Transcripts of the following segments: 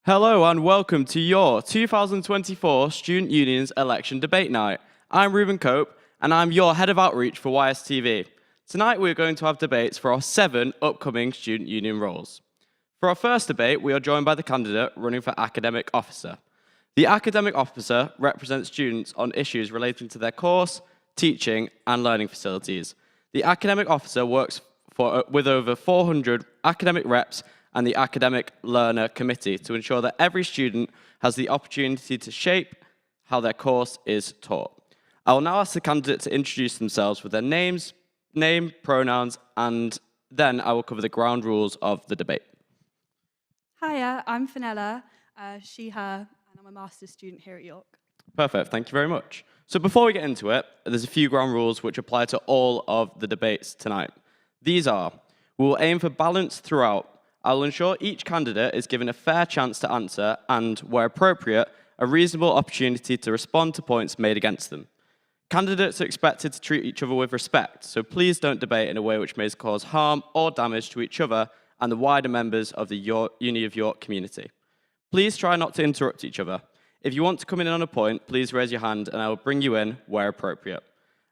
Hello and welcome to your 2024 Student Union's Election Debate Night. I'm Ruben Cope and I'm your Head of Outreach for YSTV. Tonight we're going to have debates for our 7 upcoming Student Union roles. For our first debate, we are joined by the candidate running for Academic Officer. The Academic Officer represents students on issues relating to their course, teaching and learning facilities. The Academic Officer works with over 400 academic reps and the Academic Learner Committee to ensure that every student has the opportunity to shape how their course is taught. I will now ask the candidate to introduce themselves with their name, pronouns, and then I will cover the ground rules of the debate. Hiya, I'm Fenella, she, her, and I'm a master's student here at York. Perfect, thank you very much. So before we get into it, there's a few ground rules which apply to all of the debates tonight. These are, we will aim for balance throughout. I will ensure each candidate is given a fair chance to answer and, where appropriate, a reasonable opportunity to respond to points made against them. Candidates are expected to treat each other with respect, so please don't debate in a way which may cause harm or damage to each other and the wider members of the Uni of York community. Please try not to interrupt each other. If you want to come in on a point, please raise your hand and I will bring you in where appropriate.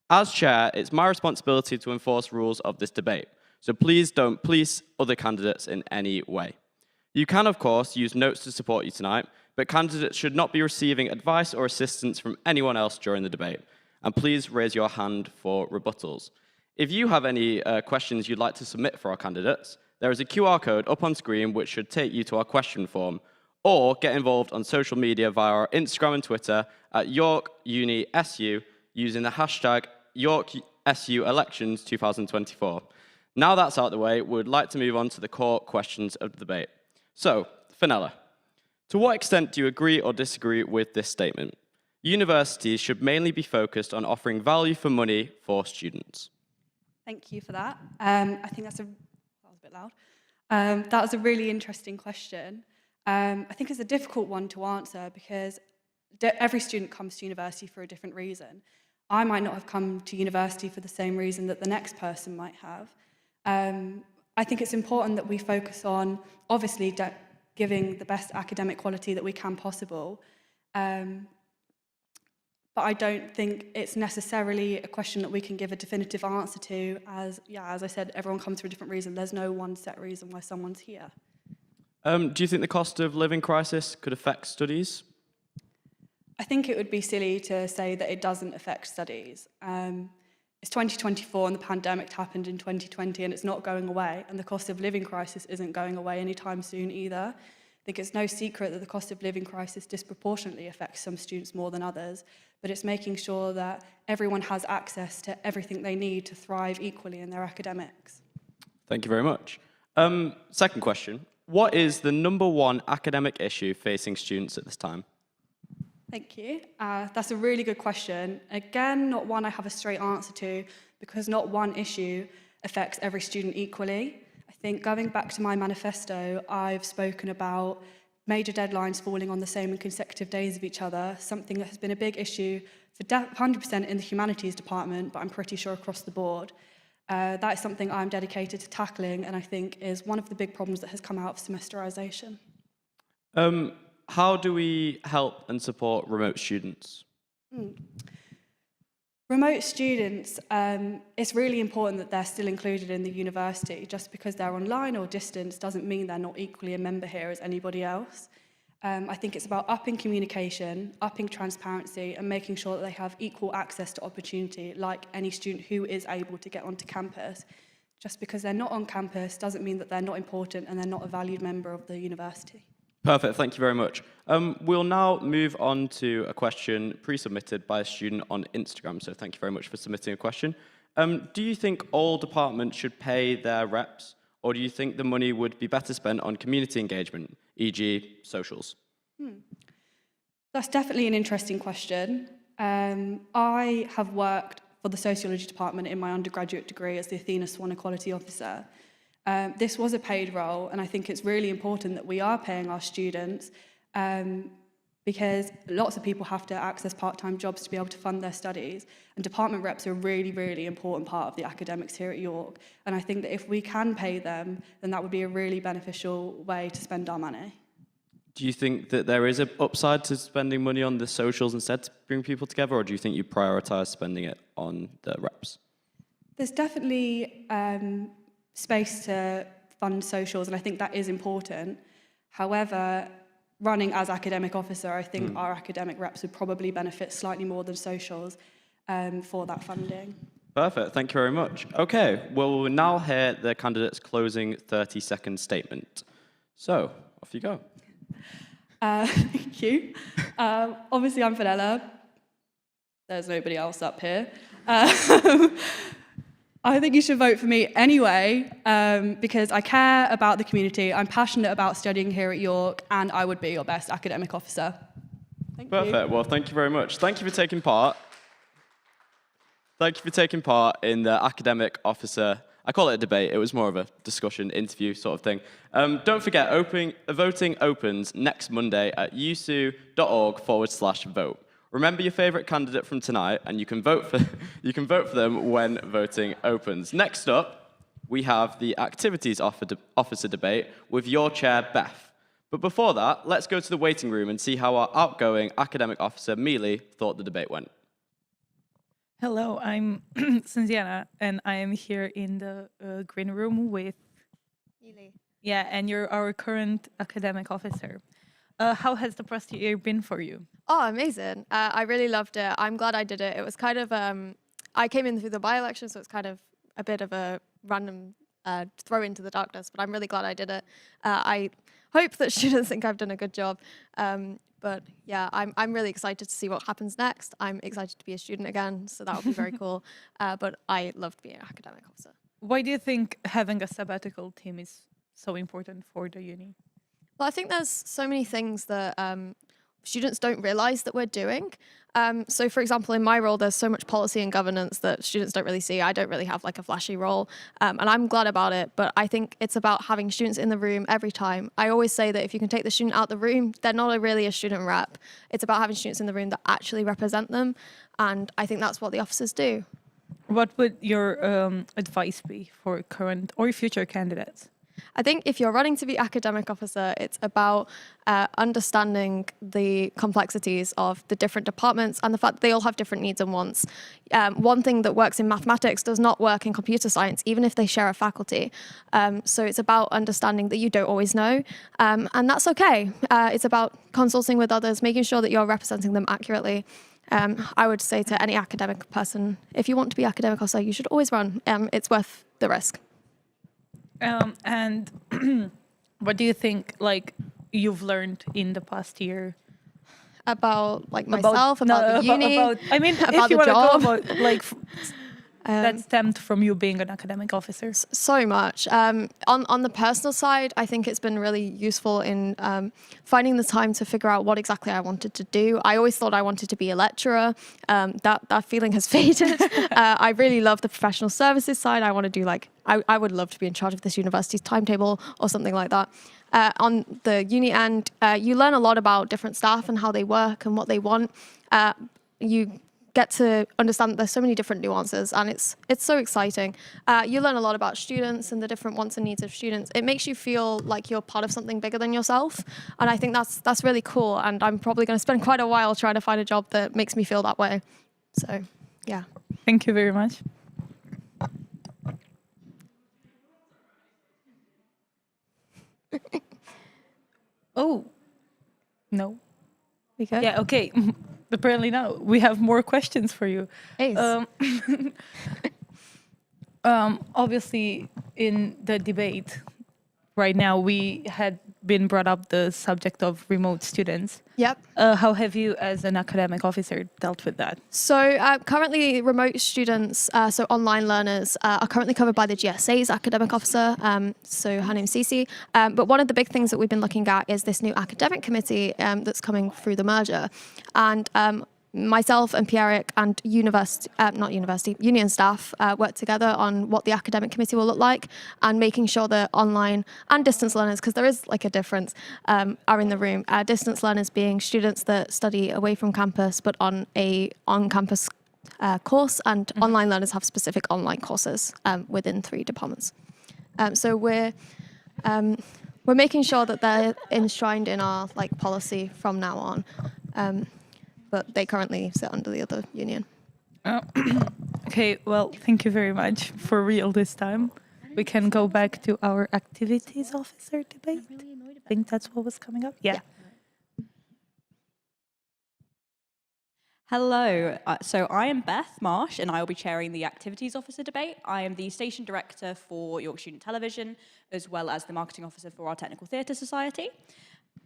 As chair, it's my responsibility to enforce rules of this debate, so please don't police other candidates in any way. You can, of course, use notes to support you tonight, but candidates should not be receiving advice or assistance from anyone else during the debate. And please raise your hand for rebuttals. If you have any questions you'd like to submit for our candidates, there is a QR code up on screen which should take you to our question form, or get involved on social media via our Instagram and Twitter at YorkUniSU using the hashtag YorkSUElections2024. Now that's out of the way, we would like to move on to the core questions of the debate. So, Fenella, to what extent do you agree or disagree with this statement? Universities should mainly be focused on offering value for money for students. Thank you for that. I think that was a bit loud. That was a really interesting question. I think it's a difficult one to answer because every student comes to university for a different reason. I might not have come to university for the same reason that the next person might have. I think it's important that we focus on, obviously, giving the best academic quality that we can possible. But I don't think it's necessarily a question that we can give a definitive answer to, as I said, everyone comes for a different reason. There's no one set reason why someone's here. Do you think the cost of living crisis could affect studies? I think it would be silly to say that it doesn't affect studies. It's 2024 and the pandemic happened in 2020 and it's not going away, and the cost of living crisis isn't going away anytime soon either. I think it's no secret that the cost of living crisis disproportionately affects some students more than others, but it's making sure that everyone has access to everything they need to thrive equally in their academics. Thank you very much. Second question, what is the #1 academic issue facing students at this time? Thank you. That's a really good question. Again, not one I have a straight answer to, because not one issue affects every student equally. I think going back to my manifesto, I've spoken about major deadlines falling on the same and consecutive days of each other, something that has been a big issue for 100% in the humanities department, but I'm pretty sure across the board. That is something I'm dedicated to tackling, and I think is one of the big problems that has come out of semesterisation. How do we help and support remote students? Remote students, it's really important that they're still included in the university. Just because they're online or distance doesn't mean they're not equally a member here as anybody else. I think it's about upping communication, upping transparency, and making sure that they have equal access to opportunity, like any student who is able to get onto campus. Just because they're not on campus doesn't mean that they're not important and they're not a valued member of the university. Perfect, thank you very much. We'll now move on to a question pre-submitted by a student on Instagram, so thank you very much for submitting a question. Do you think all departments should pay their reps, or do you think the money would be better spent on community engagement, e.g. socials? That's definitely an interesting question. I have worked for the sociology department in my undergraduate degree as the Athena Swan Equality Officer. This was a paid role, and I think it's really important that we are paying our students because lots of people have to access part-time jobs to be able to fund their studies, and department reps are a really, really important part of the academics here at York, and I think that if we can pay them, then that would be a really beneficial way to spend our money. Do you think that there is an upside to spending money on the socials instead to bring people together, or do you think you prioritize spending it on the reps? There's definitely space to fund socials, and I think that is important. However, running as academic officer, I think our academic reps would probably benefit slightly more than socials for that funding. Perfect, thank you very much. Okay, well, we'll now hear the candidate's closing 30-second statement. So, off you go. Thank you. Obviously, I'm Fenella. There's nobody else up here. I think you should vote for me anyway, because I care about the community, I'm passionate about studying here at York, and I would be your best academic officer. Thank you. Perfect, well, thank you very much. Thank you for taking part. Thank you for taking part in the academic officer, I call it a debate, it was more of a discussion, interview sort of thing. Don't forget, voting opens next Monday at usu.org/vote. Remember your favourite candidate from tonight, and you can vote for them when voting opens. Next up, we have the activities officer debate with your chair, Beth. But before that, let's go to the waiting room and see how our outgoing academic officer, Mealy, thought the debate went. Hello, I'm Sanziana, and I am here in the green room with Mealy. Yeah, and you're our current academic officer. How has the past year been for you? Oh, amazing. I really loved it. I'm glad I did it. It was kind of, I came in through the by-election, so it's kind of a bit of a random throw into the darkness, but I'm really glad I did it. I hope that students think I've done a good job. But yeah, I'm really excited to see what happens next. I'm excited to be a student again, so that would be very cool. But I loved being an academic officer. Why do you think having a sabbatical team is so important for the uni? Well, I think there's so many things that students don't realize that we're doing. So for example, in my role, there's so much policy and governance that students don't really see. I don't really have like a flashy role, and I'm glad about it, but I think it's about having students in the room every time. I always say that if you can take the student out the room, they're not really a student rep. It's about having students in the room that actually represent them, and I think that's what the officers do. What would your advice be for current or future candidates? I think if you're running to be academic officer, it's about understanding the complexities of the different departments and the fact that they all have different needs and wants. One thing that works in mathematics does not work in computer science, even if they share a faculty. So it's about understanding that you don't always know, and that's okay. It's about consulting with others, making sure that you're representing them accurately. I would say to any academic person, if you want to be academic officer, you should always run. It's worth the risk. And what do you think, like, you've learned in the past year? About, like, myself, about the uni, I mean, about if you the want to job. go about, like, that stemmed from you being an academic officer. So much. On the personal side, I think it's been really useful in finding the time to figure out what exactly I wanted to do. I always thought I wanted to be a lecturer. That feeling has faded. I really love the professional services side. I want to do I would love to be in charge of this university's timetable or something like that. On the uni end, you learn a lot about different staff and how they work and what they want. You get to understand that there's so many different nuances, and it's so exciting. You learn a lot about students and the different wants and needs of students. It makes you feel like you're part of something bigger than yourself, and I think that's really cool, and I'm probably going to spend quite a while trying to find a job that makes me feel that way. So, yeah. Thank you very much. Oh, no. We good? Yeah, okay. Apparently now we have more questions for you. Ace. Obviously, in the debate right now, we had been brought up the subject of remote students. Yep. How have you, as an academic officer, dealt with that? So currently remote students, so online learners, are currently covered by the GSA's academic officer, so her name's Cece. But one of the big things that we've been looking at is this new academic committee that's coming through the merger. And myself and Pierrick and union staff work together on what the academic committee will look like, and making sure that online and distance learners, because there is like a difference, are in the room. Distance learners being students that study away from campus but on a on-campus course, and online learners have specific online courses within 3 departments. So we're We're making sure that they're enshrined in our policy from now on, but they currently sit under the other union. Okay, well, thank you very much. For real this time. We can go back to our activities officer debate. I think that's what was coming up. Yeah. Hello, so I am Beth Marsh and I will be chairing the Activities Officer debate. I am the Station Director for York Student Television, as well as the Marketing Officer for our Technical Theatre Society.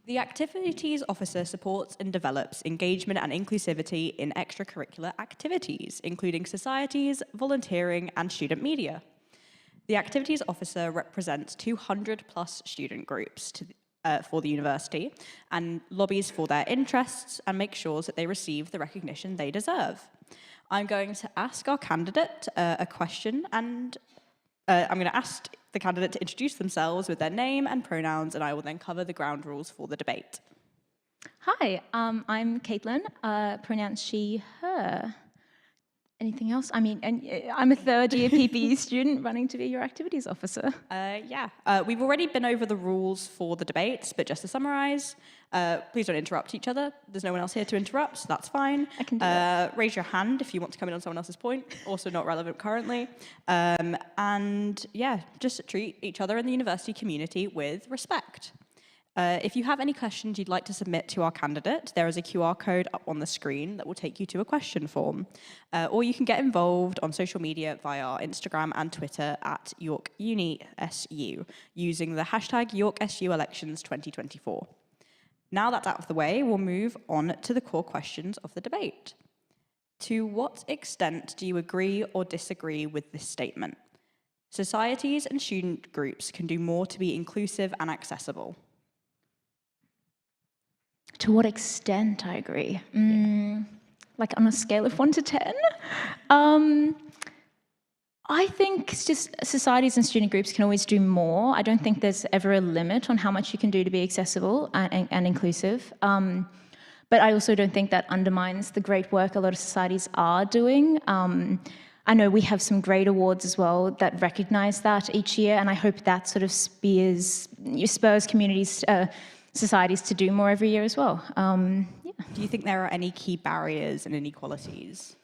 The Activities Officer supports and develops engagement and inclusivity in extracurricular activities, including societies, volunteering, and student media. The Activities Officer represents 200 plus student groups for the university and lobbies for their interests and makes sure that they receive the recognition they deserve. I'm going to ask our candidate a question, and I'm going to ask the candidate to introduce themselves with their name and pronouns, and I will then cover the ground rules for the debate. Hi, I'm Caitlin, pronouns she, her. Anything else? I mean, I'm a third-year PPE student running to be your activities officer. We've already been over the rules for the debates, but just to summarise, please don't interrupt each other. There's no one else here to interrupt, so that's fine. I can do that. Raise your hand if you want to come in on someone else's point, also not relevant currently. And yeah, just treat each other in the university community with respect. If you have any questions you'd like to submit to our candidate, there is a QR code up on the screen that will take you to a question form. Or you can get involved on social media via our Instagram and Twitter at YorkUniSU using the hashtag YorkSUElections2024. Now that's out of the way, we'll move on to the core questions of the debate. To what extent do you agree or disagree with this statement? Societies and student groups can do more to be inclusive and accessible. To what extent I agree? Like on a scale of 1 to 10? I think it's just societies and student groups can always do more. I don't think there's ever a limit on how much you can do to be accessible and inclusive. But I also don't think that undermines the great work a lot of societies are doing. I know we have some great awards as well that recognize that each year, and I hope that sort of spurs communities, societies to do more every year as well. Do you think there are any key barriers and inequalities?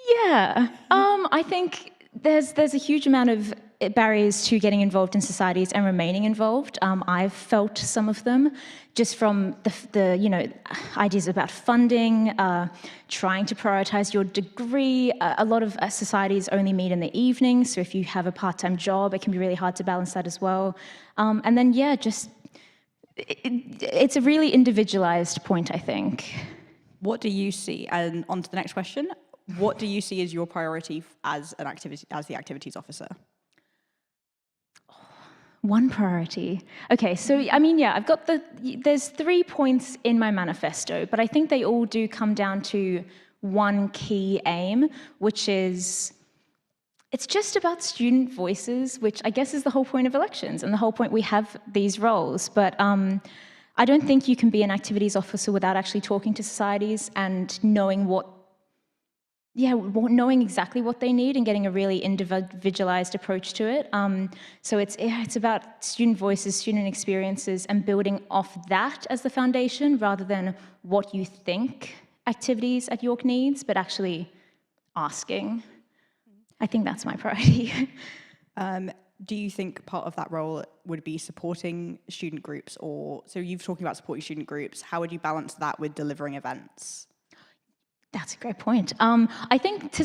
Yeah, I think there's a huge amount of barriers to getting involved in societies and remaining involved. I've felt some of them just from the ideas about funding, trying to prioritize your degree. A lot of societies only meet in the evening, so if you have a part-time job, it can be really hard to balance that as well. And then, yeah, just it's a really individualized point, I think. What do you see? And on to the next question. What do you see as your priority as the activities officer? One priority. Okay, so I mean, yeah, there's 3 points in my manifesto, but I think they all do come down to one key aim, which is it's just about student voices, which I guess is the whole point of elections and the whole point we have these roles. But I don't think you can be an activities officer without actually talking to societies and knowing knowing exactly what they need and getting a really individualized approach to it. So it's about student voices, student experiences, and building off that as the foundation rather than what you think activities at York needs, but actually asking. I think that's my priority. Do you think part of that role would be supporting student groups, so you've talking about supporting student groups, how would you balance that with delivering events? That's a great point. I think do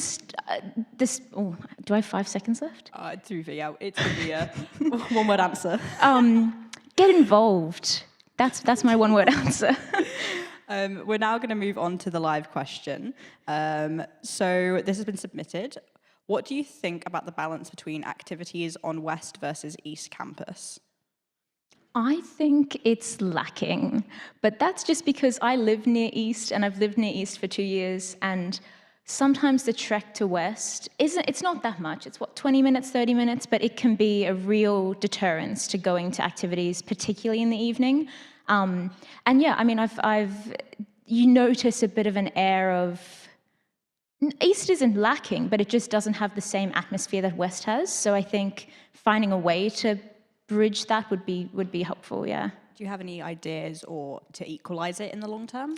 I have 5 seconds left? It's going to be a one-word answer. Get involved. That's my one-word answer. We're now going to move on to the live question. So this has been submitted. What do you think about the balance between activities on West versus East Campus? I think it's lacking, but that's just because I live near East and I've lived near East for 2 years, and sometimes the trek to West it's not that much. It's 20 minutes, 30 minutes, but it can be a real deterrence to going to activities, particularly in the evening. And yeah, I mean, you notice a bit of an air of East isn't lacking, but it just doesn't have the same atmosphere that West has. So I think finding a way to bridge that would be helpful. Yeah. Do you have any ideas or to equalize it in the long term?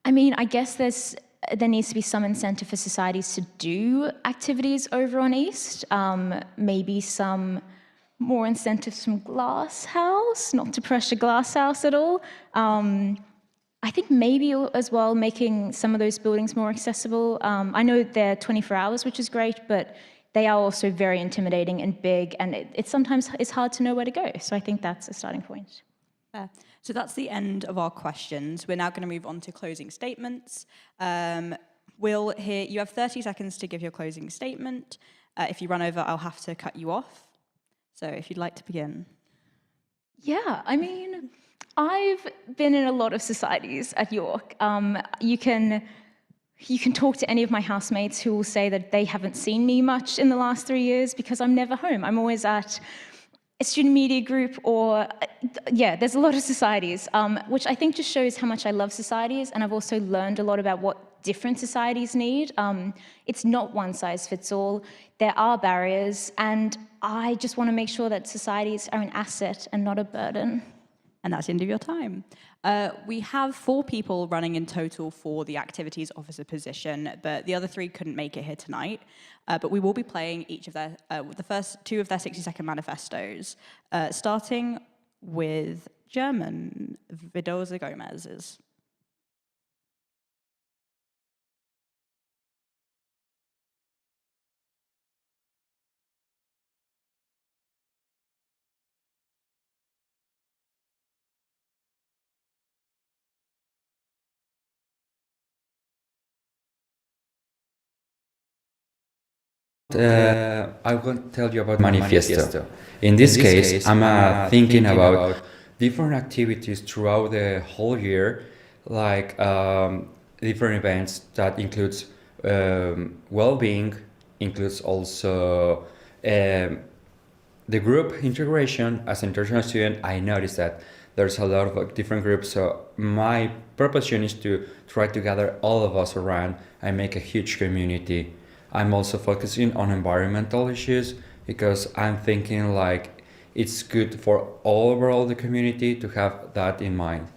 I mean, I guess there needs to be some incentive for societies to do activities over on East. Maybe some more incentives from Glasshouse, not to pressure Glasshouse at all. I think maybe as well making some of those buildings more accessible. I know they're 24 hours, which is great, but they are also very intimidating and big, and it sometimes is hard to know where to go. So I think that's a starting point. Fair. So that's the end of our questions. We're now going to move on to closing statements. We'll hear, you have 30 seconds to give your closing statement. If you run over, I'll have to cut you off. So if you'd like to begin. Yeah, I mean, I've been in a lot of societies at York. You can talk to any of my housemates who will say that they haven't seen me much in the last 3 years because I'm never home. I'm always at a student media group or, yeah, there's a lot of societies, which I think just shows how much I love societies, and I've also learned a lot about what different societies need. It's not one size fits all. There are barriers, and I just want to make sure that societies are an asset and not a burden. And that's the end of your time. We have 4 people running in total for the activities officer position, but the other 3 couldn't make it here tonight. But we will be playing each of their, the first 2 of their 60-second manifestos, starting with German, Vidosa Gomez's. I will tell you about manifesto. In this case, I'm thinking about different activities throughout the whole year, like different events that includes well-being, includes also the group integration. As an international student, I noticed that there's a lot of different groups, so my proposition is to try to gather all of us around and make a huge community. I'm also focusing on environmental issues because I'm thinking like it's good for overall the community to have that in mind.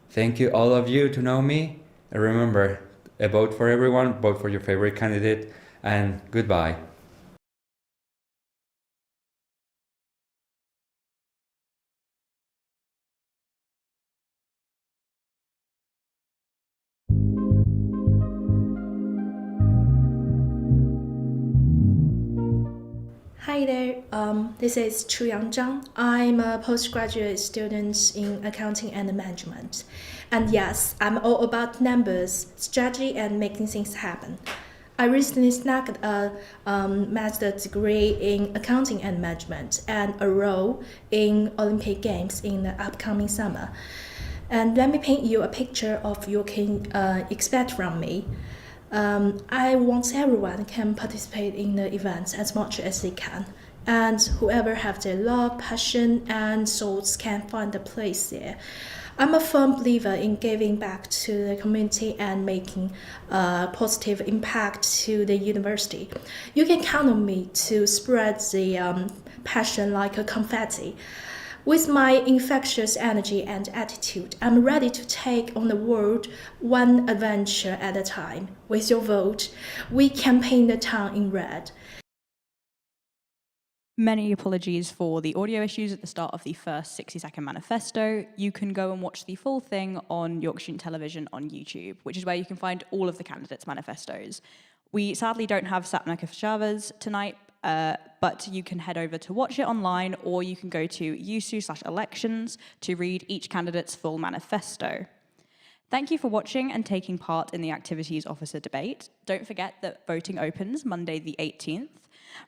Thank you all of you to know me, and remember, a vote for everyone, vote for your favorite candidate, and goodbye. Hi there, this is Chuyang Zhang. I'm a postgraduate student in accounting and management. And yes, I'm all about numbers, strategy, and making things happen. I recently snagged a master's degree in accounting and management and a role in Olympic Games in the upcoming summer. And let me paint you a picture of what you can expect from me. I want everyone can participate in the events as much as they can, and whoever have their love, passion, and souls can find a place there. I'm a firm believer in giving back to the community and making a positive impact to the university. You can count on me to spread the passion like a confetti. With my infectious energy and attitude, I'm ready to take on the world one adventure at a time. With your vote, we can paint the town in red. Many apologies for the audio issues at the start of the first 60-second manifesto. You can go and watch the full thing on York Student Television on YouTube, which is where you can find all of the candidates' manifestos. We sadly don't have Satma Chavez tonight, but you can head over to watch it online, or you can go to USU/elections to read each candidate's full manifesto. Thank you for watching and taking part in the Activities Officer debate. Don't forget that voting opens Monday the 18th.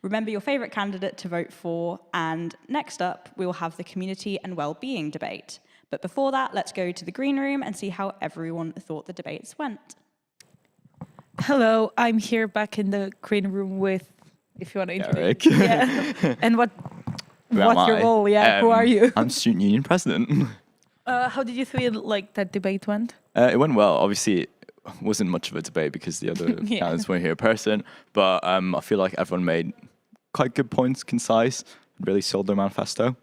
Remember your favourite candidate to vote for, and next up, we will have the Community and Wellbeing debate. But before that, let's go to the green room and see how everyone thought the debates went. Hello, I'm here back in the green room with, if you want to introduce. Eric. Yeah. And what's am your I? role? Yeah, who are you? I'm student union president. How did you feel like that debate went? It went well. Obviously, it wasn't much of a debate because the other Yeah. candidates weren't here in person. But I feel like everyone made quite good points, concise, really sold their manifesto.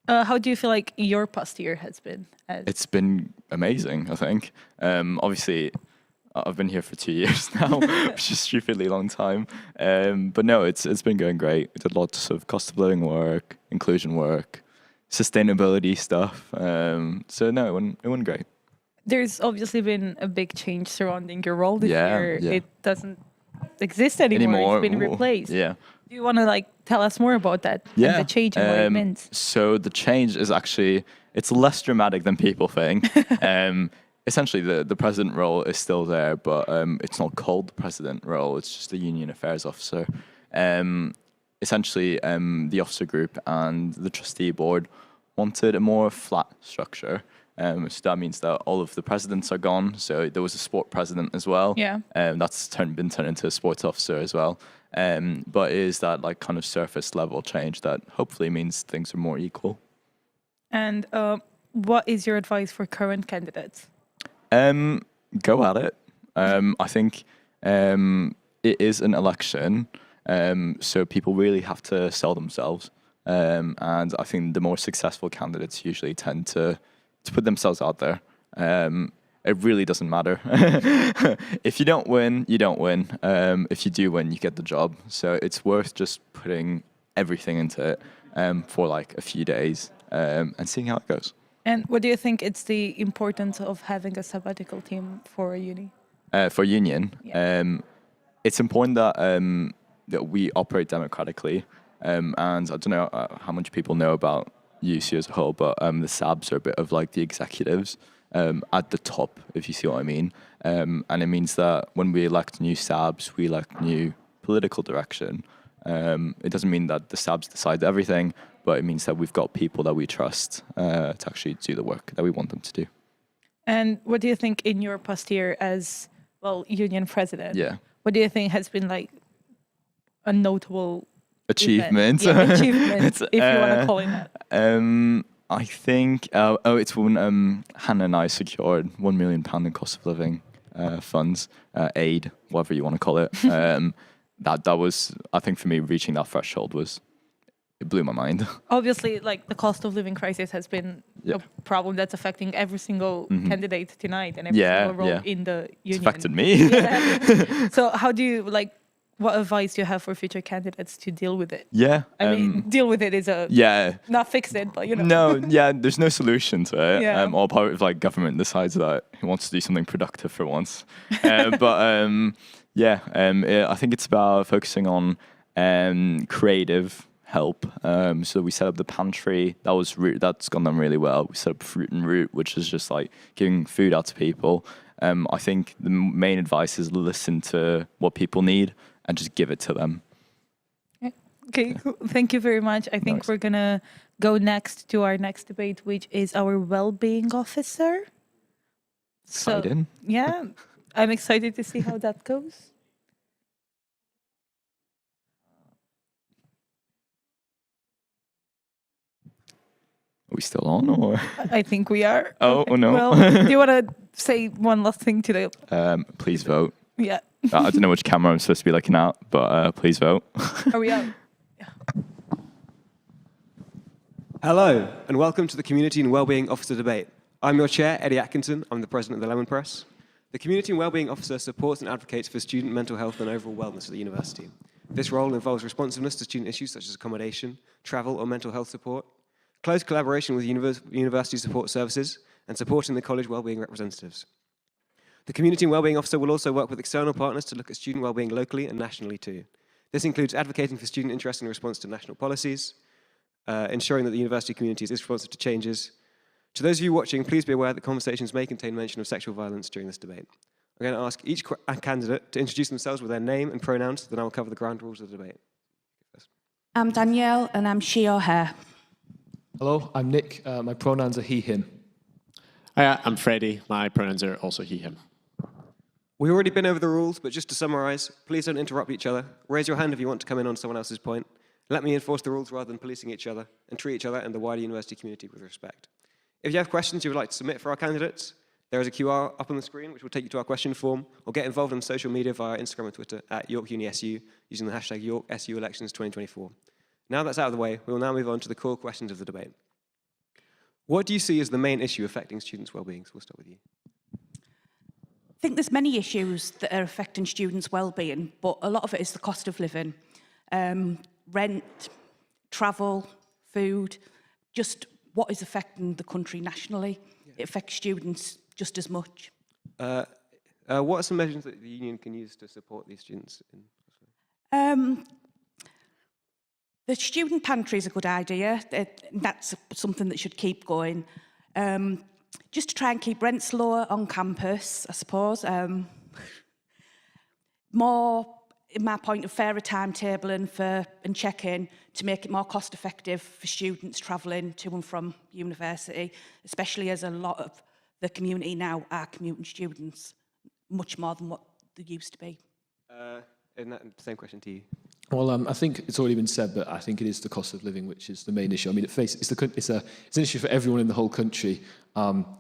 How do you feel like your past year has been? It's been amazing, I think. Obviously, I've been here for 2 years now, which is a stupidly long time. But no, it's been going great. We did lots of cost of living work, inclusion work, sustainability stuff. So no, it went great. There's obviously been a big change surrounding your role this Yeah, year. yeah. It doesn't exist anymore. It's been Ooh, replaced. Yeah. Do you want to like tell us more about that? Yeah. And the change and what it means. So the change is actually, it's less dramatic than people think. Essentially, the president role is still there, but it's not called the president role. It's just the union affairs officer. Essentially, the officer group and the trustee board wanted a more flat structure. So that means that all of the presidents are gone. So there was a sport president as well. Yeah. That's been turned into a sports officer as well. But it is that like kind of surface level change that hopefully means things are more equal. And what is your advice for current candidates? Go at it. I think it is an election, so people really have to sell themselves. And I think the more successful candidates usually tend to put themselves out there. It really doesn't matter. If you don't win, you don't win. If you do win, you get the job. So it's worth just putting everything into it for like a few days and seeing how it goes. And what do you think it's the importance of having a sabbatical team for a uni? For union, it's important that that we operate democratically. And I don't know how much people know about UC as a whole, but the SABs are a bit of like the executives at the top, if you see what I mean. And it means that when we elect new SABs, we elect new political direction. It doesn't mean that the SABs decide everything, but it means that we've got people that we trust to actually do the work that we want them to do. And what do you think in your past year as, well, union president? Yeah. What do you think has been like a notable Achievement. Yeah, achievement, if you want to call it that. I think, it's when Hannah and I secured £1 million in cost of living funds, aid, whatever you want to call it. That was, I think for me, reaching that threshold it blew my mind. Obviously, like the cost of living crisis has been a problem that's affecting every single candidate tonight and every single role in the union. It's affected me. Yeah. So how do you, like, what advice do you have for future candidates to deal with it? Yeah. I mean, deal with it is not fix it, but you know. No, yeah, there's no solution to it. Yeah. Or part of like government decides that it wants to do something productive for once. I think it's about focusing on creative help. So we set up the pantry. That's gone down really well. We set up Fruit and Root, which is just like giving food out to people. I think the main advice is listen to what people need and just give it to them. Okay, cool. Thank you very much. I think we're going to go next to our next debate, which is our well-being officer. Excited. So, yeah, I'm excited to see how that goes. Are we still on or? I think we are. Oh, no. Well, do you want to say one last thing to the... Please vote. Yeah. I don't know which camera I'm supposed to be looking at, but please vote. Are we out? Hello, and welcome to the Community and Wellbeing Officer Debate. I'm your chair, Eddie Atkinson. I'm the president of the Lemon Press. The Community and Wellbeing Officer supports and advocates for student mental health and overall wellness at the university. This role involves responsiveness to student issues such as accommodation, travel, or mental health support, close collaboration with university support services, and supporting the college wellbeing representatives. The Community and Wellbeing Officer will also work with external partners to look at student wellbeing locally and nationally too. This includes advocating for student interest in response to national policies, ensuring that the university community is responsive to changes. To those of you watching, please be aware that conversations may contain mention of sexual violence during this debate. I'm going to ask each candidate to introduce themselves with their name and pronouns, then I will cover the ground rules of the debate. I'm Danielle, and I'm she or her. Hello, I'm Nick. My pronouns are he, him. Hi, I'm Freddie. My pronouns are also he, him. We've already been over the rules, but just to summarize, please don't interrupt each other. Raise your hand if you want to come in on someone else's point. Let me enforce the rules rather than policing each other, and treat each other and the wider university community with respect. If you have questions you would like to submit for our candidates, there is a QR up on the screen which will take you to our question form, or get involved on social media via Instagram and Twitter at YorkUniSU using the hashtag YorkSUElections2024. Now that's out of the way, we will now move on to the core questions of the debate. What do you see as the main issue affecting students' well-being? So we'll start with you. I think there's many issues that are affecting students' well-being, but a lot of it is the cost of living. Rent, travel, food, just what is affecting the country nationally. It affects students just as much. What are some measures that the union can use to support these students? The student pantry is a good idea. That's something that should keep going. Just to try and keep rents lower on campus, I suppose. More, in my point, of fairer timetabling and check-in to make it more cost-effective for students travelling to and from university, especially as a lot of the community now are commuting students, much more than what they used to be. And that same question to you. Well, I think it's already been said, but I think it is the cost of living which is the main issue. I mean, it's an issue for everyone in the whole country,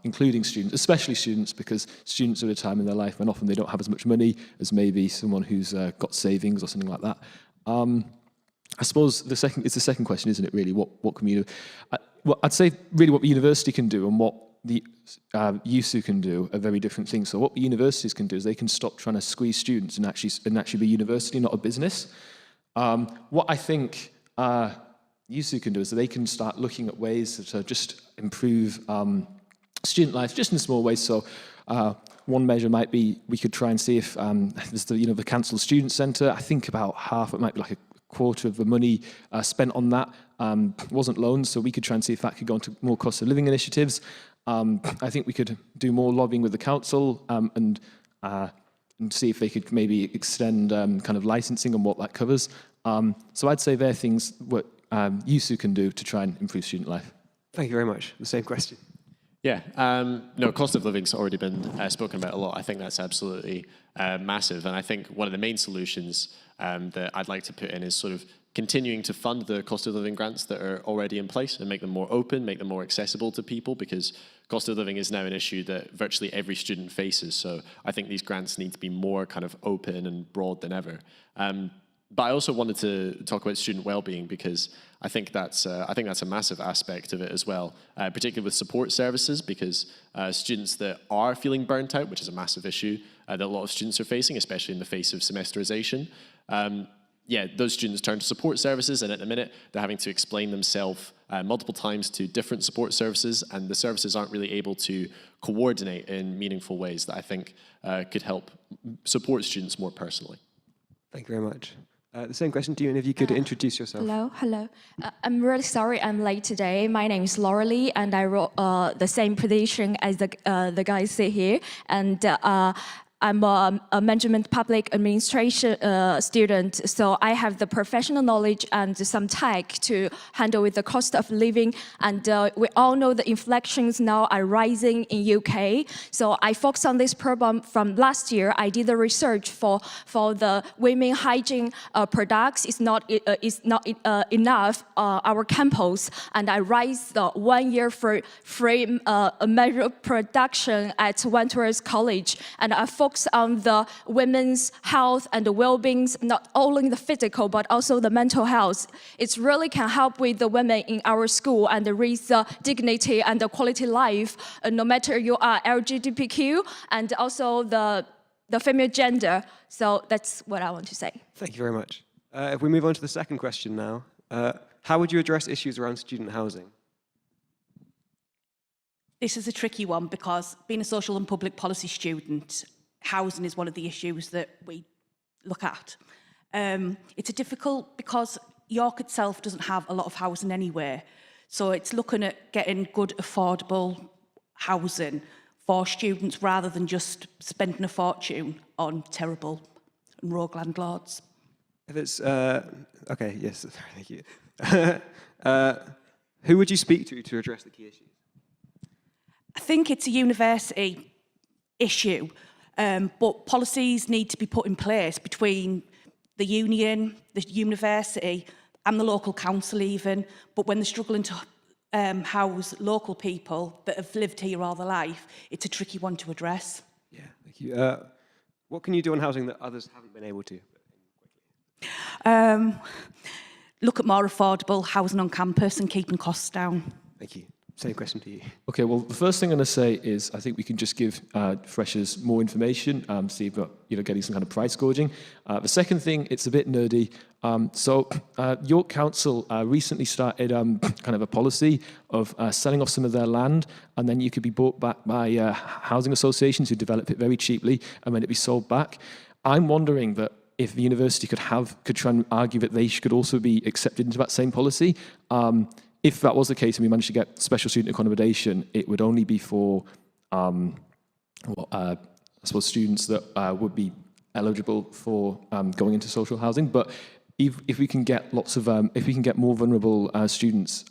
including students, especially students, because students are at a time in their life when often they don't have as much money as maybe someone who's got savings or something like that. I suppose it's the second question, isn't it? Really, what can you do? Well, I'd say really what the university can do and what the USU can do are very different things. So what the universities can do is they can stop trying to squeeze students and actually be a university, not a business. What I think USU can do is that they can start looking at ways to just improve student life, just in small ways. So one measure might be we could try and see if there's the cancelled student centre. I think about half, it might be like a quarter of the money spent on that wasn't loans. So we could try and see if that could go into more cost of living initiatives. I think we could do more lobbying with the council and see if they could maybe extend kind of licensing and what that covers. So I'd say they're things what USU can do to try and improve student life. Thank you very much. The same question. Yeah, no, cost of living's already been spoken about a lot. I think that's absolutely massive. And I think one of the main solutions that I'd like to put in is sort of continuing to fund the cost of living grants that are already in place and make them more open, make them more accessible to people, because cost of living is now an issue that virtually every student faces. So I think these grants need to be more kind of open and broad than ever. But I also wanted to talk about student well-being, because I think that's a massive aspect of it as well, particularly with support services, because students that are feeling burnt out, which is a massive issue that a lot of students are facing, especially in the face of semesterization, those students turn to support services, and at the minute they're having to explain themselves multiple times to different support services, and the services aren't really able to coordinate in meaningful ways that I think could help support students more personally. Thank you very much. The same question to you, and if you could introduce yourself. Hello. I'm really sorry I'm late today. My name is Laura Lee, and I wrote the same position as the guys sit here. And I'm a management public administration student, so I have the professional knowledge and some tech to handle with the cost of living. And we all know the inflections now are rising in UK. So I focused on this problem from last year. I did the research for the women hygiene products. It's not enough our campus, and I raised the 1 year for free measure production at Wentworth College, and I focus on the women's health and the well-being, not only the physical, but also the mental health. It really can help with the women in our school and raise the dignity and the quality life, no matter you are LGBTQ and also the female gender. So that's what I want to say. Thank you very much. If we move on to the second question now, how would you address issues around student housing? This is a tricky one, because being a social and public policy student, housing is one of the issues that we look at. It's difficult because York itself doesn't have a lot of housing anywhere. So it's looking at getting good, affordable housing for students rather than just spending a fortune on terrible and rogue landlords. If it's, okay, yes, thank you. Who would you speak to address the key issues? I think it's a university issue. But policies need to be put in place between the union, the university, and the local council even. But when they're struggling to house local people that have lived here all their life, it's a tricky one to address. Yeah, thank you. What can you do on housing that others haven't been able to? Look at more affordable housing on campus and keeping costs down. Thank you. Same question to you. Okay, well, the first thing I'm going to say is I think we can just give freshers more information, see about getting some kind of price gouging. The second thing, it's a bit nerdy. York Council recently started kind of a policy of selling off some of their land, and then you could be bought back by housing associations who develop it very cheaply, and then it'd be sold back. I'm wondering that if the university could try and argue that they should also be accepted into that same policy. If that was the case and we managed to get special student accommodation, it would only be for, I suppose, students that would be eligible for going into social housing. But if we can get if we can get more vulnerable students,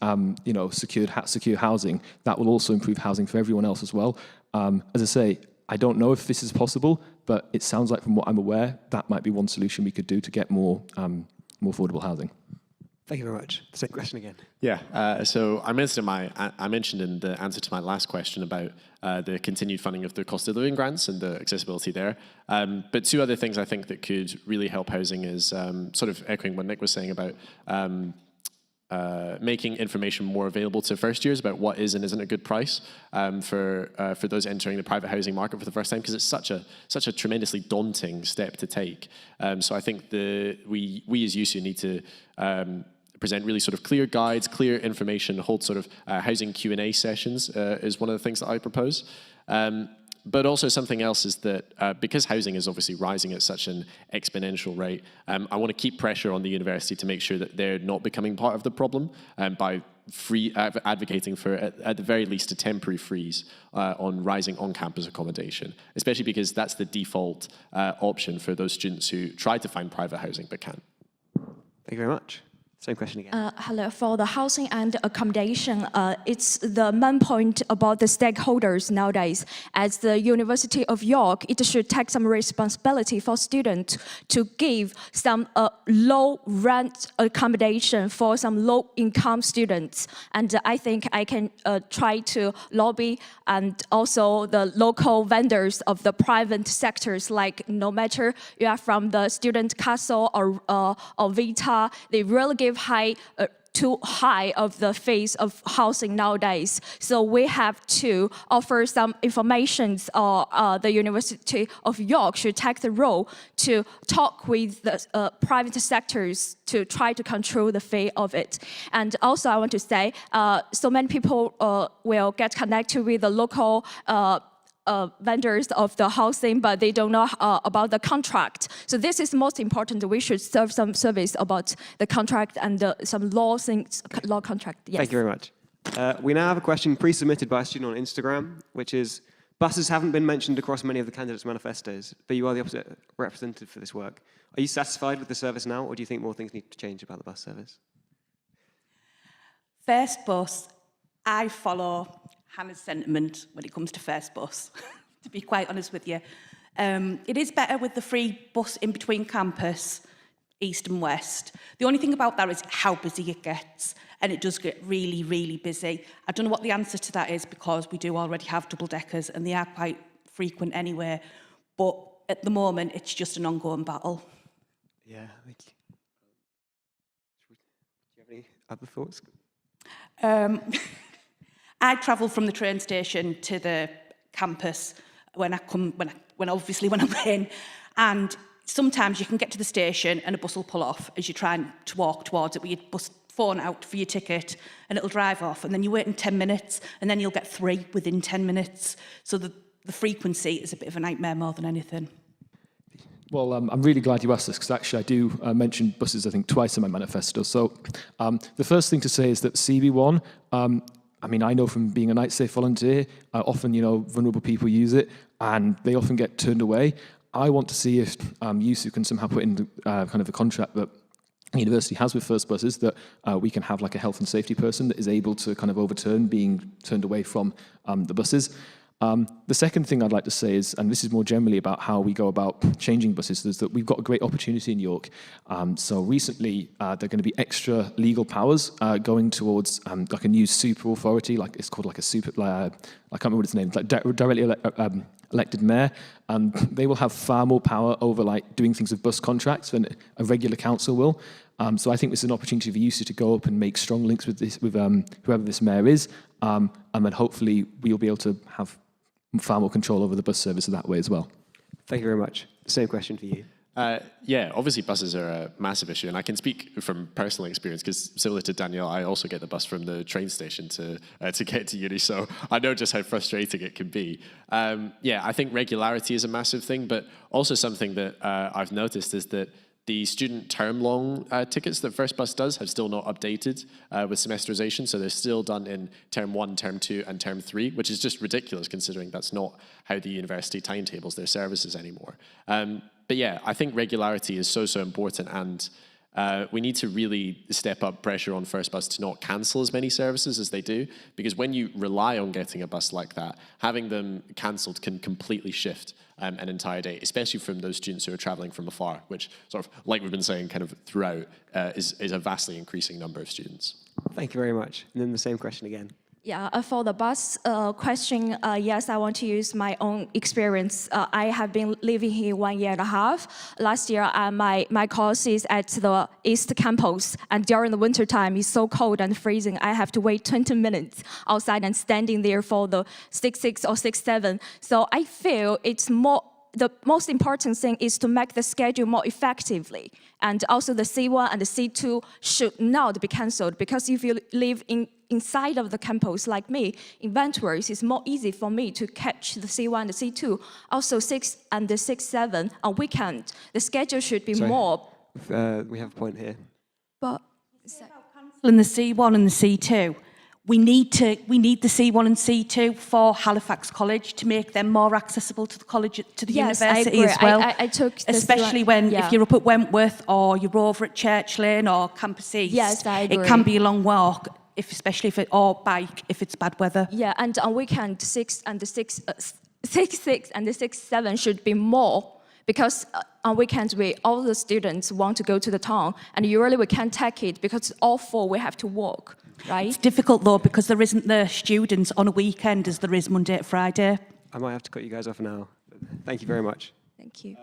secure housing, that will also improve housing for everyone else as well. As I say, I don't know if this is possible, but it sounds like, from what I'm aware, that might be one solution we could do to get more affordable housing. Thank you very much. Same question again. Yeah, so I mentioned in the answer to my last question about the continued funding of the cost of living grants and the accessibility there. But two other things I think that could really help housing is sort of echoing what Nick was saying about making information more available to first years about what is and isn't a good price for those entering the private housing market for the first time, because it's such a tremendously daunting step to take. So I think we as USU need to present really sort of clear guides, clear information, hold sort of housing Q&A sessions is one of the things that I propose. But also something else is that because housing is obviously rising at such an exponential rate, I want to keep pressure on the university to make sure that they're not becoming part of the problem by advocating for, at the very least, a temporary freeze on rising on-campus accommodation, especially because that's the default option for those students who try to find private housing but can't. Thank you very much. Same question again. Hello. For the housing and accommodation, it's the main point about the stakeholders nowadays. As the University of York, it should take some responsibility for students to give some low rent accommodation for some low-income students. And I think I can try to lobby and also the local vendors of the private sectors, like no matter you are from the Student Council or Vita, they really give too high of the fees of housing nowadays. So we have to offer some information, or the University of York should take the role to talk with the private sectors to try to control the fee of it. And also I want to say, so many people will get connected with the local vendors of the housing, but they don't know about the contract. So this is most important. We should serve some service about the contract and some law contract. Yes. Thank you very much. We now have a question pre-submitted by a student on Instagram, which is, buses haven't been mentioned across many of the candidates' manifestos, but you are the opposite representative for this work. Are you satisfied with the service now, or do you think more things need to change about the bus service? First bus, I follow Hannah's sentiment when it comes to first bus, to be quite honest with you. It is better with the free bus in between campus, east and west. The only thing about that is how busy it gets, and it does get really, really busy. I don't know what the answer to that is, because we do already have double-deckers and they are quite frequent anyway, but at the moment it's just an ongoing battle. Yeah, thank you. Do you have any other thoughts? I travel from the train station to the campus when I'm in, and sometimes you can get to the station and a bus will pull off as you're trying to walk towards it, with your bus phone out for your ticket, and it'll drive off, and then you're waiting 10 minutes, and then you'll get 3 within 10 minutes. So the frequency is a bit of a nightmare more than anything. Well, I'm really glad you asked this, because actually I do mention buses, I think, twice in my manifesto. So the first thing to say is that CB1, I mean, I know from being a Night Safe volunteer, often, vulnerable people use it, and they often get turned away. I want to see if USU can somehow put in kind of a contract that the university has with first buses, that we can have like a health and safety person that is able to kind of overturn being turned away from the buses. The second thing I'd like to say is, and this is more generally about how we go about changing buses, is that we've got a great opportunity in York. So recently, there are going to be extra legal powers going towards like a new super authority, like it's called like a super I can't remember what its name, like directly elected mayor, and they will have far more power over like doing things with bus contracts than a regular council will. So I think this is an opportunity for UC to go up and make strong links with whoever this mayor is, and then hopefully we'll be able to have far more control over the bus service that way as well. Thank you very much. Same question for you. Yeah, obviously buses are a massive issue, and I can speak from personal experience because, similar to Danielle, I also get the bus from the train station to get to uni, so I know just how frustrating it can be. Yeah, I think regularity is a massive thing, but also something that I've noticed is that the student term-long tickets that First Bus does have still not updated with semesterization, so they're still done in term 1, term 2, and term 3, which is just ridiculous considering that's not how the university timetables their services anymore. But yeah, I think regularity is so important, and we need to really step up pressure on First Bus to not cancel as many services as they do, because when you rely on getting a bus like that, having them cancelled can completely shift an entire day, especially from those students who are travelling from afar, which sort of, like we've been saying kind of throughout, is a vastly increasing number of students. Thank you very much. And then the same question again. Yeah, for the bus question, yes, I want to use my own experience. I have been living here 1.5 years. Last year, my course is at the East Campus, and during the winter time, it's so cold and freezing. I have to wait 20 minutes outside and standing there for the 6.6 or 6.7. So I feel it's more. The most important thing is to make the schedule more effectively. And also the C1 and the C2 should not be cancelled, because if you live inside of the campus like me, in Ventures, it's more easy for me to catch the C1 and the C2. Also 6 and the 6.7 on weekend. The schedule should be more. We have a point here. But in the C1 and the C2, we need the C1 and C2 for Halifax College to make them more accessible to the college, to the yes, university I agree. as well. I took this especially when if you're up at Wentworth or you're over at Church Lane or Campus East. Yes, I agree. It can be a long walk, or bike if it's bad weather. Yeah, and on weekend 6 and the 6.6 and the 6.7 should be more. Because on weekends, all the students want to go to the town, and usually we can't take it because all 4 we have to walk, right? It's difficult though because there isn't the students on a weekend as there is Monday to Friday. I might have to cut you guys off now. Thank you very much. Thank you.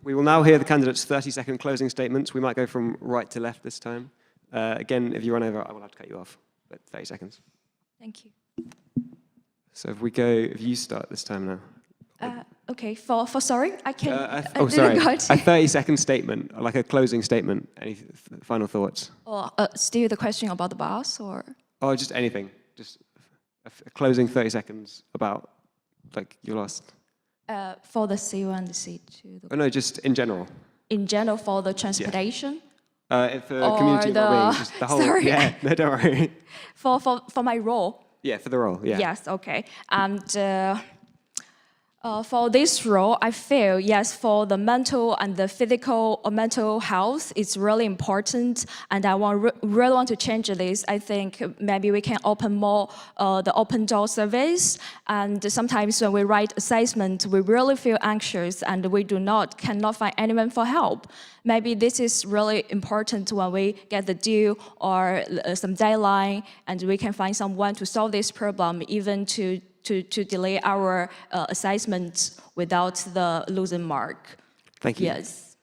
We will now hear the candidates' 30-second closing statements. We might go from right to left this time. Again, if you run over, I will have to cut you off. But 30 seconds. Thank you. So if you start this time now. Okay, sorry, I can. Sorry. A 30-second statement, like a closing statement. Any final thoughts? Or still the question about the bus, or? Oh, just anything. Just a closing 30 seconds about, like, your last. For the C1 and the C2. Oh no, just in general. In general, for the transportation. For community well-being, just the whole. Sorry. Yeah, no, don't worry. For my role. Yeah, for the role. Yeah. Yes. Okay. And. For this role, I feel, yes, for the mental and the physical or mental health, it's really important, and I really want to change this. I think maybe we can open more the open door service, and sometimes when we write assessment, we really feel anxious and we cannot find anyone for help. Maybe this is really important when we get the due or some deadline, and we can find someone to solve this problem, even to delay our assessment without the losing mark. Thank you. Yes.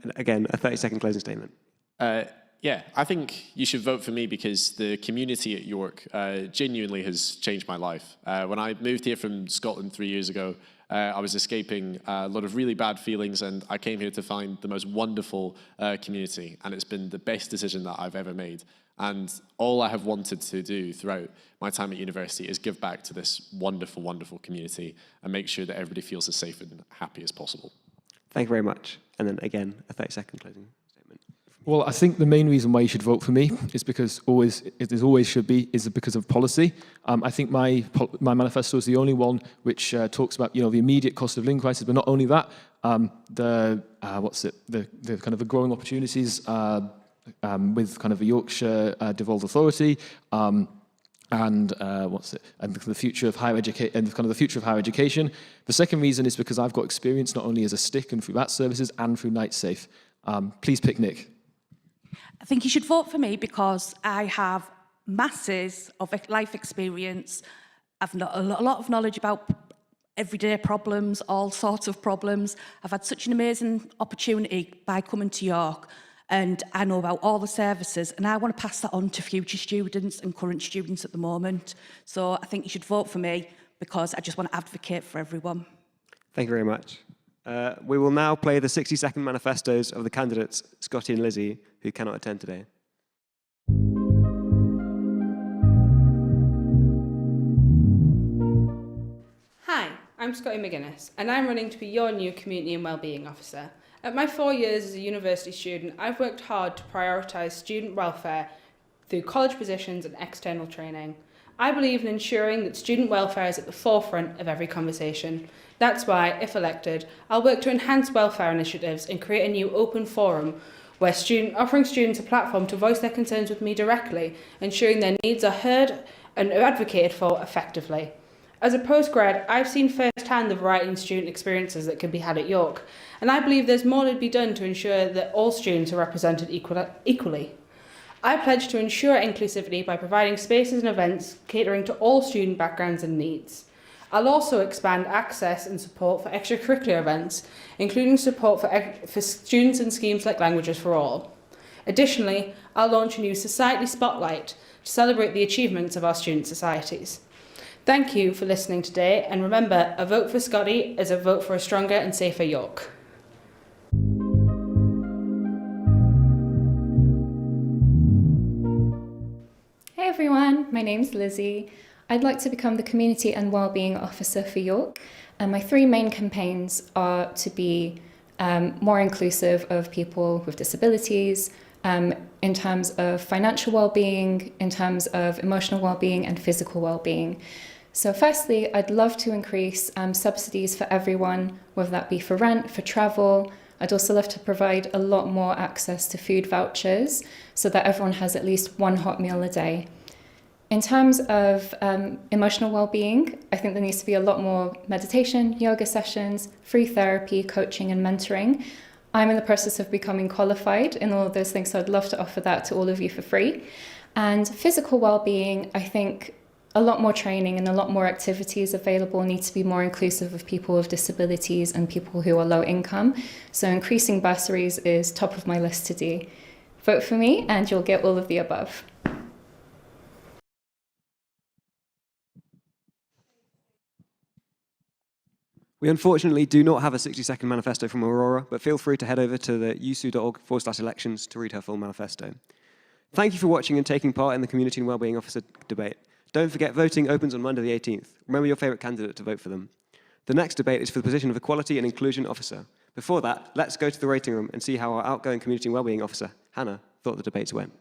And again, a 30-second closing statement. Yeah, I think you should vote for me because the community at York genuinely has changed my life. When I moved here from Scotland 3 years ago, I was escaping a lot of really bad feelings, and I came here to find the most wonderful community, and it's been the best decision that I've ever made. And all I have wanted to do throughout my time at university is give back to this wonderful, wonderful community and make sure that everybody feels as safe and happy as possible. Thank you very much. And then again, a 30-second closing statement. Well, I think the main reason why you should vote for me is because is because of policy. I think my manifesto is the only one which talks about the immediate cost of living crisis, but not only that, the kind of the growing opportunities with kind of the Yorkshire Devolved Authority, and the future of higher education, and kind of the future of higher education. The second reason is because I've got experience not only as a stick and through that services and through NightSafe. Please pick Nick. I think you should vote for me because I have masses of life experience I've got a lot of knowledge about everyday problems, all sorts of problems. I've had such an amazing opportunity by coming to York, and I know about all the services, and I want to pass that on to future students and current students at the moment. So I think you should vote for me because I just want to advocate for everyone. Thank you very much. We will now play the 60-second manifestos of the candidates, Scotty and Lizzie, who cannot attend today. Hi, I'm Scotty McGuinness, and I'm running to be your new Community and Wellbeing Officer. At my 4 years as a university student, I've worked hard to prioritise student welfare through college positions and external training. I believe in ensuring that student welfare is at the forefront of every conversation. That's why, if elected, I'll work to enhance welfare initiatives and create a new open forum where offering students a platform to voice their concerns with me directly, ensuring their needs are heard and advocated for effectively. As a postgrad, I've seen firsthand the variety in student experiences that can be had at York, and I believe there's more to be done to ensure that all students are represented equally. I pledge to ensure inclusivity by providing spaces and events catering to all student backgrounds and needs. I'll also expand access and support for extracurricular events, including support for students in schemes like Languages for All. Additionally, I'll launch a new Society Spotlight to celebrate the achievements of our student societies. Thank you for listening today, and remember, a vote for Scotty is a vote for a stronger and safer York. Hey everyone, my name's Lizzie. I'd like to become the Community and Wellbeing Officer for York, and my 3 main campaigns are to be more inclusive of people with disabilities, in terms of financial well-being, in terms of emotional well-being and physical well-being. So firstly, I'd love to increase subsidies for everyone, whether that be for rent, for travel. I'd also love to provide a lot more access to food vouchers so that everyone has at least 1 hot meal a day. In terms of emotional well-being, I think there needs to be a lot more meditation, yoga sessions, free therapy, coaching and mentoring. I'm in the process of becoming qualified in all of those things, so I'd love to offer that to all of you for free. And physical well-being, I think a lot more training and a lot more activities available need to be more inclusive of people with disabilities and people who are low income. So increasing bursaries is top of my list to do. Vote for me and you'll get all of the above. We unfortunately do not have a 60-second manifesto from Aurora, but feel free to head over to the usu.org/elections to read her full manifesto. Thank you for watching and taking part in the Community and Wellbeing Officer debate. Don't forget, voting opens on Monday the 18th. Remember your favourite candidate to vote for them. The next debate is for the position of Equality and Inclusion Officer. Before that, let's go to the rating room and see how our outgoing Community and Wellbeing Officer, Hannah, thought the debates went.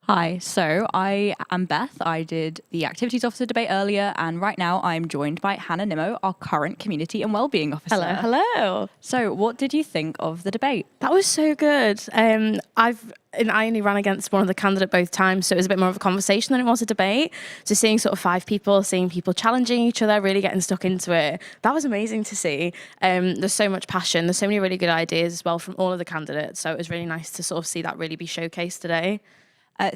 Hi, so I am Beth. I did the Activities Officer debate earlier, and right now I'm joined by Hannah Nimmo, our current Community and Wellbeing Officer. Hello. So what did you think of the debate? That was so good. I only ran against one of the candidate both times, so it was a bit more of a conversation than it was a debate. So seeing sort of 5 people, seeing people challenging each other, really getting stuck into it, that was amazing to see. There's so much passion, there's so many really good ideas as well from all of the candidates, so it was really nice to sort of see that really be showcased today.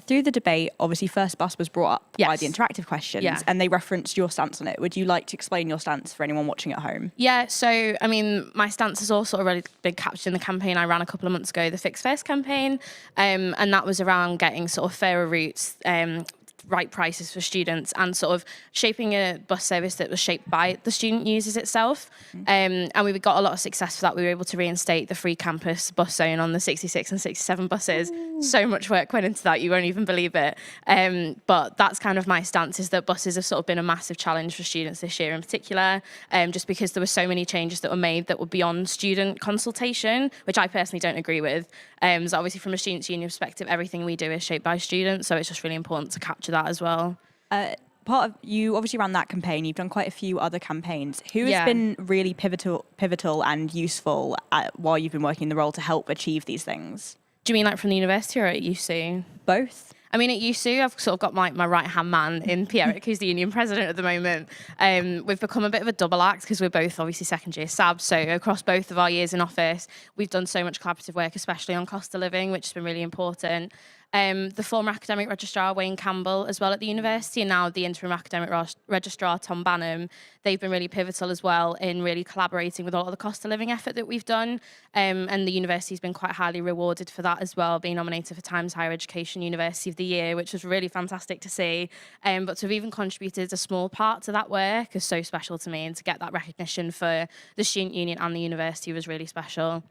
Through the debate, obviously First Bus was brought up by the interactive questions, and they referenced your stance on it. Would you like to explain your stance for anyone watching at home? Yeah, so, I mean, my stance has also already been captured in the campaign I ran a couple of months ago, the Fix First campaign, and that was around getting sort of fairer routes, right prices for students and sort of shaping a bus service that was shaped by the student users itself. And we got a lot of success for that. We were able to reinstate the free campus bus zone on the 66 and 67 buses. Ooh. So much work went into that, you won't even believe it. But that's kind of my stance, is that buses have sort of been a massive challenge for students this year in particular, just because there were so many changes that were made that were beyond student consultation, which I personally don't agree with. So obviously from a students' union perspective, everything we do is shaped by students, so it's just really important to capture that as well. Part of you obviously ran that campaign. You've done quite a few other campaigns. Who has been really pivotal and useful while you've been working in the role to help achieve these things? Do you mean like from the university or at USU? Both. I mean, at USU, I've sort of got my right-hand man in Pierrick, who's the union president at the moment. We've become a bit of a double act because we're both obviously second-year SAB. So across both of our years in office, we've done so much collaborative work, especially on cost of living, which has been really important. the former academic registrar, Wayne Campbell, as well at the university, and now the interim academic registrar, Tom Banham. They've been really pivotal as well in really collaborating with all of the cost of living effort that we've done. And the university's been quite highly rewarded for that as well, being nominated for Times Higher Education University of the Year, which was really fantastic to see. But to have even contributed a small part to that work is so special to me, and to get that recognition for the student union and the university was really special.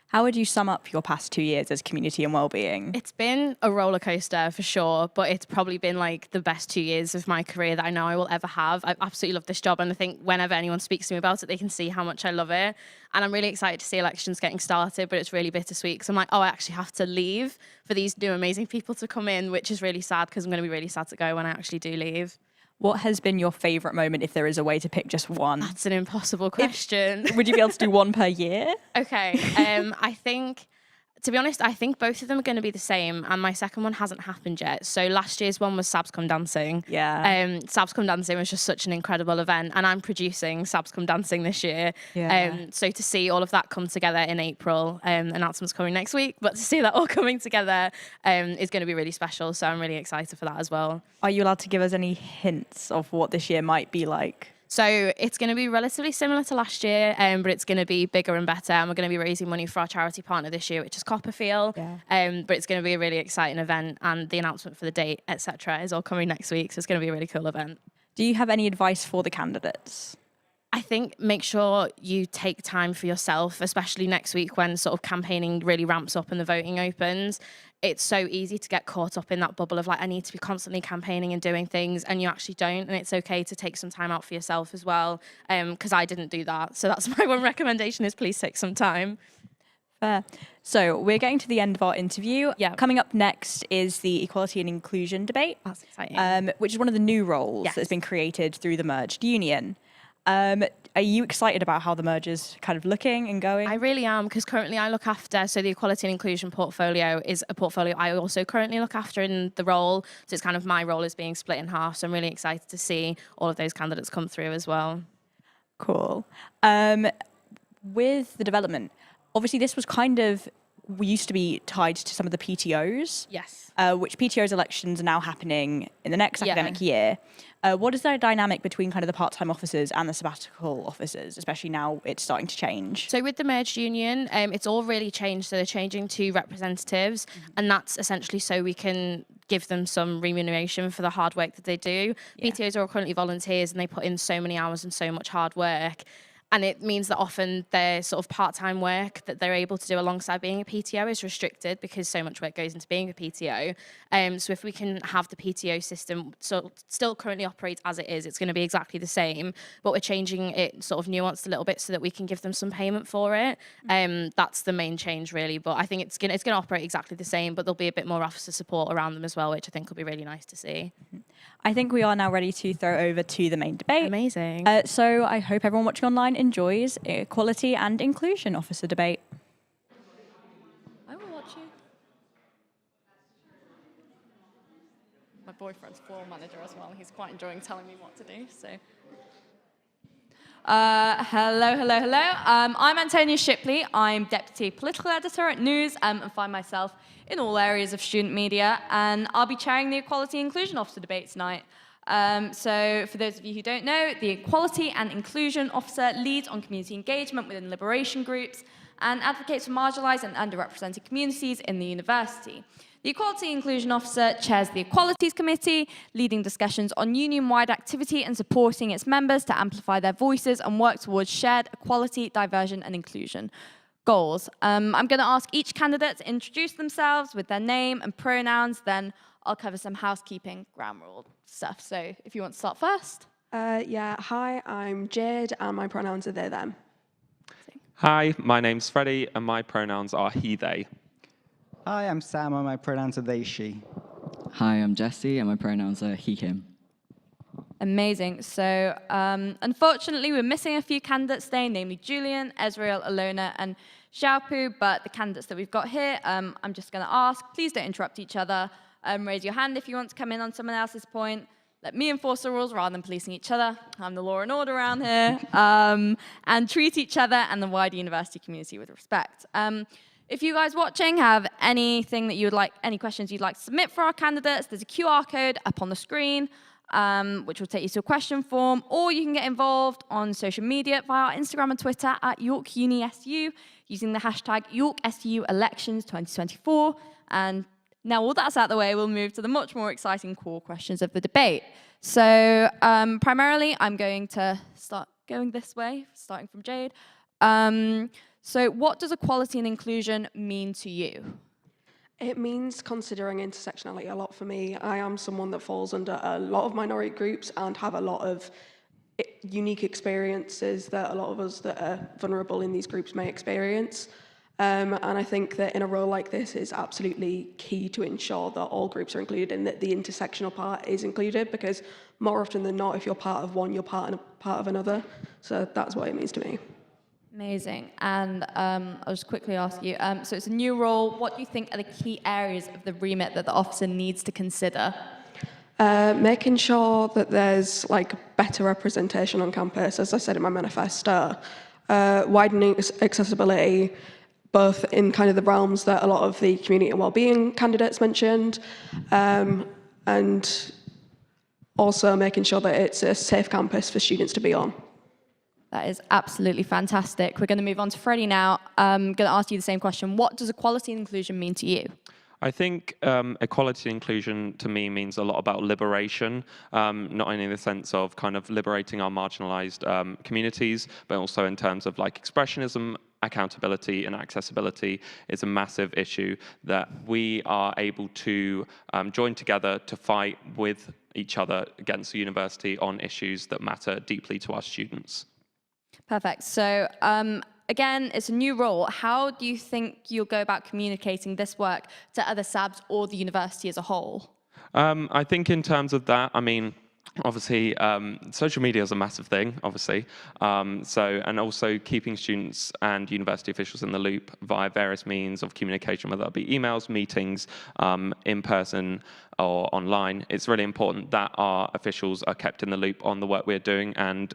How would you sum up your past 2 years as community and wellbeing? It's been a roller coaster for sure, but it's probably been like the best 2 years of my career that I know I will ever have. I absolutely love this job, and I think whenever anyone speaks to me about it, they can see how much I love it. And I'm really excited to see elections getting started, but it's really bittersweet because I'm like, oh, I actually have to leave for these new amazing people to come in, which is really sad because I'm going to be really sad to go when I actually do leave. What has been your favourite moment, if there is a way to pick just one? That's an impossible question. Would you be able to do one per year? Okay. I think, to be honest, I think both of them are going to be the same, and my second one hasn't happened yet. So last year's one was Sabs Come Dancing. Yeah. Sabs Come Dancing was just such an incredible event, and I'm producing Sabs Come Dancing this year. Yeah. So to see all of that come together in April, announcements coming next week, but to see that all coming together is going to be really special. So I'm really excited for that as well. Are you allowed to give us any hints of what this year might be like? So it's going to be relatively similar to last year, but it's going to be bigger and better. And we're going to be raising money for our charity partner this year, which is Copperfield. Yeah. But it's going to be a really exciting event, and the announcement for the date, etc., is all coming next week. So it's going to be a really cool event. Do you have any advice for the candidates? I think make sure you take time for yourself, especially next week when sort of campaigning really ramps up and the voting opens. It's so easy to get caught up in that bubble of like, I need to be constantly campaigning and doing things, and you actually don't. And it's okay to take some time out for yourself as well, because I didn't do that. So that's my one recommendation, is please take some time. Fair. So we're getting to the end of our interview. Yeah. Coming up next is the Equality and Inclusion debate. That's exciting. Which is one of the new roles that's been created through the merged union. Are you excited about how the merge is kind of looking and going? I really am, because currently I look after, so the Equality and Inclusion portfolio is a portfolio I also currently look after in the role. So it's kind of my role is being split in half. So I'm really excited to see all of those candidates come through as well. Cool. With the development, obviously this was we used to be tied to some of the PTOs. Yes. Which PTOs elections are now happening in the next academic year. What is that dynamic between kind of the part-time officers and the sabbatical officers, especially now it's starting to change? So with the merged union, it's all really changed. So they're changing to representatives, and that's essentially so we can give them some remuneration for the hard work that they do. Yeah. PTOs are currently volunteers, and they put in so many hours and so much hard work. And it means that often their sort of part-time work that they're able to do alongside being a PTO is restricted because so much work goes into being a PTO. So if we can have the PTO system still currently operates as it is, it's going to be exactly the same, but we're changing it sort of nuanced a little bit so that we can give them some payment for it. That's the main change really, but I think it's going to operate exactly the same, but there'll be a bit more officer support around them as well, which I think will be really nice to see. I think we are now ready to throw over to the main debate. Amazing. So I hope everyone watching online enjoys Equality and Inclusion Officer Debate. I will watch you. My boyfriend's floor manager as well. He's quite enjoying telling me what to do, so. Hello. I'm Antonia Shipley. I'm Deputy Political Editor at News and find myself in all areas of student media, and I'll be chairing the Equality and Inclusion Officer debate tonight. So for those of you who don't know, the Equality and Inclusion Officer leads on community engagement within liberation groups and advocates for marginalised and underrepresented communities in the university. The Equality and Inclusion Officer chairs the Equalities Committee, leading discussions on union-wide activity and supporting its members to amplify their voices and work towards shared equality, diversion and inclusion goals. I'm going to ask each candidate to introduce themselves with their name and pronouns, then I'll cover some housekeeping ground rule stuff. So if you want to start first. Hi, I'm Jade and my pronouns are they, them. Hi, my name's Freddie and my pronouns are he, they. Hi, I'm Sam and my pronouns are they, she. Hi, I'm Jesse and my pronouns are he, him. Amazing. So unfortunately, we're missing a few candidates today, namely Julian, Ezreal, Alona, and Xiaopu. But the candidates that we've got here, I'm just going to ask, please don't interrupt each other. Raise your hand if you want to come in on someone else's point. Let me enforce the rules rather than policing each other. I'm the law and order around here. And treat each other and the wider university community with respect. If you guys watching have anything that you would like, any questions you'd like to submit for our candidates, there's a QR code up on the screen, which will take you to a question form, or you can get involved on social media via our Instagram and Twitter at York Uni SU using the hashtag YorkSUElections 2024. And now all that's out of the way, we'll move to the much more exciting core questions of the debate. So primarily, I'm going to start going this way, starting from Jade. So what does equality and inclusion mean to you? It means considering intersectionality a lot for me. I am someone that falls under a lot of minority groups and have a lot of unique experiences that a lot of us that are vulnerable in these groups may experience. And I think that in a role like this is absolutely key to ensure that all groups are included and that the intersectional part is included, because more often than not, if you're part of one, you're part of another. So that's what it means to me. Amazing. And I'll just quickly ask you, so it's a new role. What do you think are the key areas of the remit that the officer needs to consider? Making sure that there's better representation on campus, as I said in my manifesto, widening accessibility, both in kind of the realms that a lot of the community and wellbeing candidates mentioned, and also making sure that it's a safe campus for students to be on. That is absolutely fantastic. We're going to move on to Freddie now. I'm going to ask you the same question. What does equality and inclusion mean to you? I think equality and inclusion to me means a lot about liberation, not only in the sense of kind of liberating our marginalized communities, but also in terms of expressionism, accountability and accessibility is a massive issue that we are able to join together to fight with each other against the university on issues that matter deeply to our students. Perfect. So again, it's a new role. How do you think you'll go about communicating this work to other SABs or the university as a whole? I think in terms of that, I mean, obviously, social media is a massive thing, obviously. And also keeping students and university officials in the loop via various means of communication, whether that be emails, meetings, in person or online. It's really important that our officials are kept in the loop on the work we're doing and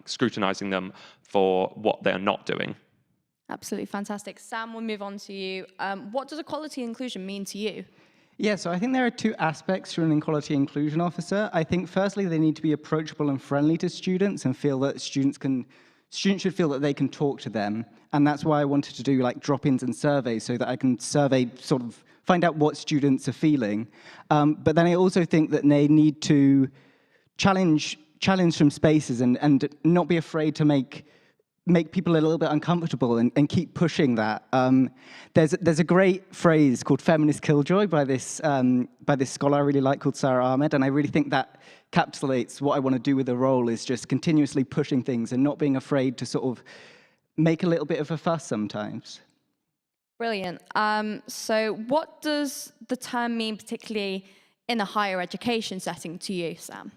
scrutinizing them for what they're not doing. Absolutely fantastic. Sam, we'll move on to you. What does equality and inclusion mean to you? Yeah, so I think there are two aspects to an equality inclusion officer. I think firstly, they need to be approachable and friendly to students and feel that students should feel that they can talk to them. And that's why I wanted to do drop-ins and surveys so that I can find out what students are feeling. But then I also think that they need to challenge some spaces and not be afraid to make people a little bit uncomfortable and keep pushing that. There's a great phrase called feminist killjoy by this scholar I really like called Sarah Ahmed, and I really think that encapsulates what I want to do with the role, is just continuously pushing things and not being afraid to sort of make a little bit of a fuss sometimes. Brilliant. So what does the term mean particularly in a higher education setting to you, Sam?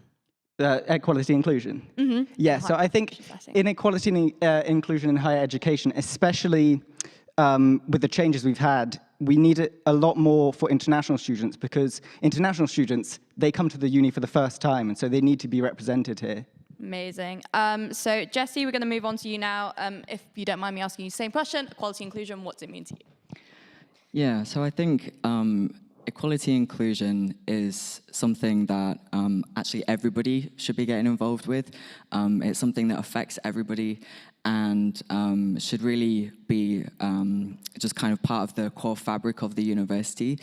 Equality inclusion. Mm-hmm. Yeah, so I think in equality and inclusion in higher education, especially with the changes we've had, we need it a lot more for international students, because international students, they come to the uni for the first time, and so they need to be represented here. Amazing. So Jessie, we're going to move on to you now. If you don't mind me asking you the same question, equality inclusion, what does it mean to you? Yeah, so I think equality inclusion is something that actually everybody should be getting involved with. It's something that affects everybody and should really be just kind of part of the core fabric of the university.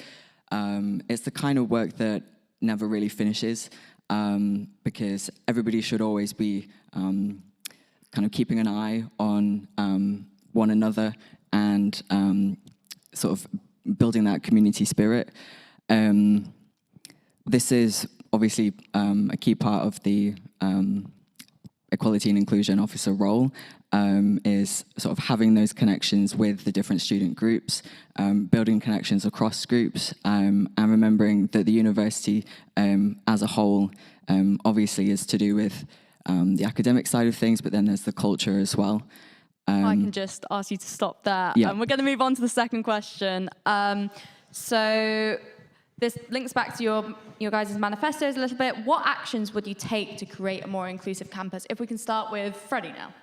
It's the kind of work that never really finishes, because everybody should always be kind of keeping an eye on one another and sort of building that community spirit. This is obviously a key part of the equality and inclusion officer role, is sort of having those connections with the different student groups, building connections across groups, and remembering that the university as a whole obviously is to do with the academic side of things, but then there's the culture as well. I can just ask you to stop there. Yeah. We're going to move on to the second question. So this links back to your guys' manifestos a little bit. What actions would you take to create a more inclusive campus? If we can start with Freddie now.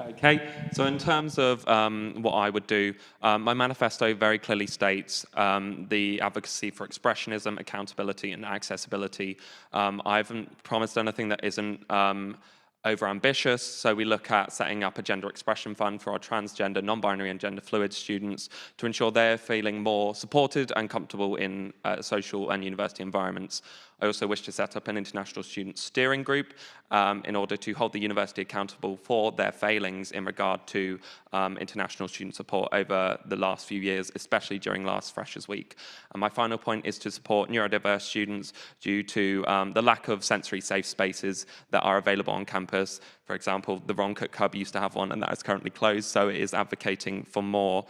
Okay, so in terms of what I would do, my manifesto very clearly states the advocacy for expressionism, accountability, and accessibility. I haven't promised anything that isn't over-ambitious, so we look at setting up a gender expression fund for our transgender, non-binary, and gender fluid students to ensure they're feeling more supported and comfortable in social and university environments. I also wish to set up an international student steering group in order to hold the university accountable for their failings in regard to international student support over the last few years, especially during last Freshers' Week. And my final point is to support neurodiverse students due to the lack of sensory safe spaces that are available on campus. For example, the Ron Cook Hub used to have one and that is currently closed, so it is advocating for more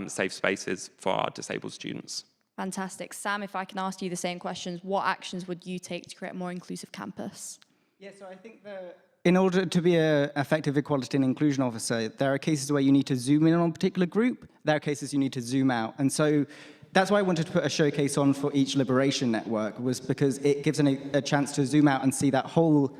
safe spaces for our disabled students. Fantastic. Sam, if I can ask you the same questions, what actions would you take to create a more inclusive campus? Yeah, so I think that in order to be an effective equality and inclusion officer, there are cases where you need to zoom in on a particular group. There are cases you need to zoom out. And so that's why I wanted to put a showcase on for each Liberation Network, was because it gives a chance to zoom out and see that whole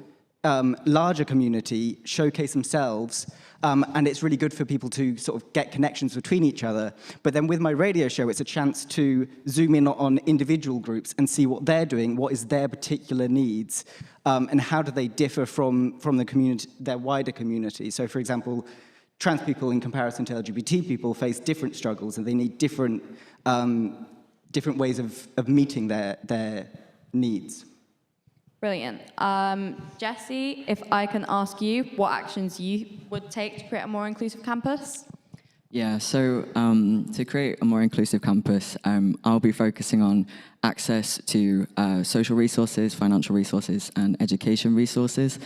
larger community showcase themselves. And it's really good for people to sort of get connections between each other. But then with my radio show, it's a chance to zoom in on individual groups and see what they're doing, what is their particular needs, and how do they differ from the community, their wider community. So for example, trans people in comparison to LGBT people face different struggles and they need different ways of meeting their needs. Brilliant. Jesse, if I can ask you what actions you would take to create a more inclusive campus? Yeah, so to create a more inclusive campus, I'll be focusing on access to social resources, financial resources, and education resources.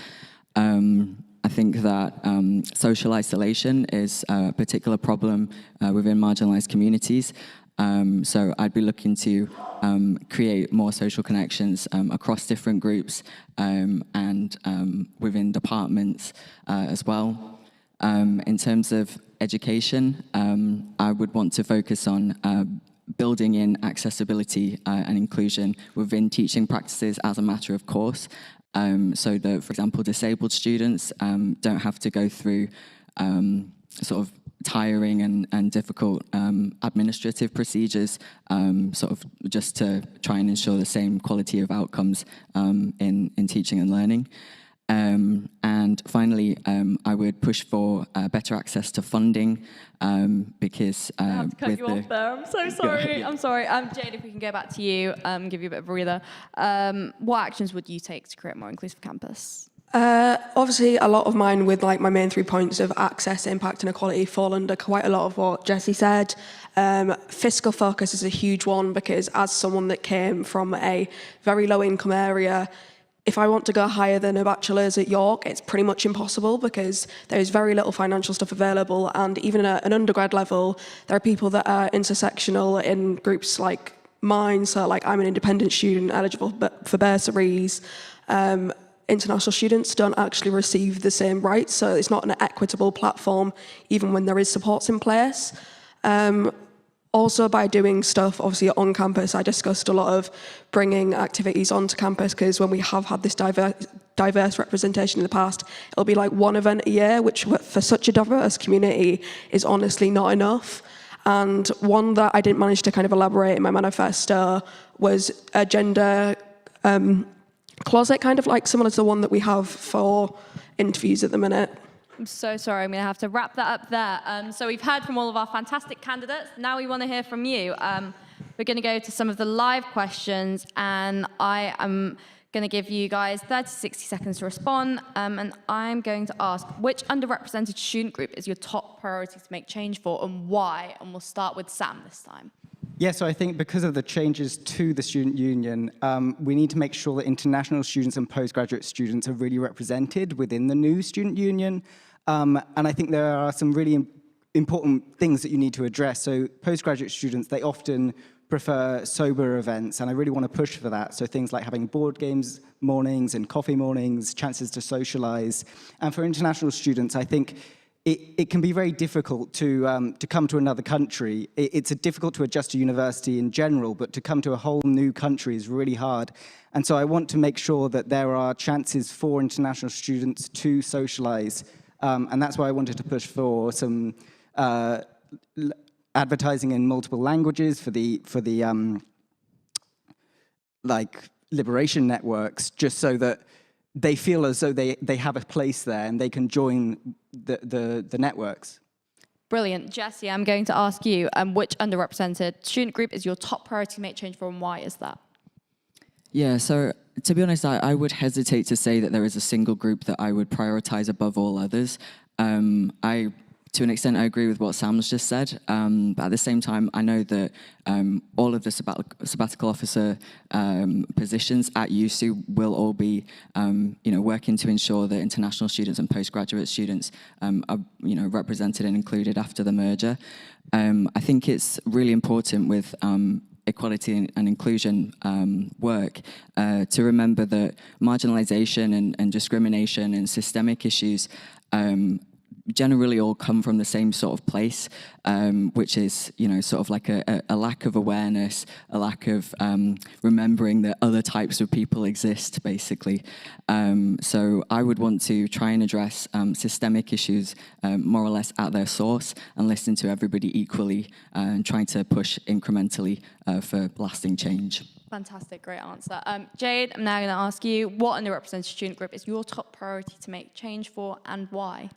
I think that social isolation is a particular problem within marginalized communities. So I'd be looking to create more social connections across different groups and within departments as well. In terms of education, I would want to focus on building in accessibility and inclusion within teaching practices as a matter of course, so that, for example, disabled students don't have to go through sort of tiring and difficult administrative procedures, sort of just to try and ensure the same quality of outcomes in teaching and learning. And finally, I would push for better access to funding because I have to cut with you off there. I'm so sorry. I'm sorry. Jade, if we can go back to you, give you a bit of a breather. What actions would you take to create a more inclusive campus? Obviously, a lot of mine with like my main 3 points of access, impact and equality fall under quite a lot of what Jesse said. Fiscal focus is a huge one because as someone that came from a very low income area, if I want to go higher than a bachelor's at York, it's pretty much impossible because there's very little financial stuff available. And even at an undergrad level, there are people that are intersectional in groups like mine. So like I'm an independent student eligible for bursaries. International students don't actually receive the same rights, so it's not an equitable platform, even when there is supports in place. Also, by doing stuff, obviously, on campus, I discussed a lot of bringing activities onto campus, because when we have had this diverse representation in the past, it'll be like one event a year, which for such a diverse community is honestly not enough. And one that I didn't manage to kind of elaborate in my manifesto was a gender closet, kind of like similar to the one that we have for interviews at the minute. I'm so sorry, I'm going to have to wrap that up there. So we've heard from all of our fantastic candidates. Now we want to hear from you. We're going to go to some of the live questions, and I am going to give you guys 30 to 60 seconds to respond. And I'm going to ask, which underrepresented student group is your top priority to make change for, and why? And we'll start with Sam this time. Yeah, so I think because of the changes to the student union, we need to make sure that international students and postgraduate students are really represented within the new student union. And I think there are some really important things that you need to address. So postgraduate students, they often prefer sober events, and I really want to push for that. So things like having board games mornings and coffee mornings, chances to socialize. And for international students, I think it can be very difficult to come to another country. It's difficult to adjust to university in general, but to come to a whole new country is really hard. And so I want to make sure that there are chances for international students to socialize And that's why I wanted to push for some advertising in multiple languages for the like liberation networks, just so that they feel as though they have a place there and they can join the networks. Brilliant. Jessie, I'm going to ask you, which underrepresented student group is your top priority to make change for, and why is that? Yeah, so to be honest, I would hesitate to say that there is a single group that I would prioritize above all others. To an extent, I agree with what Sam's just said, but at the same time, I know that all of the sabbatical officer positions at USU will all be, working to ensure that international students and postgraduate students are, represented and included after the merger. I think it's really important with equality and inclusion work to remember that marginalization and discrimination and systemic issues generally all come from the same sort of place, which is, sort of like a lack of awareness, a lack of remembering that other types of people exist, basically. So I would want to try and address systemic issues more or less at their source and listen to everybody equally and trying to push incrementally for lasting change. Fantastic, great answer. Jade, I'm now going to ask you, what underrepresented student group is your top priority to make change for, and why?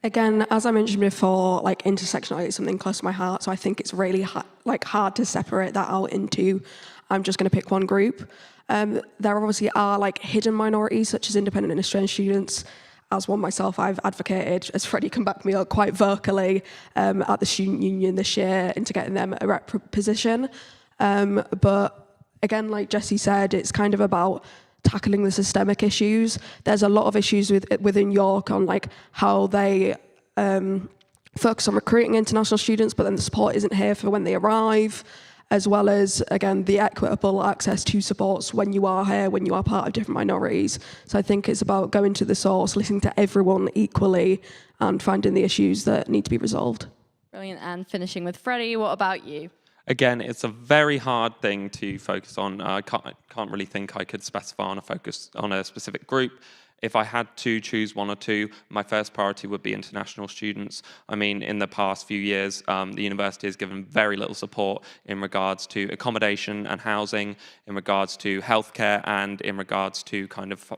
Again, as I mentioned before, like intersectionality is something close to my heart, so I think it's really hard to separate that out into, I'm just going to pick one group. There obviously are like hidden minorities, such as independent and Australian students. As one myself, I've advocated, as Freddie come back to me quite vocally at the student union this year into getting them a rep position. But again, like Jessie said, it's kind of about tackling the systemic issues. There's a lot of issues within York on like how they focus on recruiting international students, but then the support isn't here for when they arrive, as well as, again, the equitable access to supports when you are here, when you are part of different minorities. So I think it's about going to the source, listening to everyone equally, and finding the issues that need to be resolved. Brilliant. And finishing with Freddie, what about you? Again, it's a very hard thing to focus on. I can't really think I could specify on a focus on a specific group. If I had to choose one or two, my first priority would be international students. I mean, in the past few years, the university has given very little support in regards to accommodation and housing, in regards to healthcare, and in regards to kind of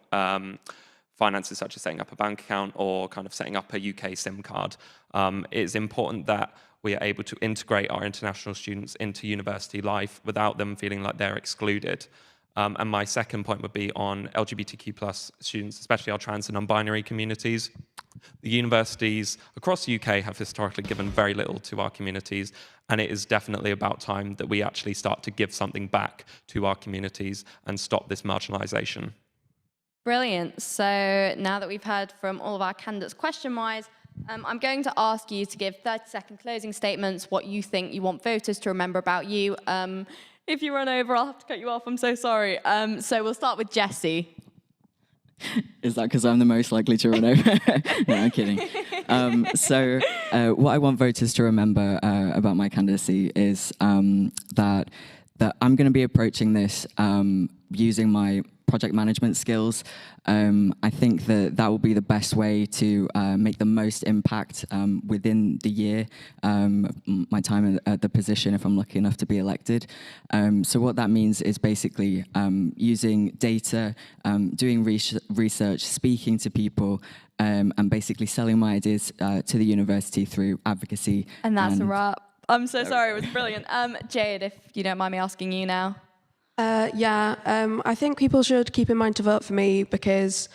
finances such as setting up a bank account or kind of setting up a UK SIM card. It's important that we are able to integrate our international students into university life without them feeling like they're excluded. And my second point would be on LGBTQ+ students, especially our trans and non-binary communities. The universities across the UK have historically given very little to our communities, and it is definitely about time that we actually start to give something back to our communities and stop this marginalisation. Brilliant. So now that we've heard from all of our candidates question-wise, I'm going to ask you to give 30-second closing statements, what you think you want voters to remember about you. If you run over, I'll have to cut you off. I'm so sorry. So we'll start with Jessie. Is that because I'm the most likely to run over? No, I'm kidding. What I want voters to remember about my candidacy is that I'm going to be approaching this using my project management skills. I think that will be the best way to make the most impact within the year, my time at the position, if I'm lucky enough to be elected. So what that means is basically using data, doing research, speaking to people, and basically selling my ideas to the university through advocacy. And that's a wrap. I'm so sorry, it was brilliant. Jade, if you don't mind me asking you now. I think people should keep in mind to vote for me because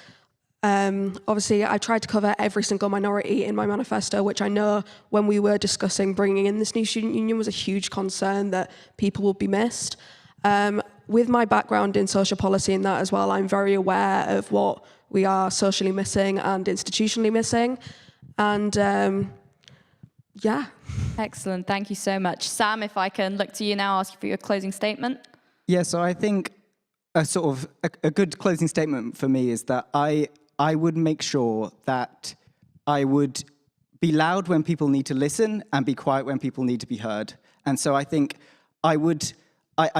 obviously I tried to cover every single minority in my manifesto, which I know when we were discussing bringing in this new student union was a huge concern that people would be missed. With my background in social policy and that as well, I'm very aware of what we are socially missing and institutionally missing. And yeah. Excellent, thank you so much. Sam, if I can look to you now, ask you for your closing statement. Yeah, so I think a good closing statement for me is that I would make sure that I would be loud when people need to listen and be quiet when people need to be heard. And so I think I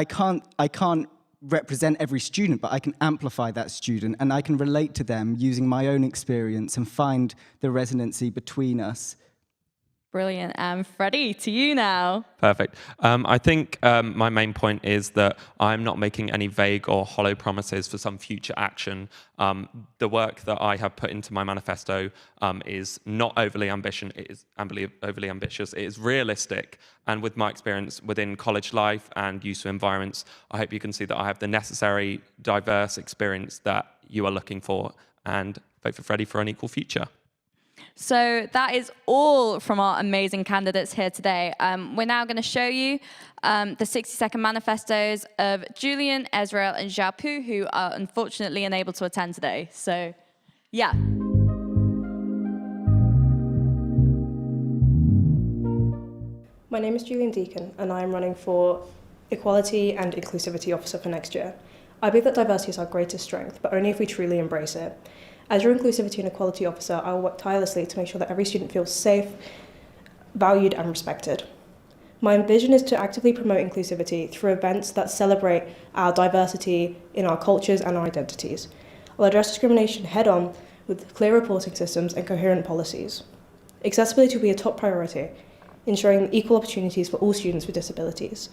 can't represent every student, but I can amplify that student and I can relate to them using my own experience and find the resonancy between us. Brilliant. And Freddie, to you now. Perfect. I think my main point is that I'm not making any vague or hollow promises for some future action. The work that I have put into my manifesto is not overly ambitious. It is overly ambitious. It is realistic. And with my experience within college life and use of environments, I hope you can see that I have the necessary diverse experience that you are looking for. And vote for Freddie for an equal future. So that is all from our amazing candidates here today. We're now going to show you the 60-second manifestos of Julian, Ezrael, and Xiaopu, who are unfortunately unable to attend today. So, yeah. My name is Julian Deacon, and I am running for Equality and Inclusivity Officer for next year. I believe that diversity is our greatest strength, but only if we truly embrace it. As your Inclusivity and Equality Officer, I will work tirelessly to make sure that every student feels safe, valued, and respected. My vision is to actively promote inclusivity through events that celebrate our diversity in our cultures and our identities. I'll address discrimination head-on with clear reporting systems and coherent policies. Accessibility will be a top priority, ensuring equal opportunities for all students with disabilities.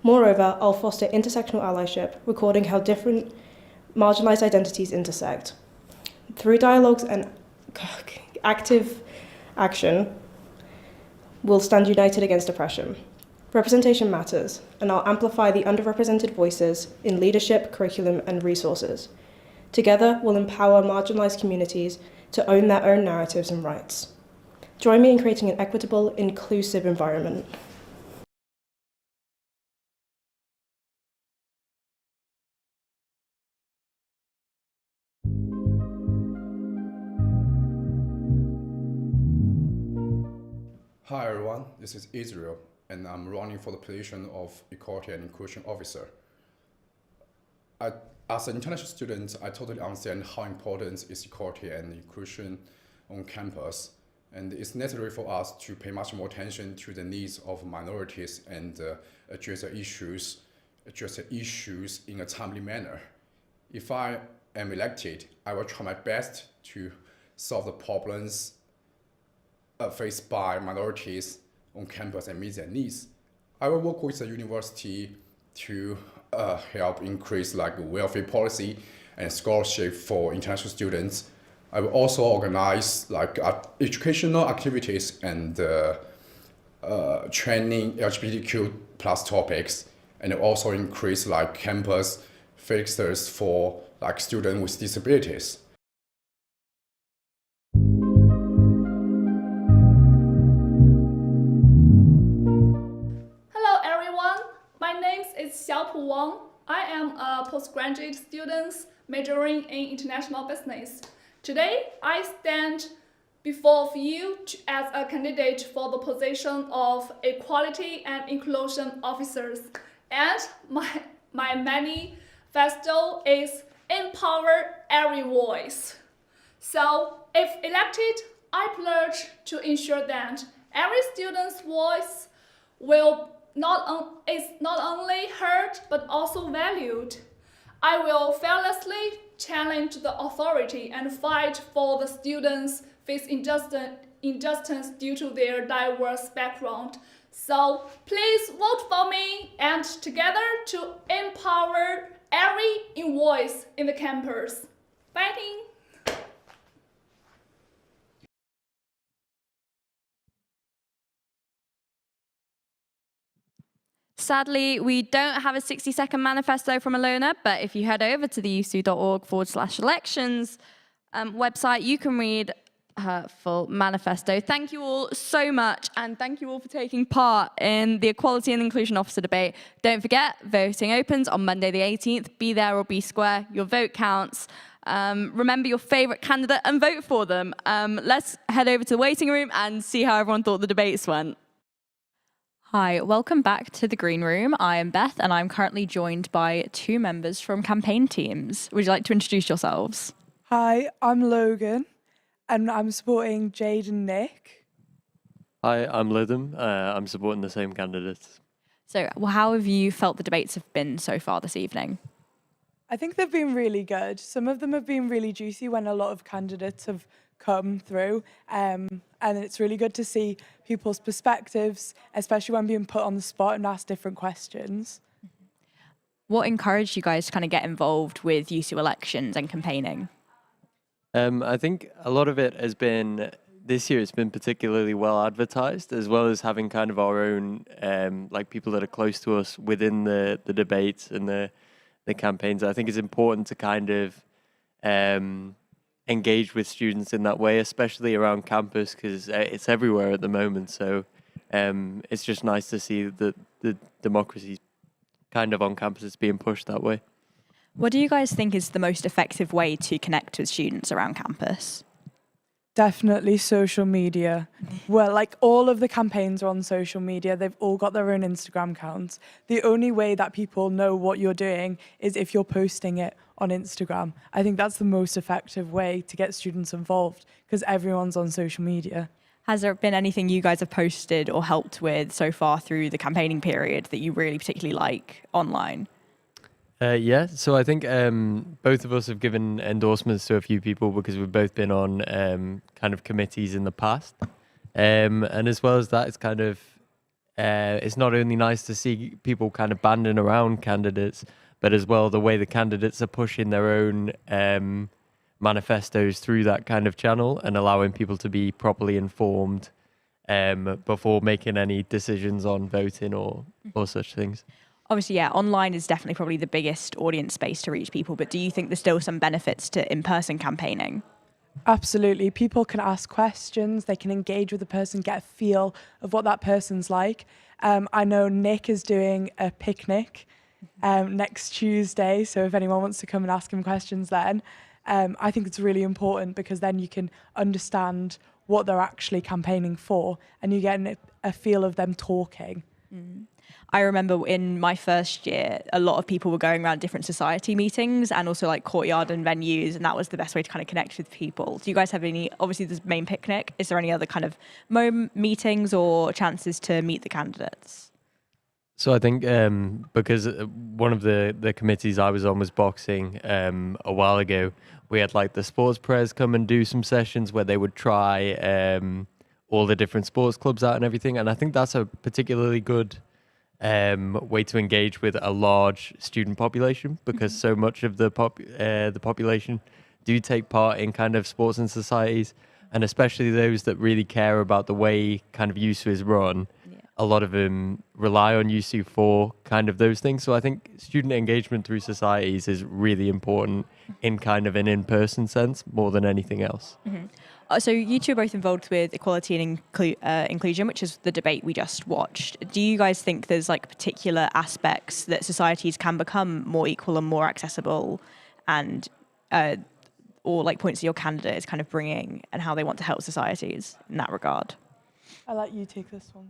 Moreover, I'll foster intersectional allyship, recording how different marginalised identities intersect. Through dialogues and active action, we'll stand united against oppression. Representation matters, and I'll amplify the underrepresented voices in leadership, curriculum, and resources. Together, we'll empower marginalised communities to own their own narratives and rights. Join me in creating an equitable, inclusive environment. Hi everyone, this is Israel, and I'm running for the position of Equality and Inclusion Officer. As an international student, I totally understand how important is equality and inclusion on campus, and it's necessary for us to pay much more attention to the needs of minorities and address the issues in a timely manner. If I am elected, I will try my best to solve the problems faced by minorities on campus and meet their needs. I will work with the university to help increase welfare policy and scholarship for international students. I will also organize educational activities and training LGBTQ+ topics, and also increase campus fixtures for students with disabilities. Xiaopu Wang. I am a postgraduate student majoring in international business. Today, I stand before you as a candidate for the position of Equality and Inclusion Officers. And my manifesto is Empower Every Voice. So, if elected, I pledge to ensure that every student's voice is not only heard but also valued. I will fearlessly challenge the authority and fight for the students face injustice due to their diverse background. So please vote for me and together to empower every voice in the campus. Fighting! Sadly, we don't have a 60-second manifesto from Alona, but if you head over to the usu.org/elections website, you can read her full manifesto. Thank you all so much, and thank you all for taking part in the Equality and Inclusion Officer debate. Don't forget, voting opens on Monday the 18th. Be there or be square. Your vote counts. Remember your favourite candidate and vote for them. Let's head over to the waiting room and see how everyone thought the debates went. Hi, welcome back to the Green Room. I am Beth, and I'm currently joined by two members from campaign teams. Would you like to introduce yourselves? Hi, I'm Logan, and I'm supporting Jade and Nick. Hi, I'm Lytham. I'm supporting the same candidates. So, how have you felt the debates have been so far this evening? I think they've been really good. Some of them have been really juicy when a lot of candidates have come through, and it's really good to see people's perspectives, especially when being put on the spot and asked different questions. What encouraged you guys to kind of get involved with USU elections and campaigning? I think a lot of it has been, this year it's been particularly well advertised, as well as having kind of our own, like people that are close to us within the debates and the campaigns. I think it's important to kind of engage with students in that way, especially around campus, because it's everywhere at the moment. So it's just nice to see that the democracy kind of on campus is being pushed that way. What do you guys think is the most effective way to connect with students around campus? Definitely social media. Well, like all of the campaigns are on social media. They've all got their own Instagram accounts. The only way that people know what you're doing is if you're posting it on Instagram. I think that's the most effective way to get students involved because everyone's on social media. Has there been anything you guys have posted or helped with so far through the campaigning period that you really particularly like online? Yeah, so I think both of us have given endorsements to a few people because we've both been on kind of committees in the past. And as well as that, it's kind of, it's not only nice to see people kind of banding around candidates, but as well the way the candidates are pushing their own manifestos through that kind of channel and allowing people to be properly informed before making any decisions on voting or such things. Obviously, yeah, online is definitely probably the biggest audience space to reach people, but do you think there's still some benefits to in-person campaigning? Absolutely. People can ask questions, they can engage with the person, get a feel of what that person's like. I know Nick is doing a picnic next Tuesday, so if anyone wants to come and ask him questions then, I think it's really important because then you can understand what they're actually campaigning for and you get a feel of them talking. Mm. I remember in my first year, a lot of people were going around different society meetings and also like courtyard and venues, and that was the best way to kind of connect with people. Do you guys have any, obviously there's main picnic, is there any other kind of meetings or chances to meet the candidates? So I think because one of the committees I was on was boxing a while ago, we had like the sports pres come and do some sessions where they would try all the different sports clubs out and everything. And I think that's a particularly good way to engage with a large student population because so much of the population do take part in kind of sports and societies, and especially those that really care about the way kind of USU is run. Yeah. A lot of them rely on USU for kind of those things. So I think student engagement through societies is really important in kind of an in-person sense more than anything else. Mm-hmm. So you two are both involved with equality and inclusion, which is the debate we just watched. Do you guys think there's like particular aspects that societies can become more equal and more accessible, and or like points that your candidate is kind of bringing and how they want to help societies in that regard? I'll let you take this one.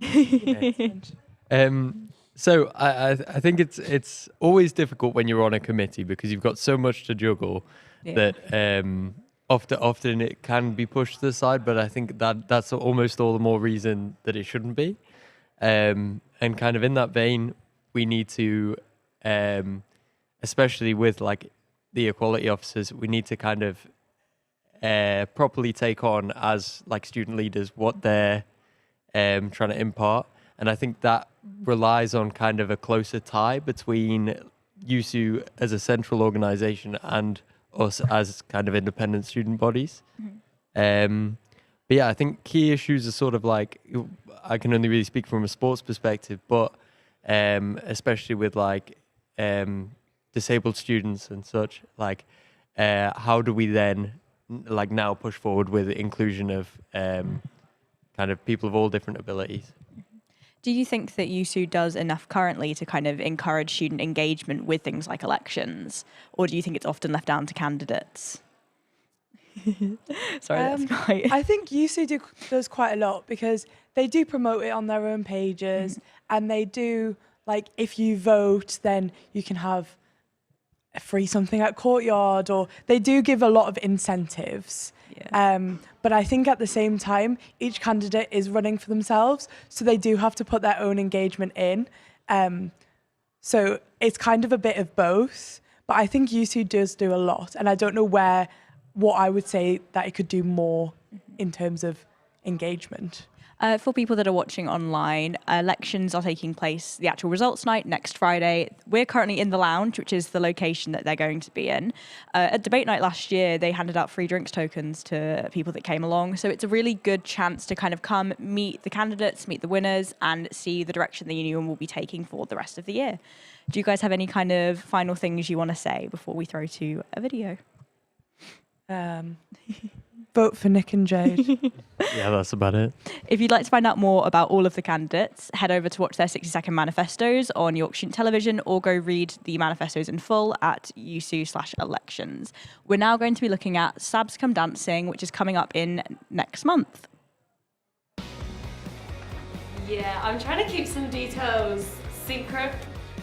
So I think it's always difficult when you're on a committee because you've got so much to juggle that often it can be pushed to the side, but I think that's almost all the more reason that it shouldn't be. And kind of in that vein, we need to, especially with like the equality officers, we need to kind of properly take on as like student leaders what they're trying to impart. And I think that relies on kind of a closer tie between USU as a central organization and us as kind of independent student bodies. Mm-hmm. But yeah, I think key issues are sort of like, I can only really speak from a sports perspective, but especially with like disabled students and such, like how do we then like now push forward with the inclusion of kind of people of all different abilities? Do you think that USU does enough currently to kind of encourage student engagement with things like elections, or do you think it's often left down to candidates? Sorry, that's quite... I think USU does quite a lot because they do promote it on their own pages, and they do, like, if you vote, then you can have a free something at Courtyard, or they do give a lot of incentives. Yeah. But I think at the same time, each candidate is running for themselves, so they do have to put their own engagement in. So it's kind of a bit of both. But but I think USU does do a lot, and I don't know what I would say that it could do more in terms of engagement. For people that are watching online, elections are taking place, the actual results night, next Friday. We're currently in the lounge, which is the location that they're going to be in. At debate night last year, they handed out free drinks tokens to people that came along. So it's a really good chance to kind of come meet the candidates, meet the winners, and see the direction the union will be taking for the rest of the year. Do you guys have any kind of final things you want to say before we throw to a video? Vote for Nick and Jade. Yeah, that's about it. If you'd like to find out more about all of the candidates, head over to watch their 60-second manifestos on York Student Television or go read the manifestos in full at usu/elections. We're now going to be looking at Sabs Come Dancing, which is coming up in next month. Yeah, I'm trying to keep some details secret.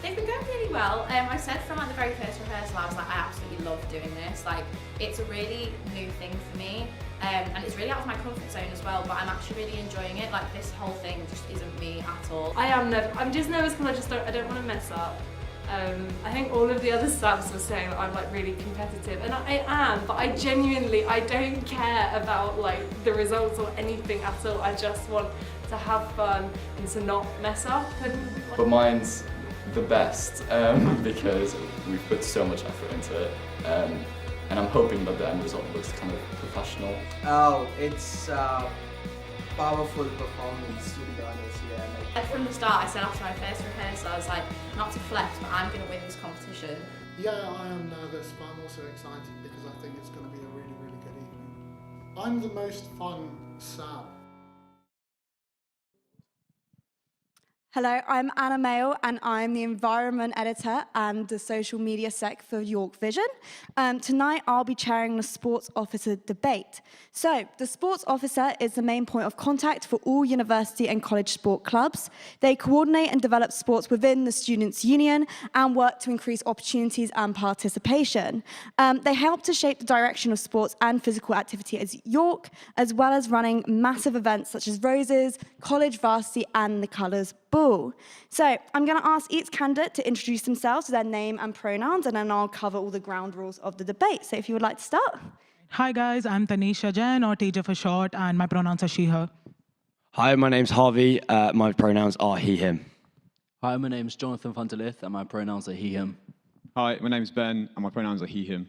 They've been going really well. I said from like the very first rehearsal, I was like, I absolutely love doing this. Like, it's a really new thing for me, and it's really out of my comfort zone as well. But I'm actually really enjoying it. Like, this whole thing just isn't me at all. I'm just nervous because I don't want to mess up. I think all of the other Sabs were saying that I'm like really competitive, and I am. But I don't care about like the results or anything at all. I just want to have fun and to not mess up. But mine's the best because we've put so much effort into it, and I'm hoping that the end result looks kind of professional. Oh, it's powerful performance to be honest, yeah. Like from the start, I said after my first rehearsal, I was like, not to flex, but I'm going to win this competition. Yeah, I am nervous, but I'm also excited because I think it's going to be a really, really good evening. I'm the most fun Sab. Hello, I'm Anna Mayle and I'm the Environment Editor and the Social Media Sec for York Vision. Tonight I'll be chairing the Sports Officer debate. So, the Sports Officer is the main point of contact for all university and college sport clubs. They coordinate and develop sports within the Students' Union and work to increase opportunities and participation. They help to shape the direction of sports and physical activity at York, as well as running massive events such as Roses, College Varsity and the Colours Ball. So I'm going to ask each candidate to introduce themselves with their name and pronouns, and then I'll cover all the ground rules of the debate. So if you would like to start. Hi guys, I'm Tanisha Jain, or Teja for short, and my pronouns are she, her. Hi, my name's Harvey. My pronouns are he, him. Hi, my name's Jonathan Funtalith, and my pronouns are he, him. Hi, my name's Ben, and my pronouns are he, him.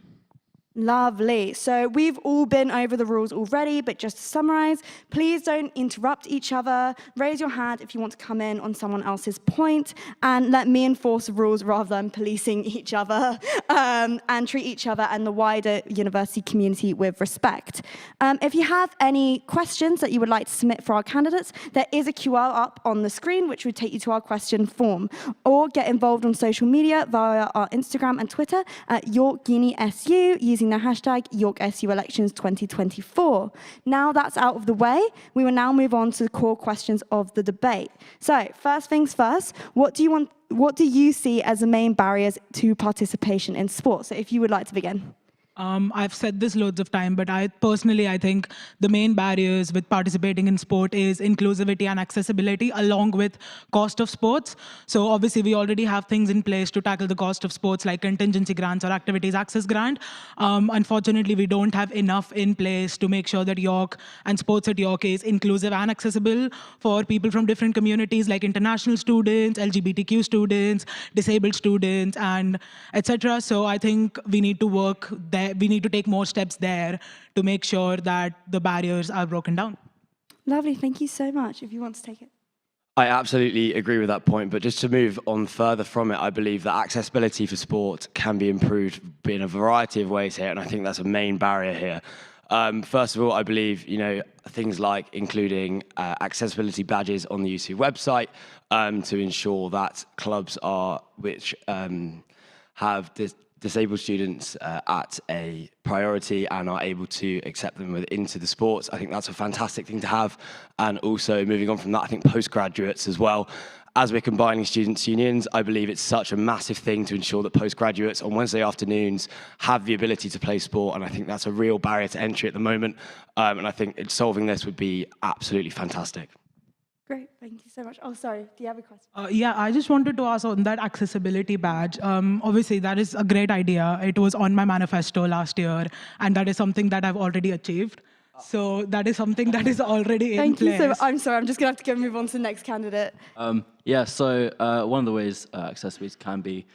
Lovely. So we've all been over the rules already, but just to summarize, please don't interrupt each other. Raise your hand if you want to come in on someone else's point, and let me enforce the rules rather than policing each other, and treat each other and the wider university community with respect. If you have any questions that you would like to submit for our candidates, there is a QR up on the screen which would take you to our question form, or get involved on social media via our Instagram and Twitter at YorkUniSU using the hashtag YorkSUElections 2024. Now that's out of the way, we will now move on to the core questions of the debate. So, first things first, what do you see as the main barriers to participation in sports? So if you would like to begin. I've said this loads of time, but I think the main barriers with participating in sport is inclusivity and accessibility, along with cost of sports. So obviously we already have things in place to tackle the cost of sports, like contingency grants or activities access grant. Unfortunately, we don't have enough in place to make sure that York and sports at York is inclusive and accessible for people from different communities, like international students, LGBTQ students, disabled students, and etc. So I think we need to work there. We need to take more steps there to make sure that the barriers are broken down. Lovely, thank you so much. If you want to take it. I absolutely agree with that point, but just to move on further from it, I believe that accessibility for sport can be improved in a variety of ways here, and I think that's a main barrier here. First of all, I believe things like including accessibility badges on the USU website to ensure that clubs which have disabled students at a priority and are able to accept them into the sports. I think that's a fantastic thing to have. And also moving on from that, I think postgraduates as well. As we're combining students' unions, I believe it's such a massive thing to ensure that postgraduates on Wednesday afternoons have the ability to play sport. And I think that's a real barrier to entry at the moment. And I think solving this would be absolutely fantastic. Great, thank you so much. Oh, sorry, do you have a question? Yeah, I just wanted to ask on that accessibility badge. Obviously, that is a great idea. It was on my manifesto last year, and that is something that I've already achieved. So that is something that is already in Thank you place. so much. I'm sorry, I'm just going to have to go move on to the next candidate. Yeah, so one of the ways accessibility can be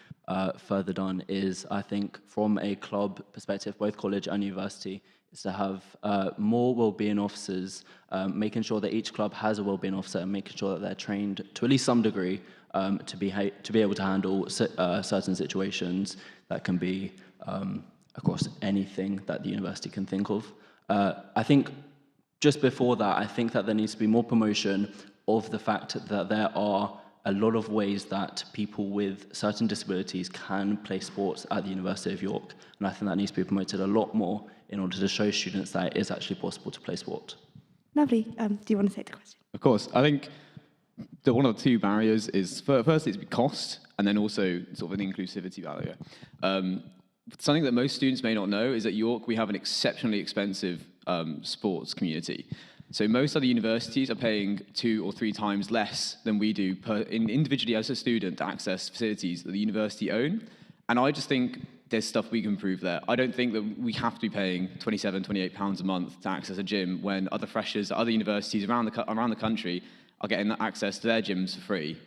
furthered on is, I think, from a club perspective, both college and university, is to have more wellbeing officers, making sure that each club has a wellbeing officer and making sure that they're trained to at least some degree to be able to handle certain situations that can be across anything that the university can think of. I think just before that, I think that there needs to be more promotion of the fact that there are a lot of ways that people with certain disabilities can play sports at the University of York. And I think that needs to be promoted a lot more in order to show students that it is actually possible to play sport. Lovely. Do you want to take the question? Of course. I think that one of the two barriers is, firstly, it's cost, and then also sort of an inclusivity barrier. Something that most students may not know is at York, we have an exceptionally expensive sports community. So most other universities are paying 2 or 3 times less than we do individually as a student to access facilities that the university own. And I just think there's stuff we can improve there. I don't think that we have to be paying £27, £28 a month to access a gym when other freshers at other universities around the country are getting access to their gyms for free.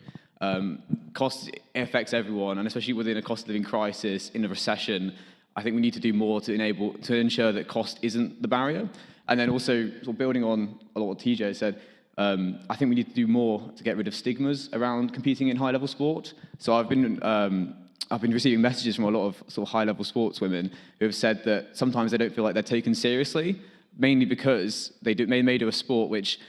Cost affects everyone, and especially within a cost of living crisis, in a recession, I think we need to do more to ensure that cost isn't the barrier. And then also, sort of building on a lot what TJ said, I think we need to do more to get rid of stigmas around competing in high-level sport. So I've been receiving messages from a lot of sort of high-level sportswomen who have said that sometimes they don't feel like they're taken seriously, mainly because they may do a sport which,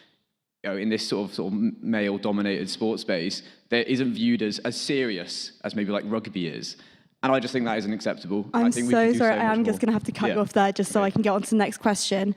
you know, in this sort of male-dominated sports space, that isn't viewed as serious as maybe like rugby is. And I just think that isn't acceptable. I'm think so sorry, I'm just going to have to cut you off there just so I can get on to the next question.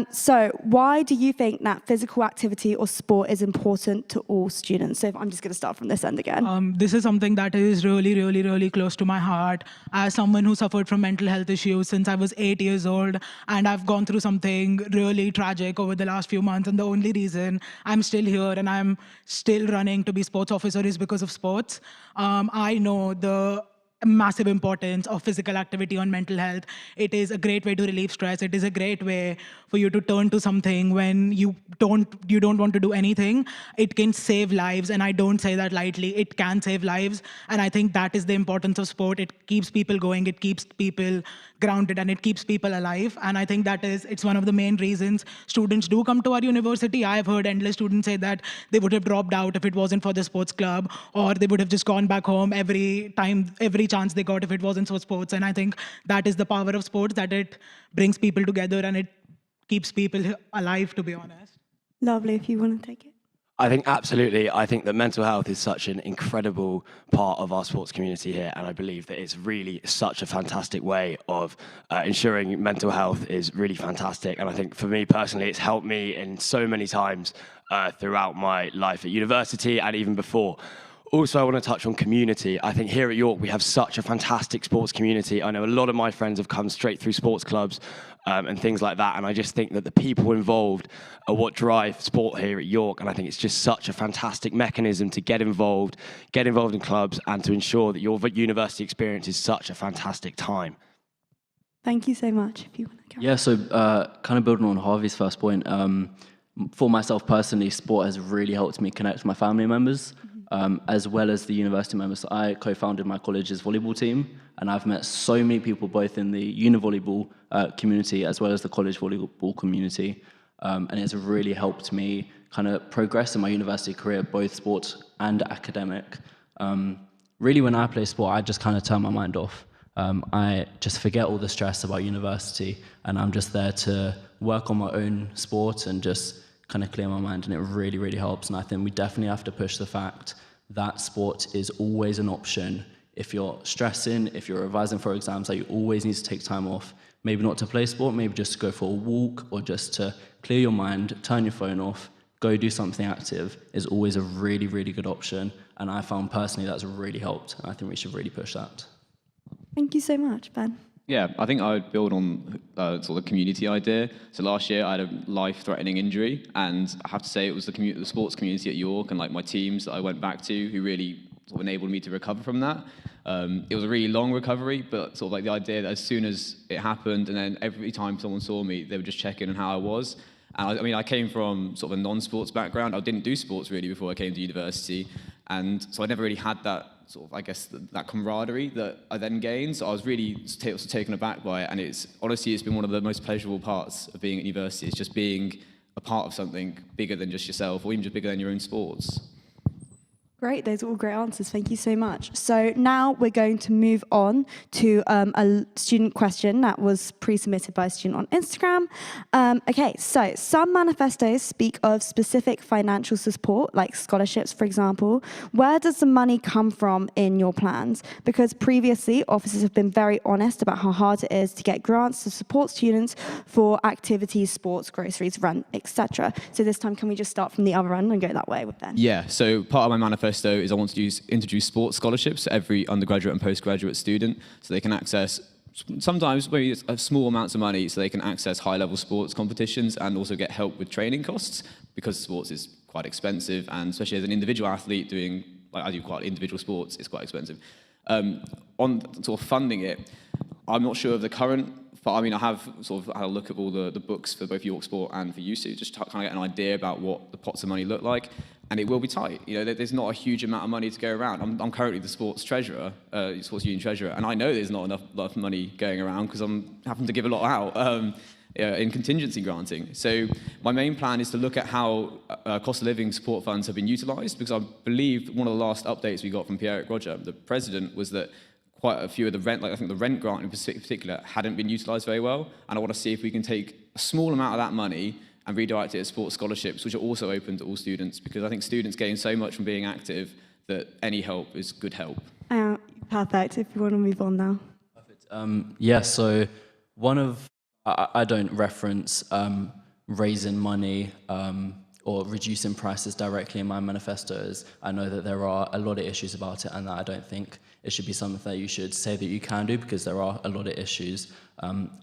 So why do you think that physical activity or sport is important to all students? So I'm just going to start from this end again. This is something that is really, really, really close to my heart. As someone who suffered from mental health issues since I was 8 years old, and I've gone through something really tragic over the last few months, and the only reason I'm still here and I'm still running to be sports officer is because of sports. I know the massive importance of physical activity on mental health. It is a great way to relieve stress. It is a great way for you to turn to something when you don't want to do anything. It can save lives, and I don't say that lightly. It can save lives, and I think that is the importance of sport. It keeps people going, it keeps people grounded, and it keeps people alive. And I think it's one of the main reasons students do come to our university. I've heard endless students say that they would have dropped out if it wasn't for the sports club, or they would have just gone back home every chance they got if it wasn't for sports. And I think that is the power of sports, that it brings people together and it keeps people alive, to be honest. Lovely, if you want to take it. I think absolutely. I think that mental health is such an incredible part of our sports community here, and I believe that it's really such a fantastic way of ensuring mental health is really fantastic. And I think for me personally, it's helped me in so many times throughout my life at university and even before. Also, I want to touch on community. I think here at York, we have such a fantastic sports community. I know a lot of my friends have come straight through sports clubs and things like that. And I just think that the people involved are what drive sport here at York. And I think it's just such a fantastic mechanism to get involved in clubs, and to ensure that your university experience is such a fantastic time. Thank you so much. If you want to Yeah, so kind of building on Harvey's first point, for myself personally, sport has really helped me connect with my family members. As well as the university members. So I co-founded my college's volleyball team, and I've met so many people both in the uni-volleyball community as well as the college volleyball community, and it's really helped me kind of progress in my university career, both sports and academic. Really, when I play sport, I just kind of turn my mind off. I just forget all the stress about university, and I'm just there to work on my own sport and just kind of clear my mind, and it really, really helps. And I think we definitely have to push the fact that sport is always an option. If you're stressing, if you're revising for exams, that you always need to take time off. Maybe not to play sport, maybe just to go for a walk, or just to clear your mind, turn your phone off, go do something active is always a really, really good option. And I found personally that's really helped. And I think we should really push that. Thank you so much, Ben. Yeah, I think I would build on sort of the community idea. So last year I had a life-threatening injury, and I have to say it was the sports community at York and like my teams that I went back to who really sort of enabled me to recover from that. It was a really long recovery, but sort of like the idea that as soon as it happened, and then every time someone saw me, they would just check in on how I was. And I mean, I came from sort of a non-sports background. I didn't do sports really before I came to university, and so I never really had that sort of, I guess, that camaraderie that I then gained. So I was really taken aback by it, and it's been one of the most pleasurable parts of being at university. It's just being a part of something bigger than just yourself, or even just bigger than your own sports. Great, those are all great answers. Thank you so much. So now we're going to move on to a student question that was pre-submitted by a student on Instagram. Okay, so some manifestos speak of specific financial support, like scholarships, for example. Where does the money come from in your plans? Because previously, officers have been very honest about how hard it is to get grants to support students for activities, sports, groceries, rent, etc. So this time, can we just start from the other end and go that way with Ben? Yeah, so part of my manifesto is I want to introduce sports scholarships to every undergraduate and postgraduate student, so they can access sometimes maybe small amounts of money, so they can access high-level sports competitions and also get help with training costs, because sports is quite expensive, and especially as an individual athlete doing, like I do quite individual sports, it's quite expensive. On sort of funding it, I'm not sure of the current. I mean, I have sort of had a look at all the books for both York Sport and for USU, just to kind of get an idea about what the pots of money look like, and it will be tight. You know, there's not a huge amount of money to go around. I'm currently the sports treasurer, sports union treasurer, and I know there's not enough money going around because I'm having to give a lot out in contingency granting. So my main plan is to look at how cost of living support funds have been utilised, because I believe one of the last updates we got from Pierre-Eric Roger, the president, was that quite a few of the rent, like I think the rent grant in particular, hadn't been utilised very well. And I want to see if we can take a small amount of that money and redirect it as sports scholarships, which are also open to all students, because I think students gain so much from being active that any help is good help. Perfect. If you want to move on now. Perfect. Yeah, so I don't reference raising money or reducing prices directly in my manifestos. I know that there are a lot of issues about it, and that I don't think it should be something that you should say that you can do, because there are a lot of issues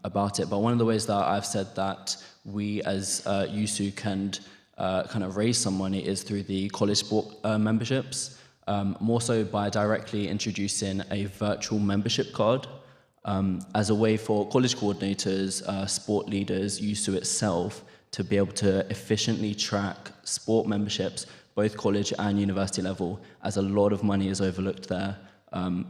about it. But one of the ways that I've said that we as USU can kind of raise some money is through the college sport memberships, more so by directly introducing a virtual membership card as a way for college coordinators, sport leaders, USU itself, to be able to efficiently track sport memberships, both college and university level, as a lot of money is overlooked there.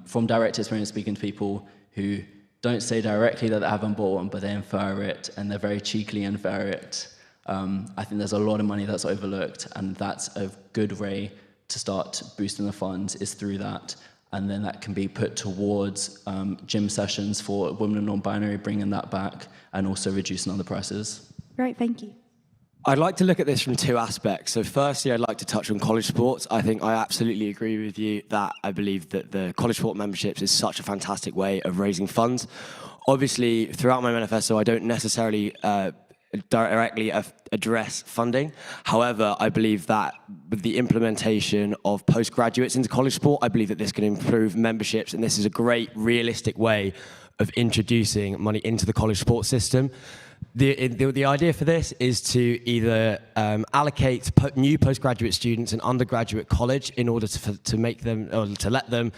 From direct experience speaking to people who don't say directly that they haven't bought one, but they infer it, and they very cheekily infer it. I think there's a lot of money that's overlooked, and that's a good way to start boosting the funds, is through that. And then that can be put towards gym sessions for women and non-binary, bringing that back, and also reducing other prices. Great, thank you. I'd like to look at this from two aspects. So firstly, I'd like to touch on college sports. I think I absolutely agree with you that I believe that the college sport memberships is such a fantastic way of raising funds. Obviously, throughout my manifesto, I don't necessarily directly address funding. However, I believe that with the implementation of postgraduates into college sport, I believe that this can improve memberships, and this is a great, realistic way of introducing money into the college sports system. The idea for this is to either allocate new postgraduate students in undergraduate college in order to make them, or to let them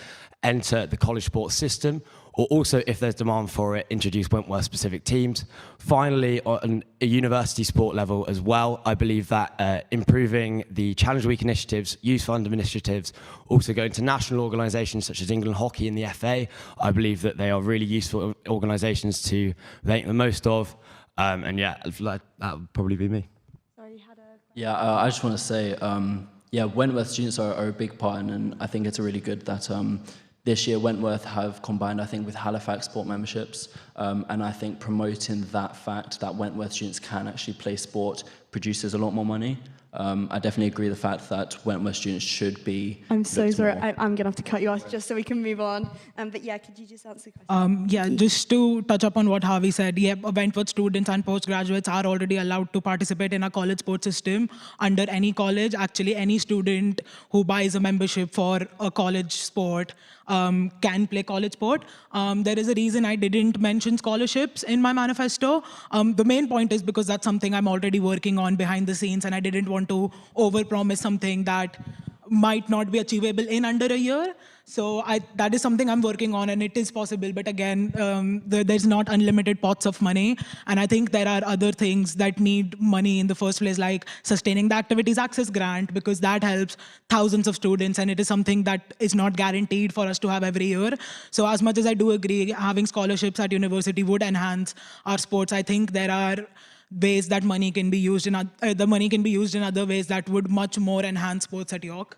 enter the college sports system, or also, if there's demand for it, introduce Wentworth-specific teams. Finally, on a university sport level as well, I believe that improving the Challenge Week initiatives, youth fund initiatives, also going to national organisations such as England Hockey and the FA, I believe that they are really useful organisations to make the most of. And yeah, that would probably be me. Yeah, I just want to say, yeah, Wentworth students are a big part, and I think it's really good that this year Wentworth have combined, I think, with Halifax sport memberships, and I think promoting that fact that Wentworth students can actually play sport produces a lot more money. I definitely agree with the fact that Wentworth students should be... I'm so sorry, I'm going to have to cut you off just so we can move on. But yeah, could you just answer the question? Yeah, just to touch upon what Harvey said, yeah, Wentworth students and postgraduates are already allowed to participate in a college sports system under any college. Actually, any student who buys a membership for a college sport can play college sport. There is a reason I didn't mention scholarships in my manifesto. The main point is because that's something I'm already working on behind the scenes, and I didn't want to overpromise something that might not be achievable in under a year. So that is something I'm working on, and it is possible. But again, there's not unlimited pots of money. And I think there are other things that need money in the first place, like sustaining the Activities Access Grant, because that helps thousands of students, and it is something that is not guaranteed for us to have every year. So as much as I do agree, having scholarships at university would enhance our sports, I think there are ways that money can be used in other ways that would much more enhance sports at York.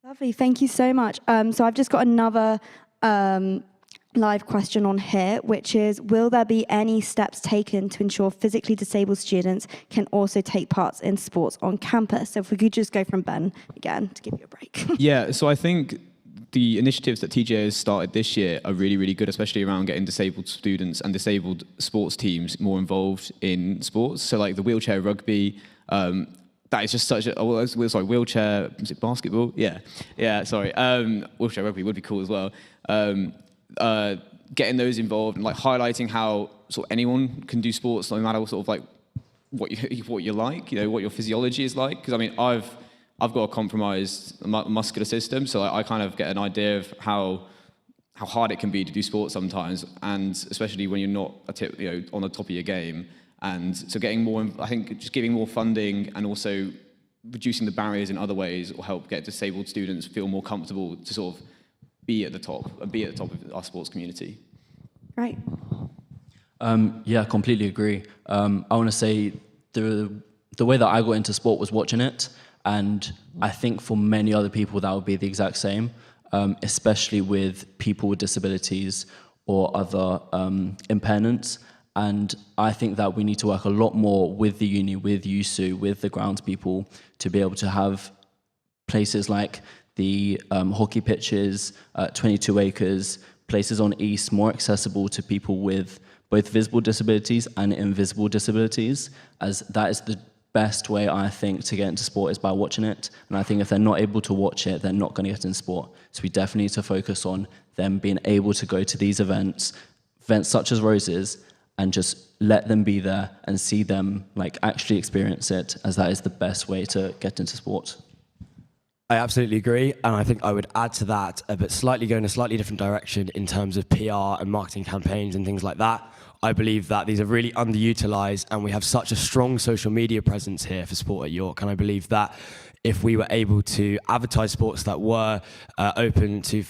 Lovely, thank you so much. So I've just got another live question on here, which is, will there be any steps taken to ensure physically disabled students can also take part in sports on campus? So if we could just go from Ben again to give you a break. Yeah, so I think the initiatives that TJ has started this year are really, really good, especially around getting disabled students and disabled sports teams more involved in sports. So like the wheelchair rugby, that is just such a, wheelchair, is it basketball? Yeah, sorry. Wheelchair rugby would be cool as well. Getting those involved and like highlighting how sort of anyone can do sports, no matter sort of like what you like, you know, what your physiology is like. Because I mean, I've got a compromised muscular system, so I kind of get an idea of how hard it can be to do sports sometimes, and especially when you're not on the top of your game. And so getting more, I think just giving more funding and also reducing the barriers in other ways will help get disabled students feel more comfortable to sort of be at the top of our sports community. Right. Yeah, I completely agree. I want to say the way that I got into sport was watching it. And I think for many other people, that would be the exact same, especially with people with disabilities or other impairments. And I think that we need to work a lot more with the uni, with USU, with the grounds people to be able to have places like the hockey pitches, 22 acres, places on East more accessible to people with both visible disabilities and invisible disabilities, as that is the best way, I think, to get into sport is by watching it. And I think if they're not able to watch it, they're not going to get in sport. So we definitely need to focus on them being able to go to these events such as Roses, and just let them be there and see them like actually experience it, as that is the best way to get into sport. I absolutely agree, and I think I would add to that, but slightly go in a slightly different direction in terms of PR and marketing campaigns and things like that. I believe that these are really underutilised, and we have such a strong social media presence here for sport at York, and I believe that if we were able to advertise sports that were open to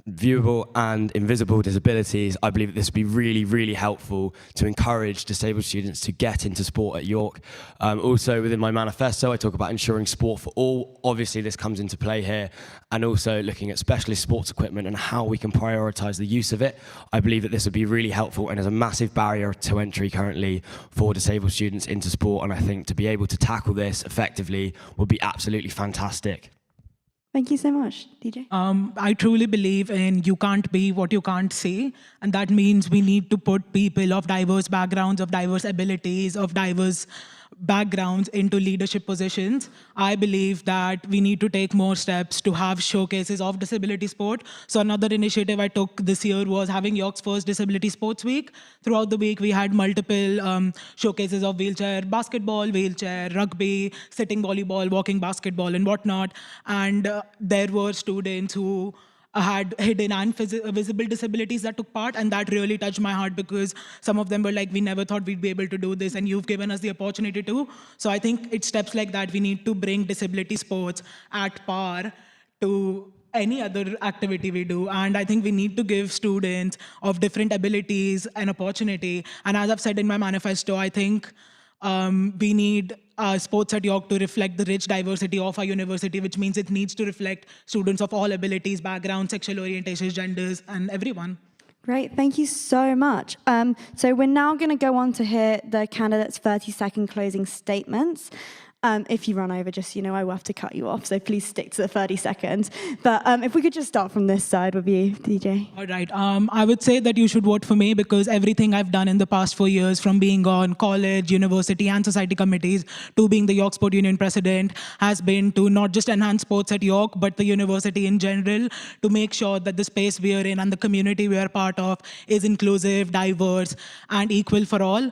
viewable and invisible disabilities, I believe that this would be really, really helpful to encourage disabled students to get into sport at York. Also within my manifesto, I talk about ensuring sport for all. Obviously this comes into play here, and also looking at specialist sports equipment and how we can prioritise the use of it. I believe that this would be really helpful, and is a massive barrier to entry currently for disabled students into sport, and I think to be able to tackle this effectively would be absolutely fantastic. Thank you so much, DJ. I truly believe in you can't be what you can't see, and that means we need to put people of diverse backgrounds, of diverse abilities, of diverse backgrounds into leadership positions. I believe that we need to take more steps to have showcases of disability sport. So another initiative I took this year was having York's first Disability Sports Week. Throughout the week, we had multiple showcases of wheelchair basketball, wheelchair rugby, sitting volleyball, walking basketball, and whatnot. And there were students who had hidden and visible disabilities that took part, and that really touched my heart, because some of them were like, we never thought we'd be able to do this, and you've given us the opportunity to. So I think it's steps like that we need to bring disability sports at par to any other activity we do. And I think we need to give students of different abilities an opportunity. And as I've said in my manifesto, I think we need sports at York to reflect the rich diversity of our university, which means it needs to reflect students of all abilities, backgrounds, sexual orientations, genders, and everyone. Great, thank you so much. So we're now going to go on to hear the candidates' 30-second closing statements. If you run over, just, I will have to cut you off, so please stick to the 30 seconds. But if we could just start from this side with you, DJ. All right. I would say that you should vote for me because everything I've done in the past 4 years, from being on college, university, and society committees to being the York Sport Union president, has been to not just enhance sports at York, but the university in general, to make sure that the space we are in and the community we are part of is inclusive, diverse, and equal for all.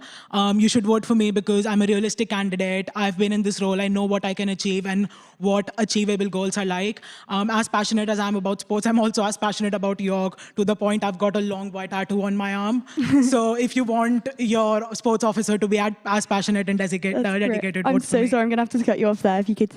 You should vote for me because I'm a realistic candidate. I've been in this role. I know what I can achieve and what achievable goals are like. As passionate as I'm about sports, I'm also as passionate about York, to the point I've got a long white tattoo on my arm. So if you want your sports officer to be as passionate and dedicated, vote I'm for so me. sorry, I'm going to have to cut you off there if you could.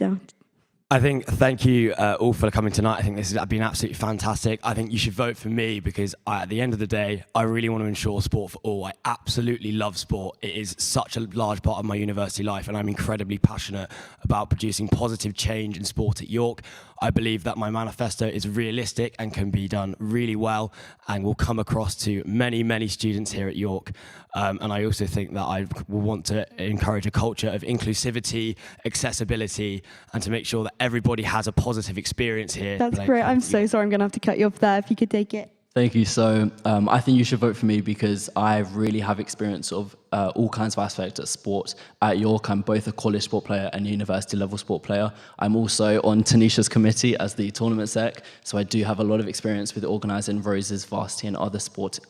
Thank you all for coming tonight. I think this has been absolutely fantastic. I think you should vote for me because at the end of the day, I really want to ensure sport for all. I absolutely love sport. It is such a large part of my university life, and I'm incredibly passionate about producing positive change in sport at York. I believe that my manifesto is realistic and can be done really well and will come across to many, many students here at York. And I also think that I will want to encourage a culture of inclusivity, accessibility, and to make sure that everybody has a positive experience here. That's great. I'm so sorry, I'm going to have to cut you off there if you could take it. Thank you. So I think you should vote for me because I really have experience of all kinds of aspects of sport at York. I'm both a college sport player and a university level sport player. I'm also on Tanisha's committee as the tournament sec, so I do have a lot of experience with organising Rose's, varsity and other sport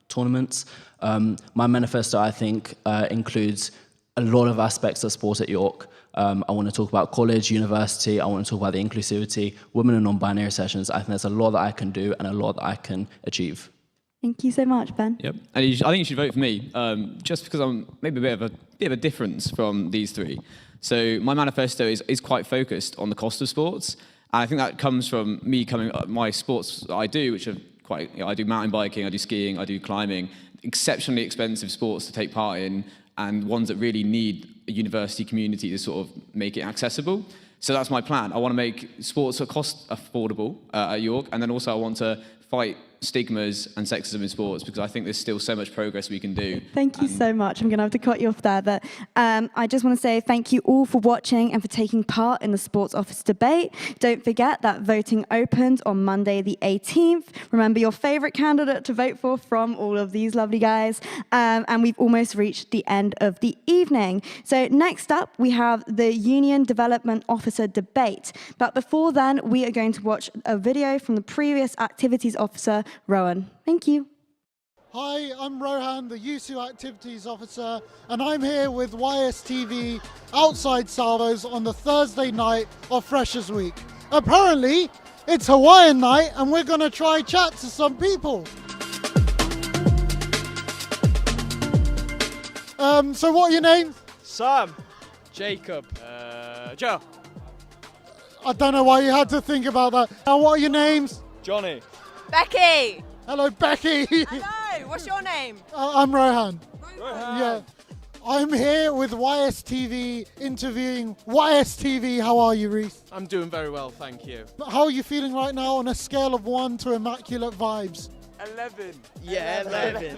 tournaments. My manifesto, I think, includes a lot of aspects of sport at York. I want to talk about college, university, I want to talk about the inclusivity, women and non-binary sessions. I think there's a lot that I can do and a lot that I can achieve. Thank you so much, Ben. Yep, and I think you should vote for me, just because I'm maybe a bit of a difference from these three. So my manifesto is quite focused on the cost of sports, and I think that comes from me my sports that I do, which are quite, I do mountain biking, I do skiing, I do climbing, exceptionally expensive sports to take part in, and ones that really need a university community to sort of make it accessible. So that's my plan. I want to make sports cost affordable at York, and then also I want to fight stigmas and sexism in sports because I think there's still so much progress we can do. Thank you so much. I'm going to have to cut you off there, but I just want to say thank you all for watching and for taking part in the Sports Office debate. Don't forget that voting opens on Monday the 18th. Remember your favourite candidate to vote for from all of these lovely guys. And we've almost reached the end of the evening. So next up, we have the Union Development Officer debate. But before then, we are going to watch a video from the previous Activities Officer, Rowan. Thank you. Hi, I'm Rohan, the USU Activities Officer, and I'm here with YSTV outside Salvos on the Thursday night of Freshers Week. Apparently, it's Hawaiian night, and we're going to try chat to some people. So what are your names? Sam. Jacob. Joe. I don't know why you had to think about that. Now, what are your names? Johnny. Becky! Hello, Becky! Hello, what's your name? I'm Rohan. Rohan. Yeah. I'm here with YSTV interviewing YSTV. How are you, Reese? I'm doing very well, thank you. How are you feeling right now on a scale of 1 to immaculate vibes? 11. Yeah, 11.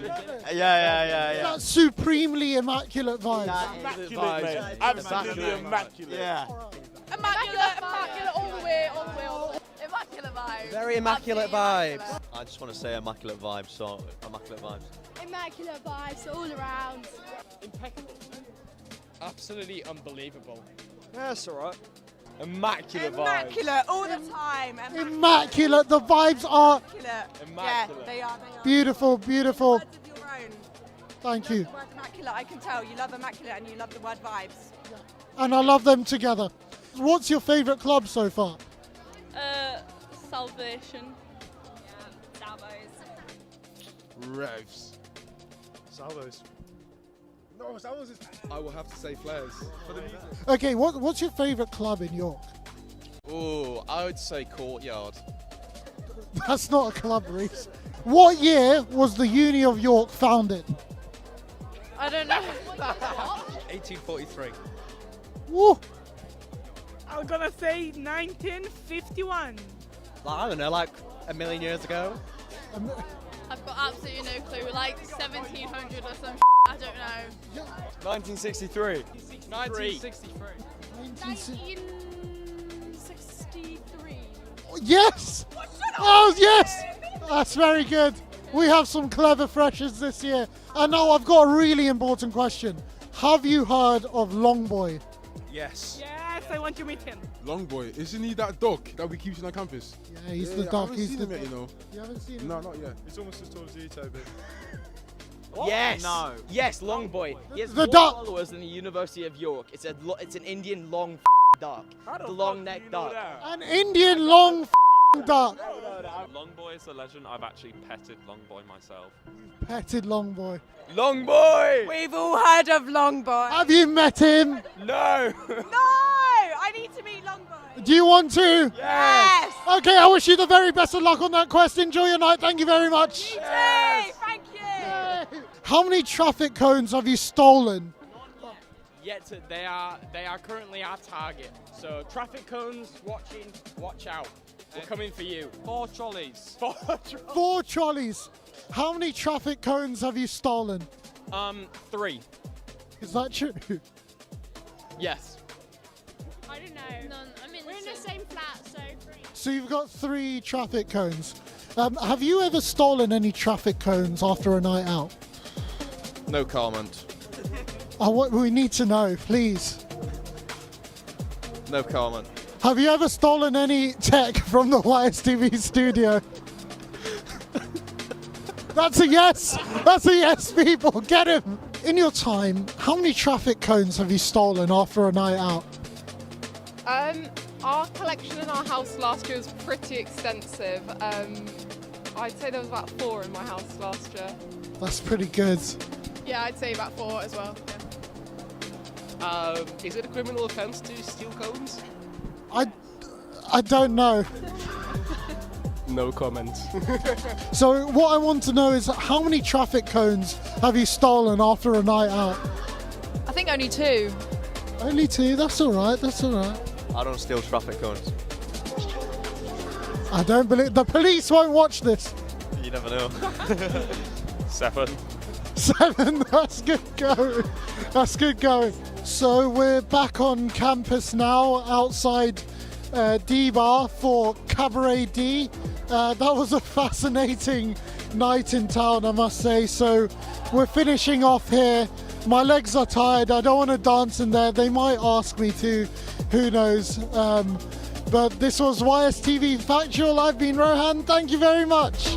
Yeah. That's supremely immaculate vibes. Immaculate, mate. Absolutely immaculate. Yeah. Immaculate, all the way. Immaculate vibes. Very immaculate vibes. I just want to say immaculate vibes, so immaculate vibes. Immaculate vibes all around. Impeccable. Absolutely unbelievable. Yeah, that's alright. Immaculate vibes. Immaculate all the time. Immaculate. The vibes are Immaculate. Immaculate. Yeah, they are. beautiful, beautiful. Words of your own. Thank you. The word immaculate, I can tell. You love immaculate and you love the word vibes. And I love them together. What's your favourite club so far? Salvation. Revs. Salvos. No, Salvos is... I will have to say Flares. For the music. Okay, what's your favourite club in York? Oh, I would say Courtyard. That's not a club, Reese. What year was the Uni of York founded? I don't know. 1843. Woo! I'm gonna say 1951. I don't know, like a million years ago. I've got absolutely no clue. Like 1700 or some. I don't know. 1963. 1963. 1963. Yes! Oh, yes! That's very good. We have some clever freshers this year. And now I've got a really important question. Have you heard of Longboy? Yes. Yes, I want to meet him. Longboy, isn't he that dog that we keep in our campus? Yeah, he's the dog. I He's haven't the seen him yet, you know. You haven't seen him? No, not yet. He's almost as tall as you, Toby. Yes. No. Yes, long boy. He has The more duck. followers than the University of York. It's an Indian long duck. The long neck duck. An Indian long duck. Longboy is a legend. I've actually petted Longboy myself. Petted Longboy. Long boy. We've all heard of Longboy. Have you met him? No. No! I need to meet Longboy. Do you want to? Yes! Okay, I wish you the very best of luck on that quest. Enjoy your night. Thank you very much. Yes. Thank you. How many traffic cones have you stolen? They are currently our target. So traffic cones watch out. We're coming for you. 4 trolleys. 4 trolleys. How many traffic cones have you stolen? 3. Is that true? Yes. I don't know. None. We're in the same flat, so 3. So you've got 3 traffic cones. Have you ever stolen any traffic cones after a night out? No comment. We need to know, please. No comment. Have you ever stolen any tech from the YSTV studio? That's a yes. That's a yes, people. Get him. In your time, how many traffic cones have you stolen after a night out? Our collection in our house last year was pretty extensive. I'd say there was about 4 in my house last year. That's pretty good. Yeah, I'd say about 4 as well. Is it a criminal offence to steal cones? I don't know. No comment. So what I want to know is how many traffic cones have you stolen after a night out? I think only 2. Only 2? That's all right. That's all right. I don't steal traffic cones. I don't believe the police won't watch this. You never know. 7. 7. That's good going. That's good going. So we're back on campus now outside D Bar for Cabaret D. That was a fascinating night in town, I must say. So we're finishing off here. My legs are tired. I don't want to dance in there. They might ask me to. Who knows? But this was YSTV Factual. I've been Rohan. Thank you very much.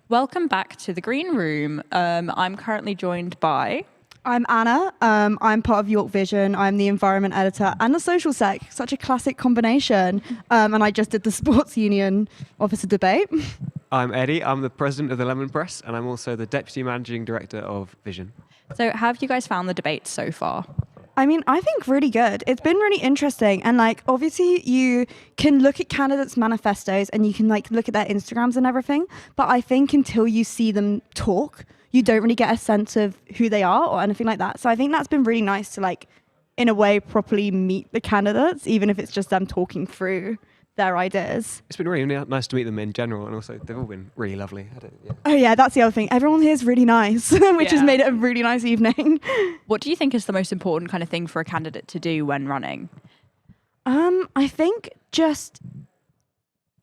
Welcome back to the Green Room. I'm currently joined by... I'm Anna. I'm part of York Vision. I'm the environment editor and the social sec. Such a classic combination. And I just did the sports union officer debate. I'm Eddie. I'm the president of the Lemon Press, and I'm also the deputy managing director of Vision. So how have you guys found the debate so far? I mean, I think really good. It's been really interesting. And like, obviously you can look at candidates' manifestos and you can like look at their Instagrams and everything. But I think until you see them talk, you don't really get a sense of who they are or anything like that. So I think that's been really nice to like, in a way, properly meet the candidates, even if it's just them talking through their ideas. It's been really nice to meet them in general, and also they've all been really lovely. Oh yeah, that's the other thing. Everyone here is really nice, which has made it a really nice evening. What do you think is the most important kind of thing for a candidate to do when running? I think just,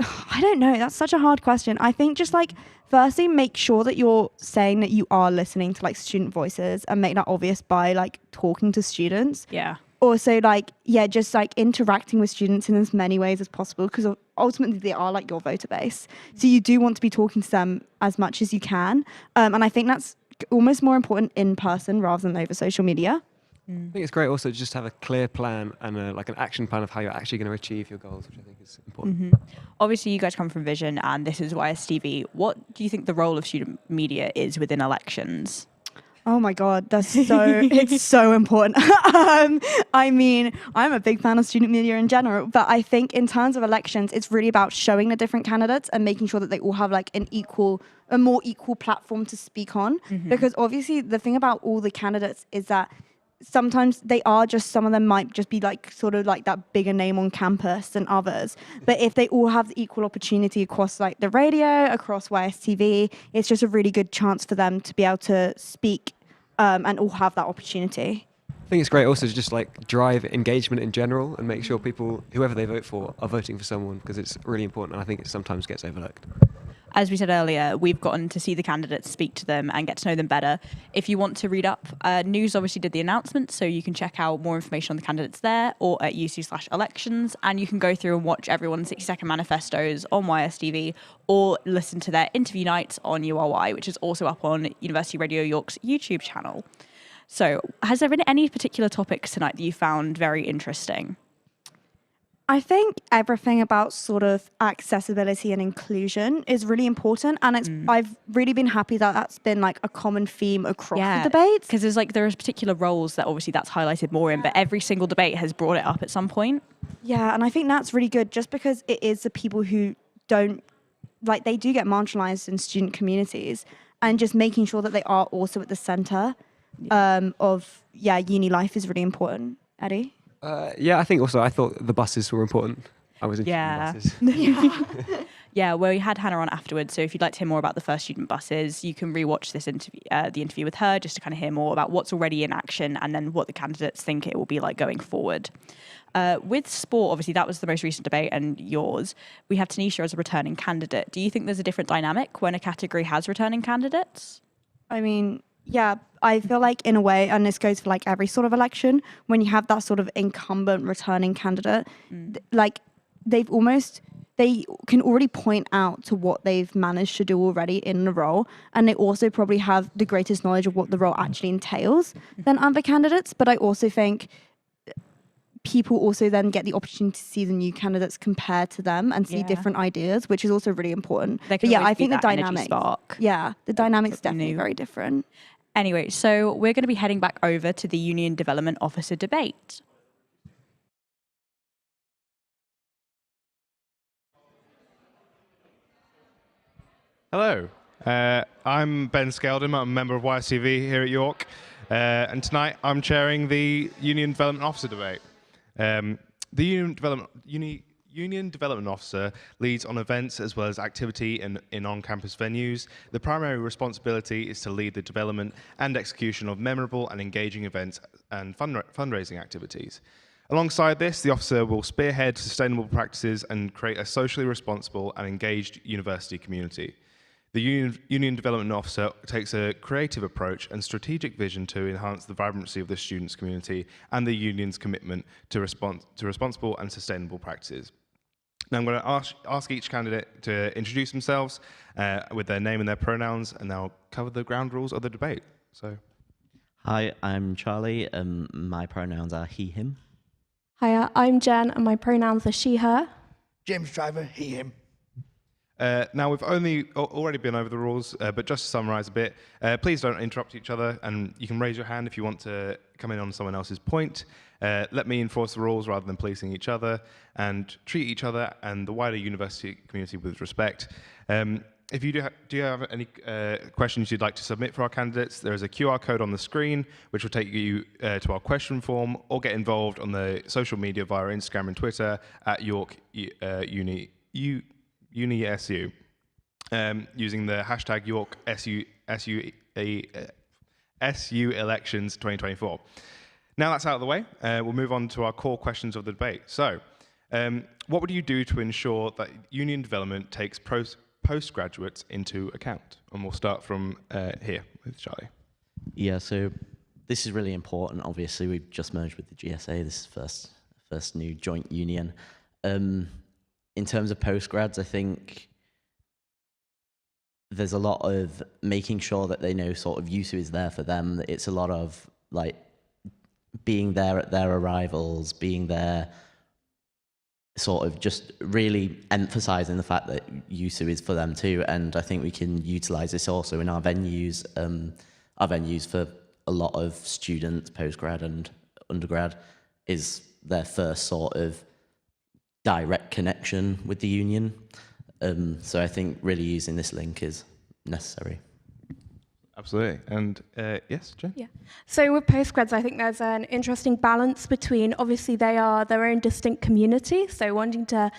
I don't know, that's such a hard question. I think just like, firstly, make sure that you're saying that you are listening to like student voices and make that obvious by like talking to students. Yeah. Also, like, yeah, just like interacting with students in as many ways as possible, because ultimately they are like your voter base. So you do want to be talking to them as much as you can. And I think that's almost more important in person rather than over social media. I think it's great also to just have a clear plan and like an action plan of how you're actually going to achieve your goals, which I think is important. Obviously, you guys come from Vision, and this is YSTV. What do you think the role of student media is within elections? Oh my God, that's it's so important. I mean, I'm a big fan of student media in general, but I think in terms of elections, it's really about showing the different candidates and making sure that they all have like a more equal platform to speak on. Because obviously the thing about all the candidates is that sometimes some of them might just be like sort of like that bigger name on campus than others. But if they all have the equal opportunity across like the radio, across YSTV, it's just a really good chance for them to be able to speak and all have that opportunity. I think it's great also to just like drive engagement in general and make sure people, whoever they vote for, are voting for someone, because it's really important and I think it sometimes gets overlooked. As we said earlier, we've gotten to see the candidates, speak to them and get to know them better. If you want to read up, News obviously did the announcement, so you can check out more information on the candidates there or at UC/elections, and you can go through and watch everyone's 60-second manifestos on YSTV or listen to their interview nights on URY, which is also up on University Radio York's YouTube channel. So has there been any particular topics tonight that you found very interesting? I think everything about sort of accessibility and inclusion is really important, and I've really been happy that that's been like a common theme across the debates. Because there's particular roles that obviously that's highlighted more in, but every single debate has brought it up at some point. Yeah, and I think that's really good, just because it is the people who don't, like, they do get marginalised in student communities, and just making sure that they are also at the centre of uni life is really important. Eddie? I think also I thought the buses were important. I was interested in buses. Yeah, well, we had Hannah on afterwards, so if you'd like to hear more about the first student buses, you can rewatch this interview, the interview with her, just to kind of hear more about what's already in action and then what the candidates think it will be like going forward. With sport, obviously that was the most recent debate and yours. We have Tanisha as a returning candidate. Do you think there's a different dynamic when a category has returning candidates? I mean, yeah, I feel like in a way, and this goes for like every sort of election, when you have that sort of incumbent returning candidate, like they can already point out to what they've managed to do already in the role, and they also probably have the greatest knowledge of what the role actually entails than other candidates. But I also think people also then get the opportunity to see the new candidates compared to them and see different ideas, which is also really important. But yeah, I think the dynamic, the dynamic's definitely very different. Anyway, so we're going to be heading back over to the Union Development Officer debate. Hello, I'm Ben Skeldon. I'm a member of YSTV here at York, and tonight I'm chairing the Union Development Officer debate. The Union Development Officer leads on events as well as activity in on-campus venues. The primary responsibility is to lead the development and execution of memorable and engaging events and fundraising activities. Alongside this, the officer will spearhead sustainable practices and create a socially responsible and engaged university community. The Union Development Officer takes a creative approach and strategic vision to enhance the vibrancy of the students' community and the union's commitment to responsible and sustainable practices. Now I'm going to ask each candidate to introduce themselves with their name and their pronouns, and they'll cover the ground rules of the debate. So, hi, I'm Charlie. My pronouns are he, him. Hiya, I'm Jen, and my pronouns are she, her. James Driver, he, him. Now, we've already been over the rules, but just to summarise a bit, please don't interrupt each other, and you can raise your hand if you want to come in on someone else's point. Let me enforce the rules rather than policing each other, and treat each other and the wider university community with respect. If you do you have any questions you'd like to submit for our candidates, there is a QR code on the screen which will take you to our question form, or get involved on the social media via Instagram and Twitter at York UniSU, using the hashtag York SU Elections 2024. Now that's out of the way, we'll move on to our core questions of the debate. So, what would you do to ensure that union development takes postgraduates into account? And we'll start from here with Charlie. Yeah, so this is really important. Obviously, we've just merged with the GSA. This is first new joint union. In terms of postgrads, I think there's a lot of making sure that they know sort of USU is there for them. It's a lot of like being there at their arrivals, being there, sort of just really emphasizing the fact that USU is for them too. And I think we can utilize this also in our venues. our venues for a lot of students, postgrad and undergrad, is their first sort of direct connection with the union. So I think really using this link is necessary. Absolutely. And yes, Jen? Yeah. So with postgrads, I think there's an interesting balance between, obviously they are their own distinct community, so wanting to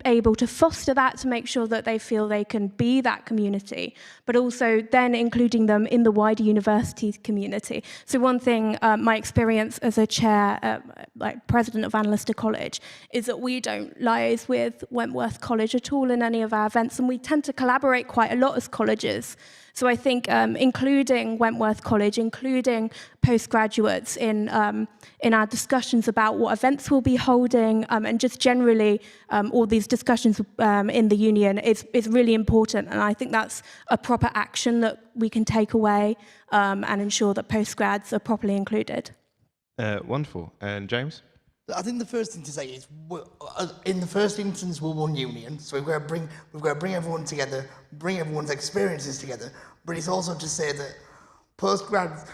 able to foster that to make sure that they feel they can be that community, but also then including them in the wider university community. So one thing, my experience as a chair, like president of Annalister College, is that we don't liaise with Wentworth College at all in any of our events, and we tend to collaborate quite a lot as colleges. So I think including Wentworth College, including postgraduates in our discussions about what events we'll be holding, and just generally all these discussions in the union is really important. And I think that's a proper action that we can take away and ensure that postgrads are properly included. Wonderful. And James? I think the first thing to say is, in the first instance, we're one union, so we've got to bring everyone together, bring everyone's experiences together. But it's also to say that postgrads,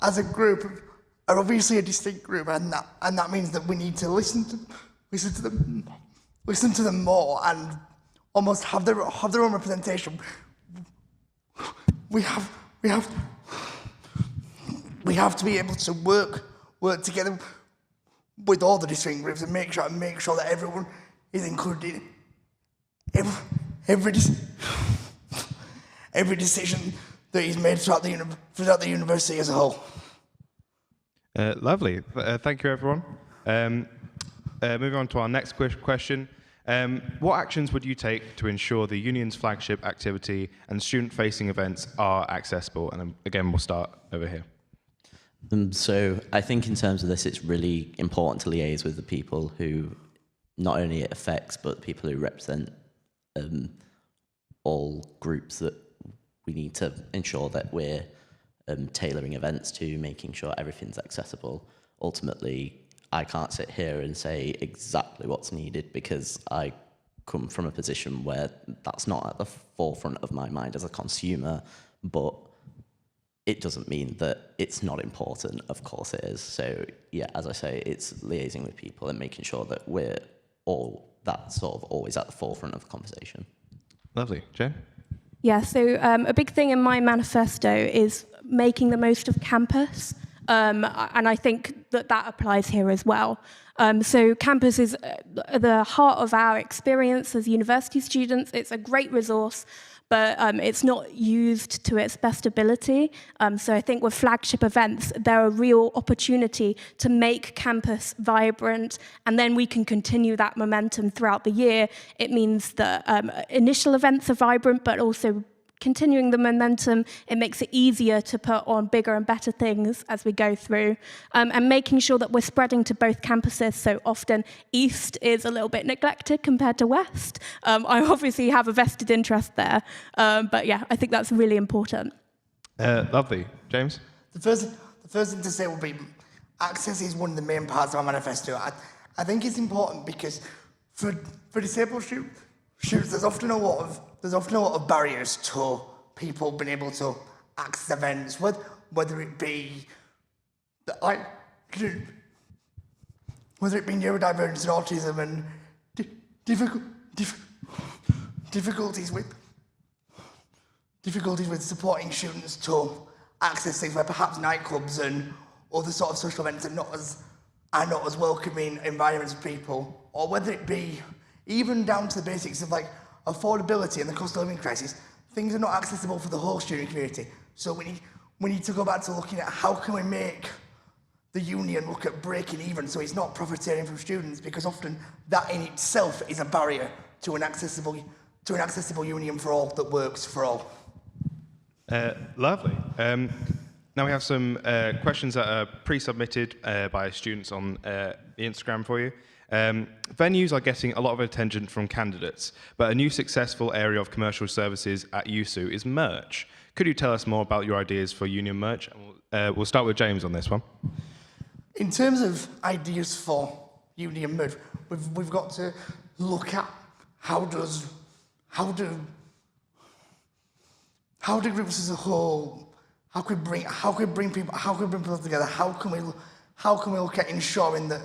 as a group, are obviously a distinct group, and that means that we need to listen to them more, and almost have their own representation. We have to be able to work together with all the distinct groups and make sure that everyone is included. Every decision that is made throughout the university as a whole. Lovely. Thank you, everyone. Moving on to our next question. What actions would you take to ensure the union's flagship activity and student-facing events are accessible? And again, we'll start over here. So I think in terms of this, it's really important to liaise with the people who not only it affects, but the people who represent all groups that we need to ensure that we're tailoring events to, making sure everything's accessible. Ultimately, I can't sit here and say exactly what's needed because I come from a position where that's not at the forefront of my mind as a consumer, but it doesn't mean that it's not important. Of course it is. So yeah, as I say, it's liaising with people and making sure that we're all that sort of always at the forefront of the conversation. Lovely. Jen? Yeah, so a big thing in my manifesto is making the most of campus. And I think that applies here as well. So campus is the heart of our experience as university students. It's a great resource, but it's not used to its best ability. So I think with flagship events, they're a real opportunity to make campus vibrant, and then we can continue that momentum throughout the year. It means that initial events are vibrant, but also continuing the momentum, it makes it easier to put on bigger and better things as we go through, and making sure that we're spreading to both campuses. So often East is a little bit neglected compared to West. I obviously have a vested interest there, but yeah, I think that's really important. Lovely. James? The first thing to say would be access is one of the main parts of our manifesto. I think it's important because for disabled students, there's often a lot of barriers to people being able to access events, whether it be neurodivergence and autism and difficulties with supporting students to access things where perhaps nightclubs and other sort of social events are not as welcoming environments for people, or whether it be even down to the basics of like affordability and the cost of living crisis. Things are not accessible for the whole student community. So we need to go back to looking at how can we make the union look at breaking even so it's not profiteering from students, because often that in itself is a barrier to an accessible union for all that works for all. Lovely. Now we have some questions that are pre-submitted by students on the Instagram for you. Venues are getting a lot of attention from candidates, but a new successful area of commercial services at USU is merch. Could you tell us more about your ideas for union merch? We'll start with James on this one. In terms of ideas for union merch, we've got to look at how do how do groups as a whole, how can we bring people together? How can we look at ensuring that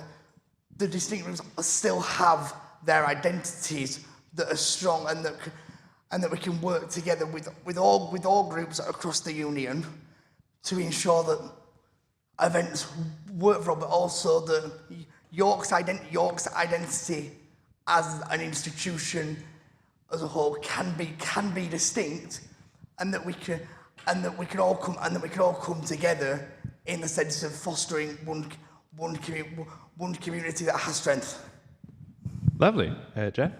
the distinct groups still have their identities that are strong, and that we can work together with all groups across the union to ensure that events work for all, but also that York's identity as an institution as a whole can be distinct, and that we can all come together in the sense of fostering one community that has strength. Lovely. Jen?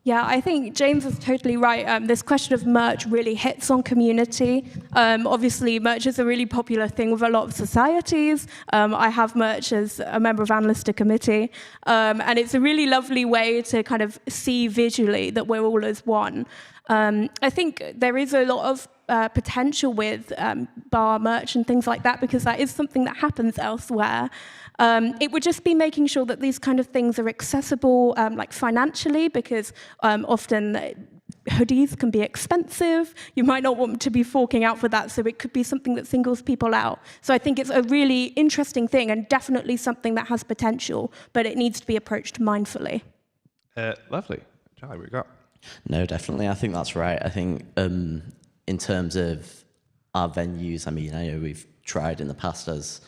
Yeah, I think James is totally right. This question of merch really hits on community. Obviously, merch is a really popular thing with a lot of societies. I have merch as a member of Analysta Committee, and it's a really lovely way to kind of see visually that we're all as one. I think there is a lot of potential with bar merch and things like that, because that is something that happens elsewhere. It would just be making sure that these kind of things are accessible, like financially, because often hoodies can be expensive. You might not want to be forking out for that, so it could be something that singles people out. So I think it's a really interesting thing, and definitely something that has potential, but it needs to be approached mindfully. Lovely. Charlie, what you got? No, definitely. I think that's right. I think in terms of our venues, I mean, I know we've tried in the past as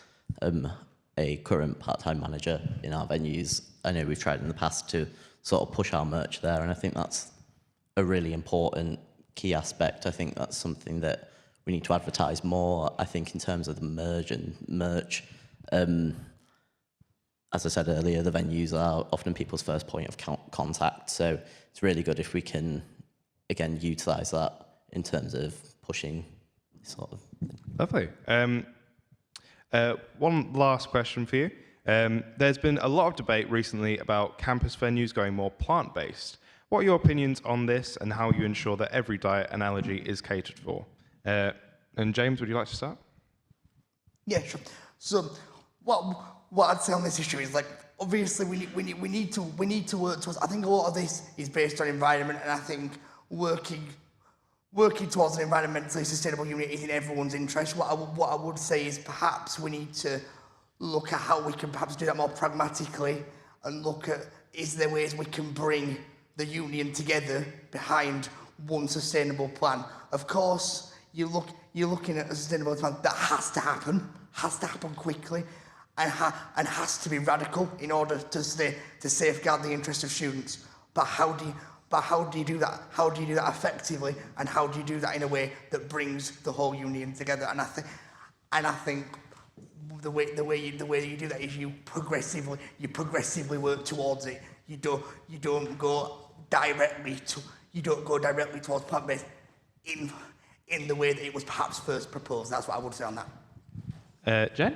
a current part-time manager in our venues. I know we've tried in the past to sort of push our merch there, and I think that's a really important key aspect. I think that's something that we need to advertise more. I think in terms of the merch, as I said earlier, the venues are often people's first point of contact, so it's really good if we can, again, utilise that in terms of pushing sort of. Lovely. One last question for you. There's been a lot of debate recently about campus venues going more plant-based. What are your opinions on this, and how you ensure that every diet analogy is catered for? And James, would you like to start? Yeah, sure. So what I'd say on this issue is, like, obviously we need to work towards. I think a lot of this is based on environment, and I think working towards an environmentally sustainable unit is in everyone's interest. What I would say is perhaps we need to look at how we can perhaps do that more pragmatically, and look at, is there ways we can bring the union together behind one sustainable plan. Of course, you're looking at a sustainable plan that has to happen quickly, and has to be radical in order to safeguard the interest of students. But how do you do that? How do you do that effectively? And how do you do that in a way that brings the whole union together? And I think the way you do that is you progressively work towards it. You don't go directly towards plant-based in the way that it was perhaps first proposed. That's what I would say on that. Jen?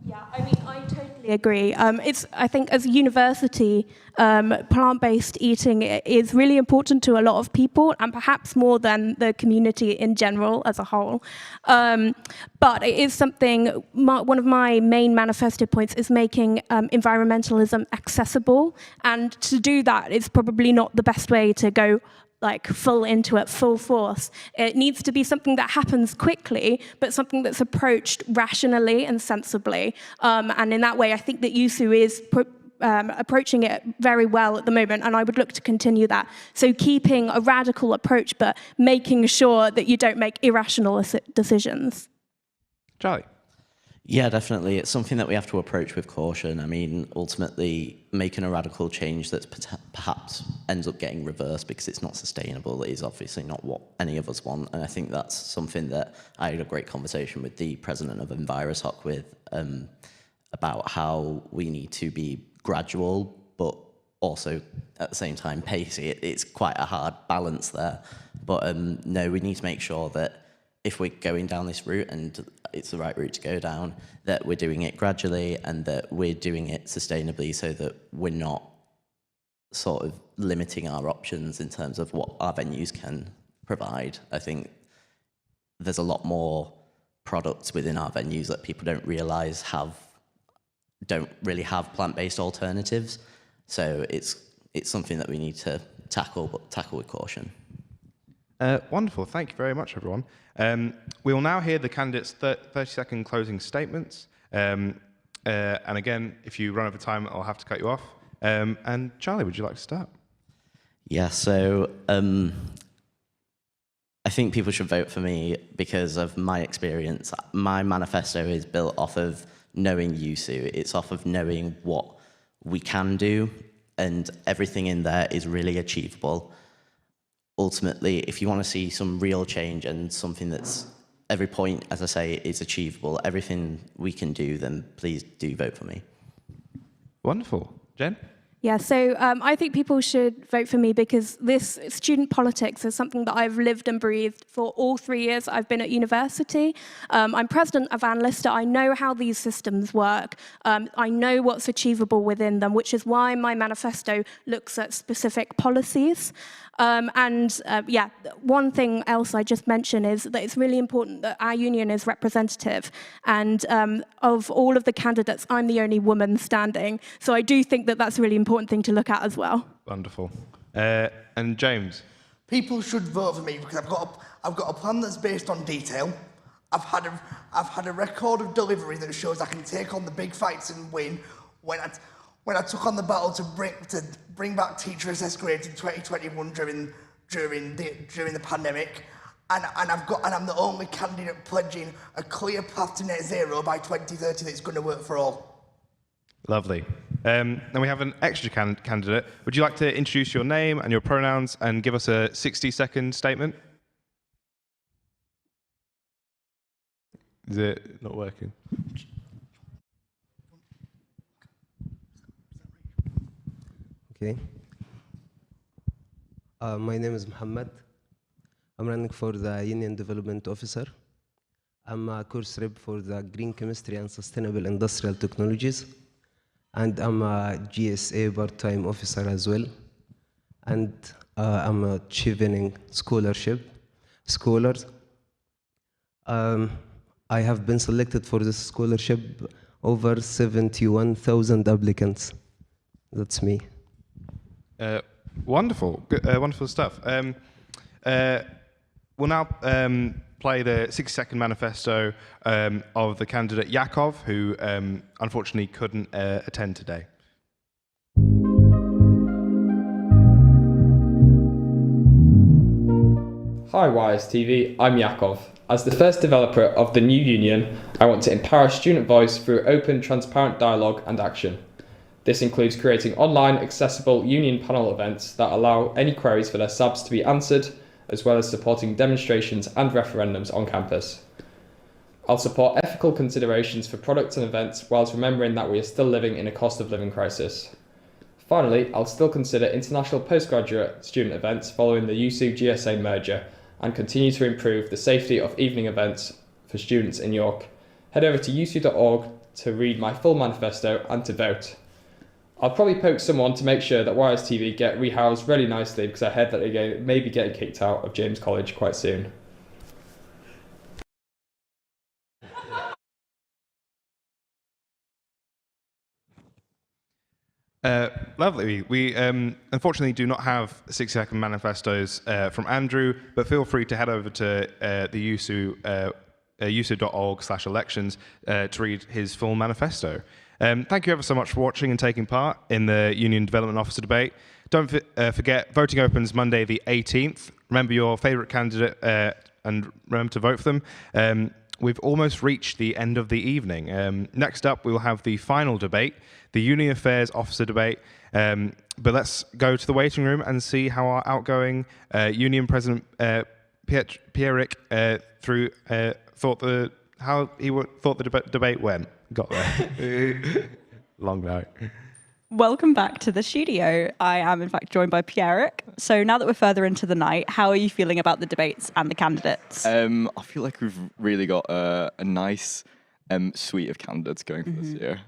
Yeah, I mean, I totally agree. I think as a university, plant-based eating is really important to a lot of people, and perhaps more than the community in general as a whole. But it is something, one of my main manifesto points is making environmentalism accessible. And to do that is probably not the best way to go like full force. It needs to be something that happens quickly, but something that's approached rationally and sensibly. And in that way, I think that USU is approaching it very well at the moment, and I would look to continue that. So keeping a radical approach, but making sure that you don't make irrational decisions. Charlie? Yeah, definitely. It's something that we have to approach with caution. I mean, ultimately, making a radical change that perhaps ends up getting reversed because it's not sustainable is obviously not what any of us want. And I think that's something that I had a great conversation with the president of Envirosoc with about how we need to be gradual, but also at the same time pacey. It's quite a hard balance there. But no, we need to make sure that if we're going down this route, and it's the right route to go down, that we're doing it gradually and that we're doing it sustainably, so that we're not sort of limiting our options in terms of what our venues can provide. I think there's a lot more products within our venues that people don't realise don't really have plant-based alternatives. So it's something that we need to tackle, but tackle with caution. Wonderful. Thank you very much, everyone. We will now hear the candidates' 30-second closing statements. And again, if you run over time, I'll have to cut you off. And Charlie, would you like to start? Yeah, so I think people should vote for me because of my experience. My manifesto is built off of knowing USU. It's off of knowing what we can do, and everything in there is really achievable. Ultimately, if you want to see some real change and something that's every point, as I say, is achievable, everything we can do, then please do vote for me. Wonderful. Jen? Yeah, so I think people should vote for me because this student politics is something that I've lived and breathed for all 3 years I've been at university. I'm president of Analysta. I know how these systems work. I know what's achievable within them, which is why my manifesto looks at specific policies. Yeah, one thing else I just mentioned is that it's really important that our union is representative. And of all of the candidates, I'm the only woman standing. So I do think that that's a really important thing to look at as well. Wonderful. And James? People should vote for me because I've got a plan that's based on detail. I've had a record of delivery that shows I can take on the big fights and win. When I took on the battle to bring back teacher assessed grades in 2021 during the pandemic, and I'm the only candidate pledging a clear path to net zero by 2030 that's going to work for all. Lovely. Then we have an extra candidate. Would you like to introduce your name and your pronouns and give us a 60-second statement? Is it not working? Okay. My name is Muhammad. I'm running for the Union Development Officer. I'm a course rep for the Green Chemistry and Sustainable Industrial Technologies. And I'm a GSA part-time officer as well. And I'm a Chevening scholars. I have been selected for this scholarship over 71,000 applicants. That's me. Wonderful. Wonderful stuff. We'll now play the 60-second manifesto of the candidate Yakov, who unfortunately couldn't attend today. Hi YSTV, I'm Yakov. As the first developer of the new union, I want to empower student voice through open, transparent dialogue and action. This includes creating online, accessible union panel events that allow any queries for their SABs to be answered, as well as supporting demonstrations and referendums on campus. I'll support ethical considerations for products and events whilst remembering that we are still living in a cost of living crisis. Finally, I'll still consider international postgraduate student events following the USU GSA merger and continue to improve the safety of evening events for students in York. Head over to usu.org to read my full manifesto and to vote. I'll probably poke someone to make sure that YSTV get rehoused really nicely because I heard that they may be getting kicked out of James College quite soon. Lovely. We unfortunately do not have 60-second manifestos from Andrew, but feel free to head over to the usu.org/elections to read his full manifesto. Thank you ever so much for watching and taking part in the Union Development Officer debate. Don't forget, voting opens Monday the 18th. Remember your favourite candidate and remember to vote for them. We've almost reached the end of the evening. Next up, we will have the final debate, the Union Affairs Officer debate. But let's go to the waiting room and see how our outgoing Union President Pierrick thought the debate went. Got there. Long night. Welcome back to the studio. I am, in fact, joined by Pierrick. So now that we're further into the night, how are you feeling about the debates and the candidates? I feel like we've really got a nice suite of candidates going for this year.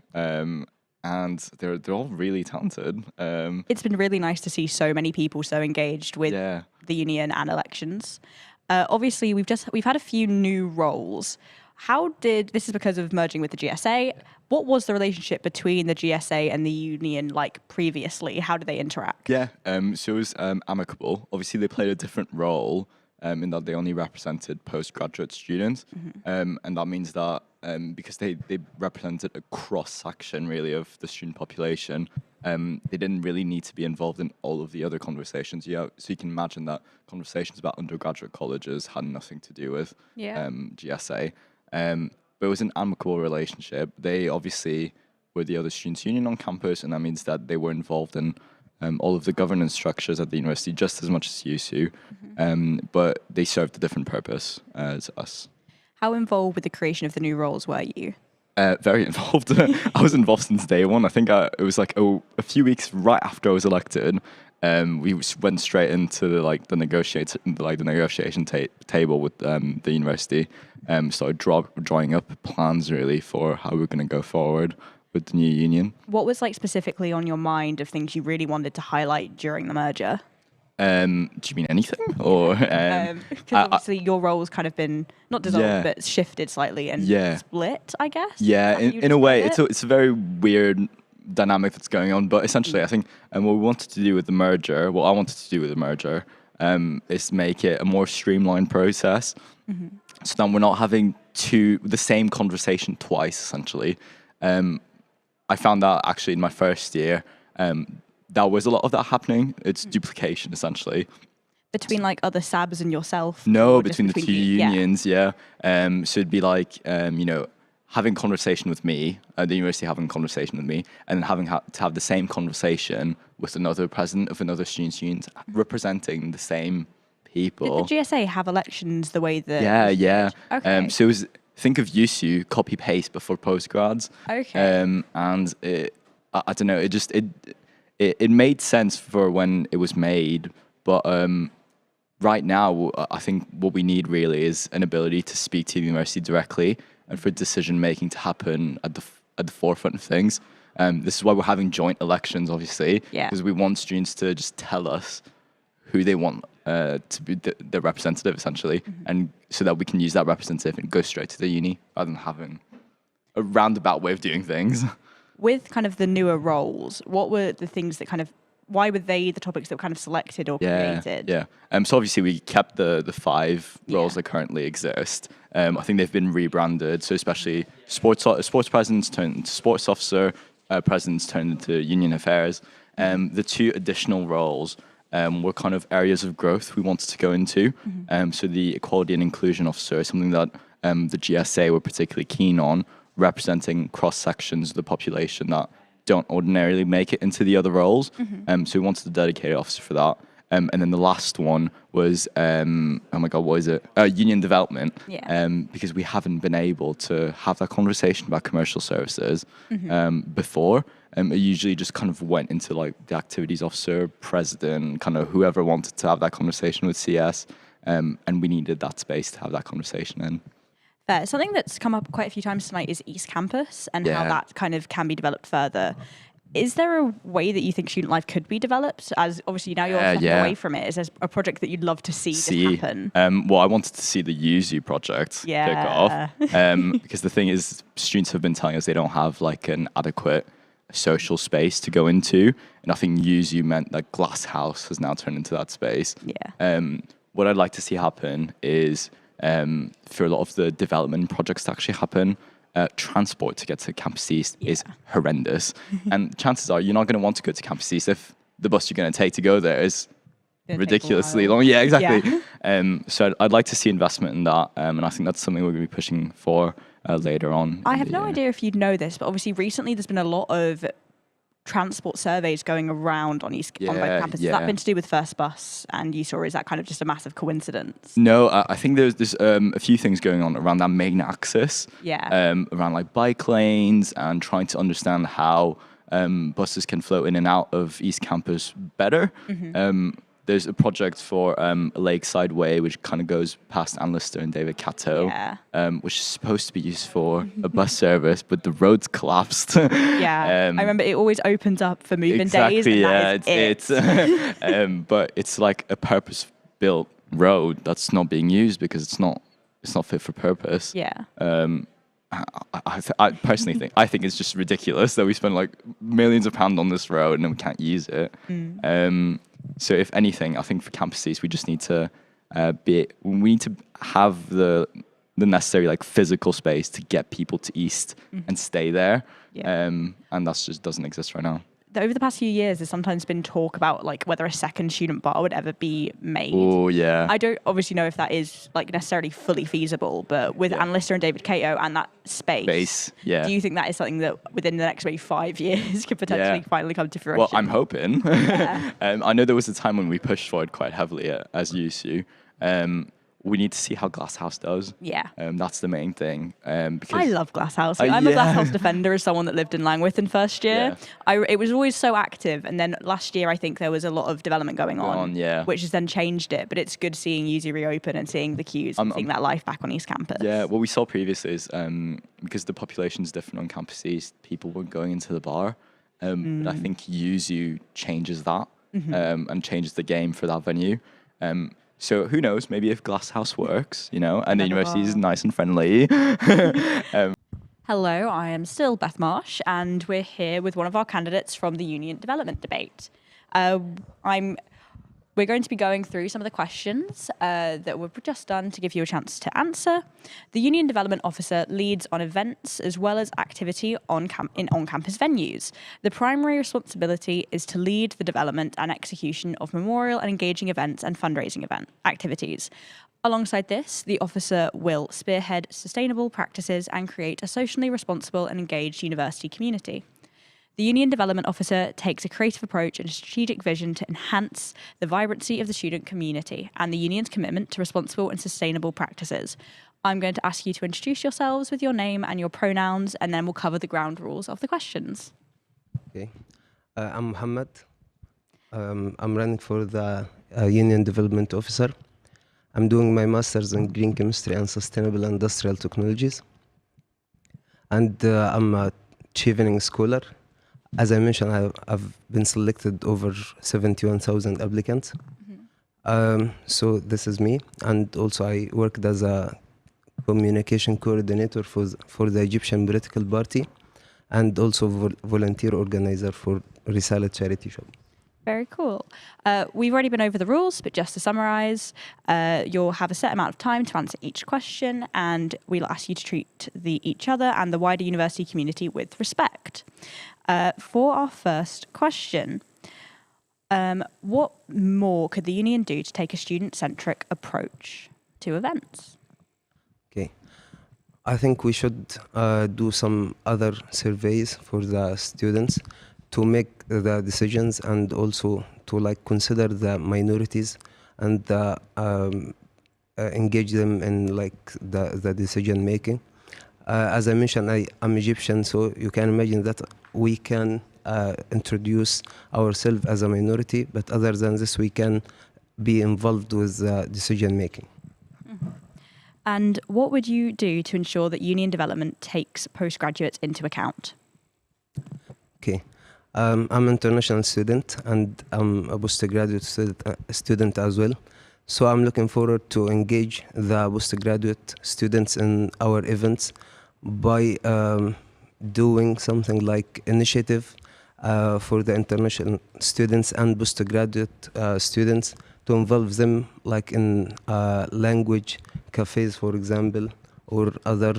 And they're all really talented. It's been really nice to see so many people so engaged with the union and elections. Obviously, we've had a few new roles. This is because of merging with the GSA. What was the relationship between the GSA and the union like previously? How did they interact? Yeah, so it was amicable. Obviously, they played a different role in that they only represented postgraduate students. And that means that because they represented a cross-section, really, of the student population, they didn't really need to be involved in all of the other conversations. So you can imagine that conversations about undergraduate colleges had nothing to do with GSA. But it was an amicable relationship. They obviously were the other students' union on campus, and that means that they were involved in all of the governance structures at the university just as much as USU, but they served a different purpose as us. How involved with the creation of the new roles were you? Very involved. I was involved since day one. I think it was like a few weeks right after I was elected. We went straight into the negotiation table with the university. Started drawing up plans really for how we're going to go forward with the new union. What was specifically on your mind of things you really wanted to highlight during the merger? Do you mean anything? Or because obviously your role's kind of been not dissolved but shifted slightly and split, I guess. Yeah, in a way, it's a very weird dynamic that's going on. But essentially, I think what we wanted to do with the merger, what I wanted to do with the merger, is make it a more streamlined process, so that we're not having the same conversation twice. Essentially, I found that actually in my first year. That was a lot of that happening. It's duplication, essentially. Between other SABs and yourself? No, between the two unions, yeah. So it'd be having conversation with me, the university having a conversation with me, and then having to have the same conversation with another president of another students' union representing the same people. Did the GSA have elections the way that... Yeah. Okay. So it was, think of USU, copy-paste before postgrads. Okay. And I don't know, it made sense for when it was made, but right now, I think what we need really is an ability to speak to the university directly and for decision-making to happen at the forefront of things. This is why we're having joint elections, obviously, because we want students to just tell us who they want to be the representative, essentially, and so that we can use that representative and go straight to the uni rather than having a roundabout way of doing things. With kind of the newer roles, what were the things that why were they the topics that were kind of selected or created? Yeah. So obviously we kept the 5 roles that currently exist. I think they've been rebranded. So especially sports presidents turned into sports officer, presidents turned into union affairs. The 2 additional roles were kind of areas of growth we wanted to go into. So the equality and inclusion officer is something that the GSA were particularly keen on, representing cross-sections of the population that don't ordinarily make it into the other roles. So we wanted a dedicated officer for that. And then the last one was, oh my God, what is it? Union development. Because we haven't been able to have that conversation about commercial services before. It usually just kind of went into the activities officer, president, kind of whoever wanted to have that conversation with CS. And we needed that space to have that conversation in. Fair. Something that's come up quite a few times tonight is East Campus and how that kind of can be developed further. Is there a way that you think student life could be developed? As obviously now you're stepping away from it. Is there a project that you'd love to see this happen? Well, I wanted to see the USU project kick off. Because the thing is, students have been telling us they don't have an adequate social space to go into. And I think USU meant that Glass House has now turned into that space. What I'd like to see happen is for a lot of the development projects to actually happen, transport to get to Campus East is horrendous. And chances are you're not going to want to go to Campus East if the bus you're going to take to go there is ridiculously long. Yeah, exactly. So I'd like to see investment in that. And I think that's something we're going to be pushing for later on. I have no idea if you'd know this, but obviously recently there's been a lot of transport surveys going around on both campuses. Has that been to do with First Bus and USU, or is that kind of just a massive coincidence? No, I think there's a few things going on around that main axis. Around bike lanes and trying to understand how buses can flow in and out of East Campus better. There's a project for Lakeside Way, which kind of goes past Ann Lister and David Cato, which is supposed to be used for a bus service, but the roads collapsed. I remember it always opens up for movement days. It's but it's like a purpose-built road that's not being used because it's not fit for purpose. I personally think it's just ridiculous that we spend millions of pounds on this road and then we can't use it. So if anything, I think for Campus East, we just need to We need to have the necessary like physical space to get people to East and stay there. Yeah. And that just doesn't exist right now. Over the past few years, there's sometimes been talk about like whether a second student bar would ever be made. Oh yeah. I don't obviously know if that is like necessarily fully feasible, but with Anne Lister and David Cato and that space, yeah. do you think that is something that within the next maybe 5 years could potentially finally come to fruition? Well, I'm hoping. I know there was a time when we pushed for it quite heavily as USU. We need to see how Glasshouse does. Yeah. That's the main thing. Because I love Glasshouse. I'm a Glasshouse defender as someone that lived in Langwith in first year. It was always so active. And then last year, I think there was a lot of development going on, which has then changed it. But it's good seeing USU reopen and seeing the queues and seeing that life back on East Campus. Yeah, what we saw previously is because the population's different on campuses, people weren't going into the bar. But I think USU changes that and changes the game for that venue. So who knows, maybe if Glasshouse works, and the university is nice and friendly. Hello, I am still Beth Marsh, and we're here with one of our candidates from the Union Development Debate. We're going to be going through some of the questions that were just done to give you a chance to answer. The Union Development Officer leads on events as well as activity in on-campus venues. The primary responsibility is to lead the development and execution of memorial and engaging events and fundraising activities. Alongside this, the officer will spearhead sustainable practices and create a socially responsible and engaged university community. The Union Development Officer takes a creative approach and a strategic vision to enhance the vibrancy of the student community and the Union's commitment to responsible and sustainable practices. I'm going to ask you to introduce yourselves with your name and your pronouns, and then we'll cover the ground rules of the questions. Okay. I'm Mohammed. I'm running for the Union Development Officer. I'm doing my master's in Green Chemistry and Sustainable Industrial Technologies. And I'm a Chevening Scholar. As I mentioned, I've been selected over 71,000 applicants. So this is me. And also I worked as a communication coordinator for the Egyptian political party and also volunteer organizer for Risala charity shop. Very cool. We've already been over the rules, but just to summarise, you'll have a set amount of time to answer each question, and we'll ask you to treat each other and the wider university community with respect. For our first question, what more could the union do to take a student-centric approach to events? Okay. I think we should do some other surveys for the students to make the decisions and also to consider the minorities and engage them in the decision making. As I mentioned, I'm Egyptian, so you can imagine that we can introduce ourselves as a minority, but other than this, we can be involved with decision making. And what would you do to ensure that union development takes postgraduates into account? Okay. I'm an international student and I'm a postgraduate student as well. So I'm looking forward to engage the postgraduate students in our events by doing something like initiative for the international students and postgraduate students to involve them in language cafes, for example, or other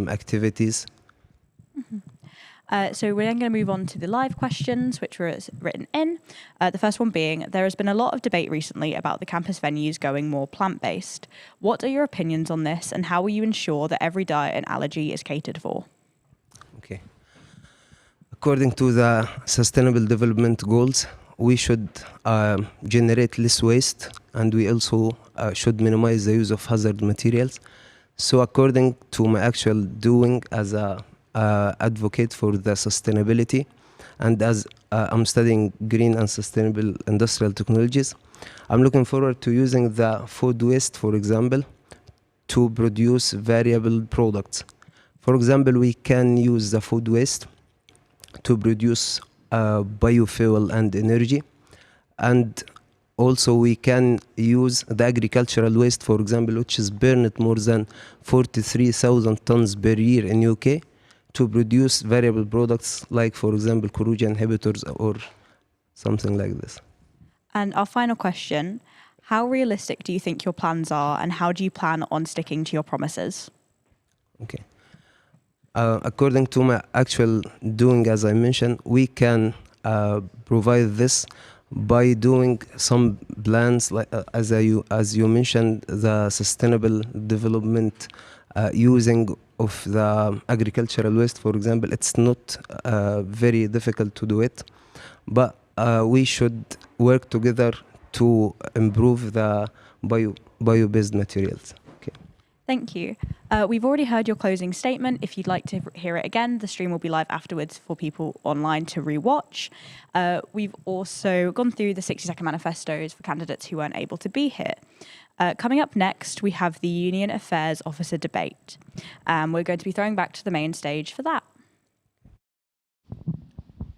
activities. So we're then going to move on to the live questions, which were written in. The first one being, there has been a lot of debate recently about the campus venues going more plant-based. What are your opinions on this, and how will you ensure that every diet and allergy is catered for? Okay. According to the Sustainable Development Goals, we should generate less waste, and we also should minimize the use of hazard materials. So according to my actual doing as a advocate for the sustainability, and as I'm studying green and sustainable industrial technologies, I'm looking forward to using the food waste, for example, to produce variable products. For example, we can use the food waste to produce biofuel and energy, and also we can use the agricultural waste, for example, which is burned more than 43,000 tons per year in UK, to produce variable products like, for example, corrosion inhibitors or something like this. And our final question, How realistic do you think your plans are, and how do you plan on sticking to your promises? Okay. According to my actual doing, as I mentioned, we can provide this by doing some plans, like as you mentioned, the sustainable development using of the agricultural waste, for example. It's not very difficult to do it, but we should work together to improve the bio-based materials. Okay. Thank you. We've already heard your closing statement. If you'd like to hear it again, the stream will be live afterwards for people online to rewatch. We've also gone through the 60-second manifestos for candidates who weren't able to be here. Coming up next, we have the Union Affairs Officer debate. We're going to be throwing back to the main stage for that.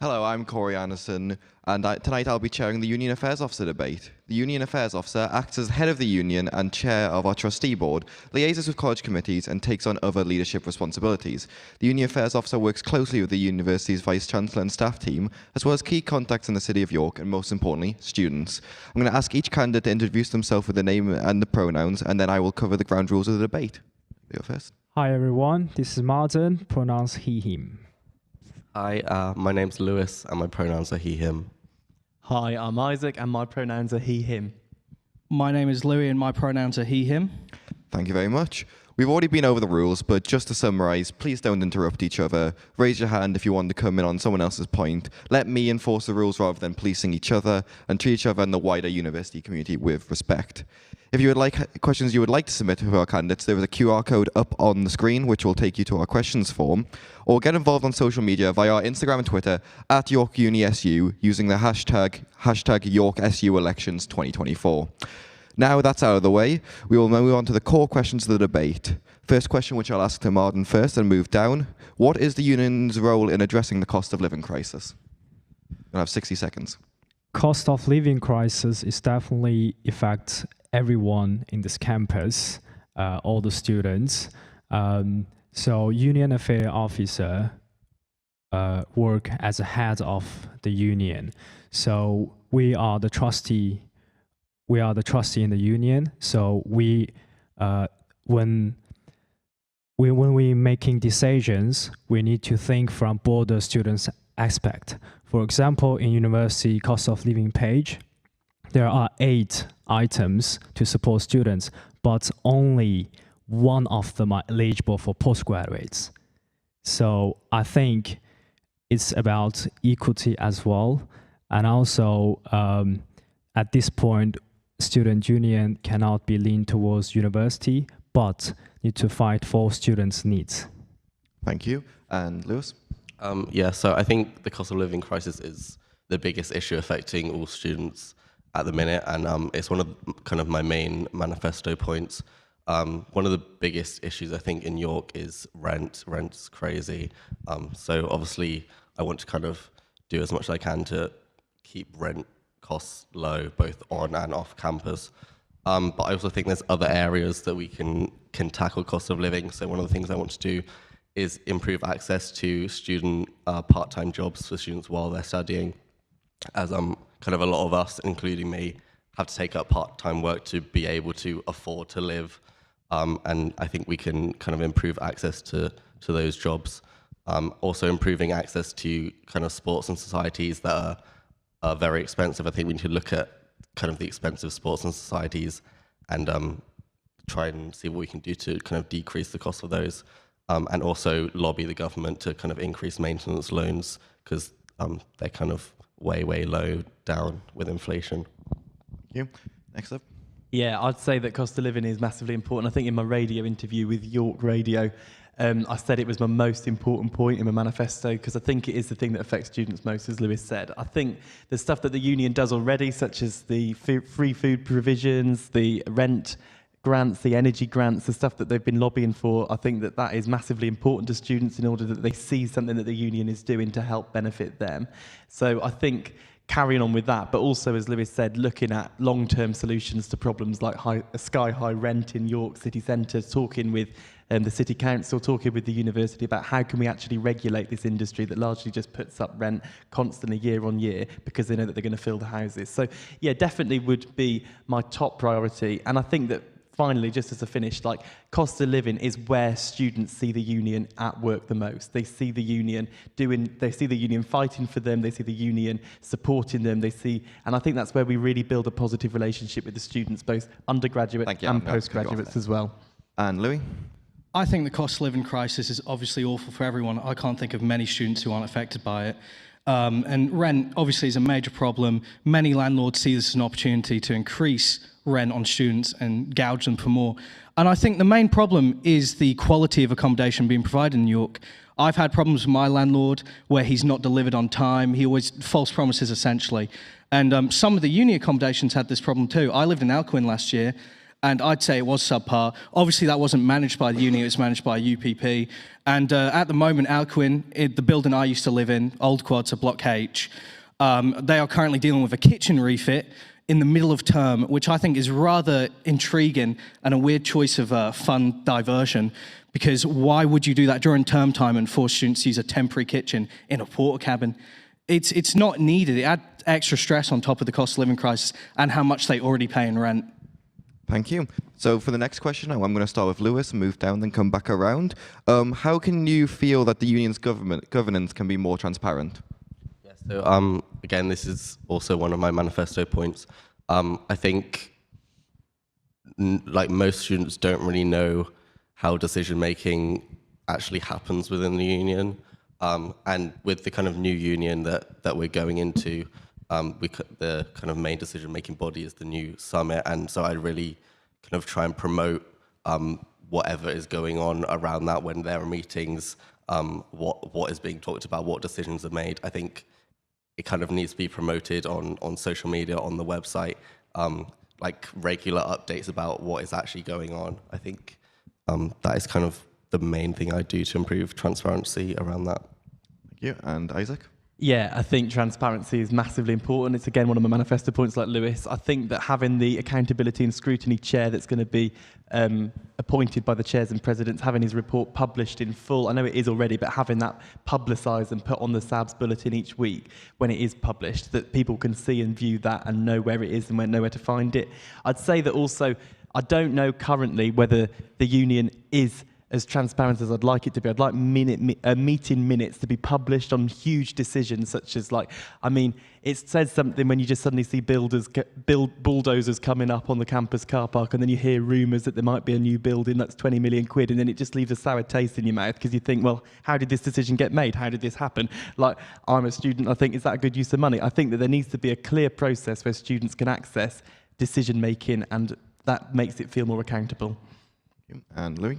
Hello, I'm Corey Anderson, and tonight I'll be chairing the Union Affairs Officer debate. The Union Affairs Officer acts as head of the union and chair of our trustee board, liaises with college committees, and takes on other leadership responsibilities. The Union Affairs Officer works closely with the university's Vice-Chancellor and staff team, as well as key contacts in the City of York, and most importantly, students. I'm going to ask each candidate to introduce themselves with the name and the pronouns, and then I will cover the ground rules of the debate. You're first. Hi everyone, this is Martin, pronouns he, him. Hi, my name's Lewis and my pronouns are he, him. Hi, I'm Isaac and my pronouns are he, him. My name is Louis and my pronouns are he, him. Thank you very much. We've already been over the rules, but just to summarise, please don't interrupt each other. Raise your hand if you want to come in on someone else's point. Let me enforce the rules rather than policing each other, and treat each other and the wider university community with respect. If you would like questions you would like to submit to our candidates, there is a QR code up on the screen which will take you to our questions form, or get involved on social media via our Instagram and Twitter at YorkUniSU using the hashtag YorkSUElections2024. Now that's out of the way, we will move on to the core questions of the debate. First question, which I'll ask to Martin first and move down. What is the union's role in addressing the cost of living crisis? You'll have 60 seconds. Cost of living crisis is definitely affects everyone in this campus, all the students. So Union Affairs Officer work as a head of the union. So we are the trustee. We are the trustee in the union. So we, when we making decisions, we need to think from both the students' aspect. For example, in university cost of living page, there are 8 items to support students, but only one of them are eligible for postgraduates. So I think it's about equity as well. And also, at this point, student union cannot be leaned towards university, but need to fight for students' needs. Thank you. And Lewis? Yeah, so I think the cost of living crisis is the biggest issue affecting all students at the minute, and it's one of kind of my main manifesto points. One of the biggest issues I think in York is rent. Rent's crazy. So obviously I want to kind of do as much as I can to keep rent costs low, both on and off campus. But I also think there's other areas that we can tackle cost of living. So one of the things I want to do is improve access to student part-time jobs for students while they're studying, as kind of a lot of us, including me, have to take up part-time work to be able to afford to live. And I think we can kind of improve access to those jobs. Also improving access to kind of sports and societies that are very expensive. I think we need to look at kind of the expensive sports and societies and try and see what we can do to kind of decrease the cost of those. And also lobby the government to kind of increase maintenance loans, because they're kind of way low down with inflation. Thank you. Next up. Yeah, I'd say that cost of living is massively important. I think in my radio interview with York Radio, I said it was my most important point in my manifesto, because I think it is the thing that affects students most, as Lewis said. I think the stuff that the union does already, such as the free food provisions, the rent grants, the energy grants, the stuff that they've been lobbying for, I think that that is massively important to students in order that they see something that the union is doing to help benefit them. So I think carrying on with that, but also, as Lewis said, looking at long-term solutions to problems like sky-high rent in York city centre, talking with the city council, talking with the university about how can we actually regulate this industry that largely just puts up rent constantly year on year because they know that they're going to fill the houses. So yeah, definitely would be my top priority. And I think that finally, just as a finish, like cost of living is where students see the union at work the most. They see the union fighting for them, they see the union supporting them, and I think that's where we really build a positive relationship with the students, both undergraduate and postgraduates as well. And Louis? I think the cost of living crisis is obviously awful for everyone. I can't think of many students who aren't affected by it. And rent obviously is a major problem. Many landlords see this as an opportunity to increase rent on students and gouge them for more. And I think the main problem is the quality of accommodation being provided in New York. I've had problems with my landlord where he's not delivered on time. He always false promises essentially. And some of the uni accommodations had this problem too. I lived in Alcuin last year, and I'd say it was subpar. Obviously, that wasn't managed by the uni, it was managed by UPP. And at the moment, Alcuin, the building I used to live in, Old Quad, Block H, they are currently dealing with a kitchen refit in the middle of term, which I think is rather intriguing and a weird choice of fun diversion, because why would you do that during term time and force students to use a temporary kitchen in a porta cabin? It's not needed. It adds extra stress on top of the cost of living crisis and how much they already pay in rent. Thank you. So for the next question, I'm going to start with Lewis, move down, then come back around. How can you feel that the union's governance can be more transparent? So again, this is also one of my manifesto points. I think like most students don't really know how decision making actually happens within the union. And with the kind of new union that we're going into, the kind of main decision making body is the new summit. And so I really kind of try and promote whatever is going on around that when there are meetings, what is being talked about, what decisions are made. I think it kind of needs to be promoted on social media, on the website, like regular updates about what is actually going on. I think that is kind of the main thing I do to improve transparency around that. Thank you. And Isaac? Yeah, I think transparency is massively important. It's, again, one of my manifesto points like Lewis. I think that having the accountability and scrutiny chair that's going to be appointed by the chairs and presidents, having his report published in full, I know it is already, but having that publicised and put on the SABS bulletin each week when it is published, that people can see and view that and know where it is and know where to find it. I'd say that also, I don't know currently whether the union is as transparent as I'd like it to be. I'd like meeting minutes to be published on huge decisions, such as it says something when you just suddenly see bulldozers coming up on the campus car park, and then you hear rumours that there might be a new building that's 20 million quid, and then it just leaves a sour taste in your mouth because you think, well, how did this decision get made? How did this happen? Like, I'm a student, I think, is that a good use of money? I think that there needs to be a clear process where students can access decision making, and that makes it feel more accountable. And Louis?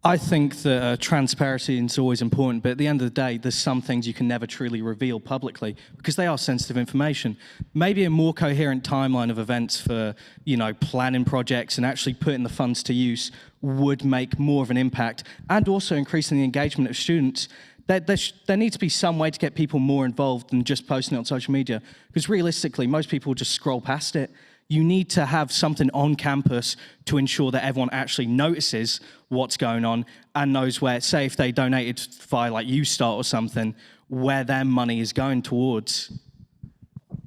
I think that transparency is always important, but at the end of the day, there's some things you can never truly reveal publicly because they are sensitive information. Maybe a more coherent timeline of events for, planning projects and actually putting the funds to use would make more of an impact, and also increasing the engagement of students. There needs to be some way to get people more involved than just posting it on social media, because realistically, most people just scroll past it. You need to have something on campus to ensure that everyone actually notices what's going on and knows where, say if they donated via like UStart or something, where their money is going towards.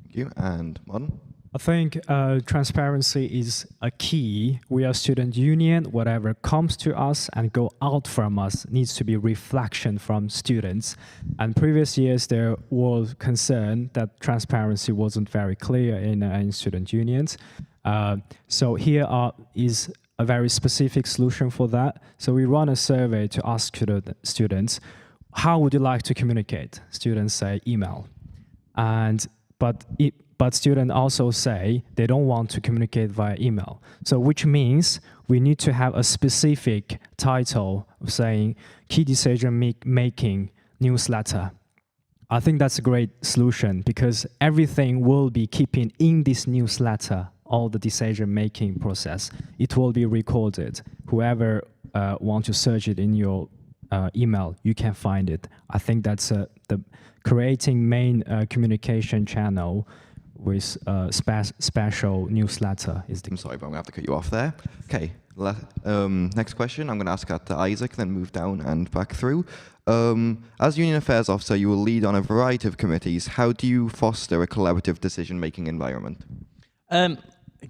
Thank you. And Martin? I think transparency is a key. We are student union. Whatever comes to us and go out from us needs to be reflection from students. And previous years there was concern that transparency wasn't very clear in student unions. So here is a very specific solution for that. So we run a survey to ask students, how would you like to communicate? Students say email, but students also say they don't want to communicate via email. So which means we need to have a specific title of saying key decision making newsletter. I think that's a great solution because everything will be keeping in this newsletter, all the decision making process. It will be recorded. Whoever wants to search it in your email, you can find it. I think that's the creating main communication channel with special newsletter is the. I'm sorry, but I'm going to have to cut you off there. Okay, next question. I'm going to ask that to Isaac, then move down and back through. As Union Affairs Officer, you will lead on a variety of committees. How do you foster a collaborative decision-making environment?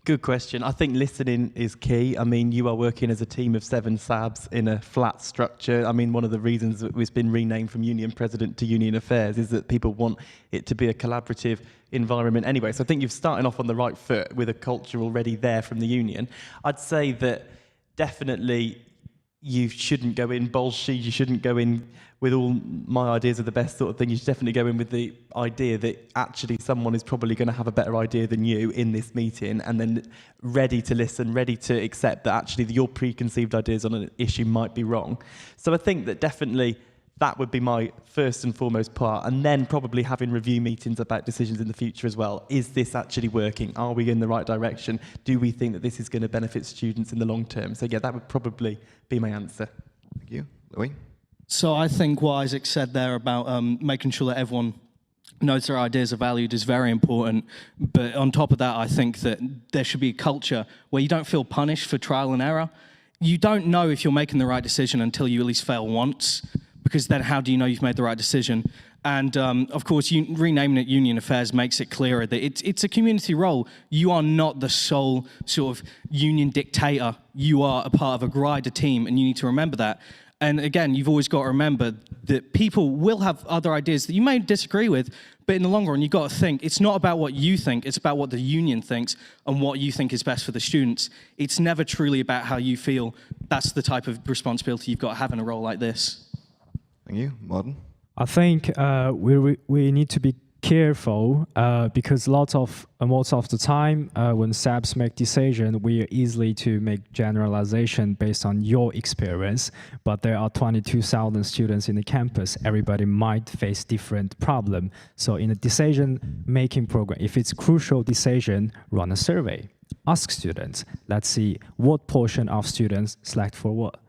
Good question. I think listening is key. I mean, you are working as a team of 7 SABs in a flat structure. I mean, one of the reasons that it's been renamed from Union President to Union Affairs is that people want it to be a collaborative environment anyway. So I think you're starting off on the right foot with a culture already there from the union. I'd say that definitely you shouldn't go in bolshy, you shouldn't go in with all my ideas are the best sort of thing. You should definitely go in with the idea that actually someone is probably going to have a better idea than you in this meeting, and then ready to listen, ready to accept that actually your preconceived ideas on an issue might be wrong. So I think that definitely that would be my first and foremost part, and then probably having review meetings about decisions in the future as well. Is this actually working? Are we in the right direction? Do we think that this is going to benefit students in the long term? So yeah, that would probably be my answer. Thank you. Louis? So I think what Isaac said there about making sure that everyone knows their ideas are valued is very important. But on top of that, I think that there should be a culture where you don't feel punished for trial and error. You don't know if you're making the right decision until you at least fail once, because then how do you know you've made the right decision? And of course, renaming it Union Affairs makes it clearer that it's a community role. You are not the sole sort of union dictator. You are a part of a wider team, and you need to remember that. And again, you've always got to remember that people will have other ideas that you may disagree with, but in the long run, you've got to think, it's not about what you think, it's about what the union thinks and what you think is best for the students. It's never truly about how you feel. That's the type of responsibility you've got to have in a role like this. Thank you. Martin? I think we need to be careful because most of the time when SABs make decision, we are easily to make generalization based on your experience. But there are 22,000 students in the campus. Everybody might face different problem. So in a decision-making program, if it's crucial decision, run a survey. Ask students. Let's see what portion of students select for what.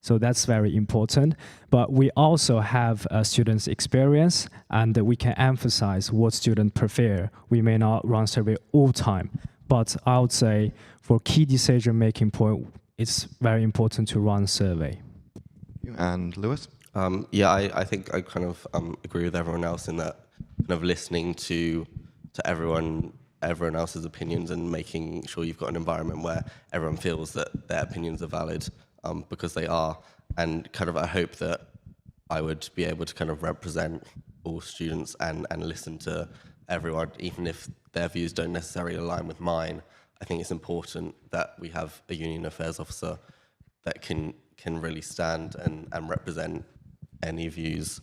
So that's very important. But we also have students' experience, and we can emphasize what students prefer. We may not run survey all time, but I would say for key decision-making point, it's very important to run survey. And Lewis? Yeah, I think I kind of agree with everyone else in that kind of listening to everyone else's opinions and making sure you've got an environment where everyone feels that their opinions are valid. Because they are, and kind of I hope that I would be able to kind of represent all students and listen to everyone, even if their views don't necessarily align with mine. I think it's important that we have a Union Affairs Officer that can really stand and represent any views.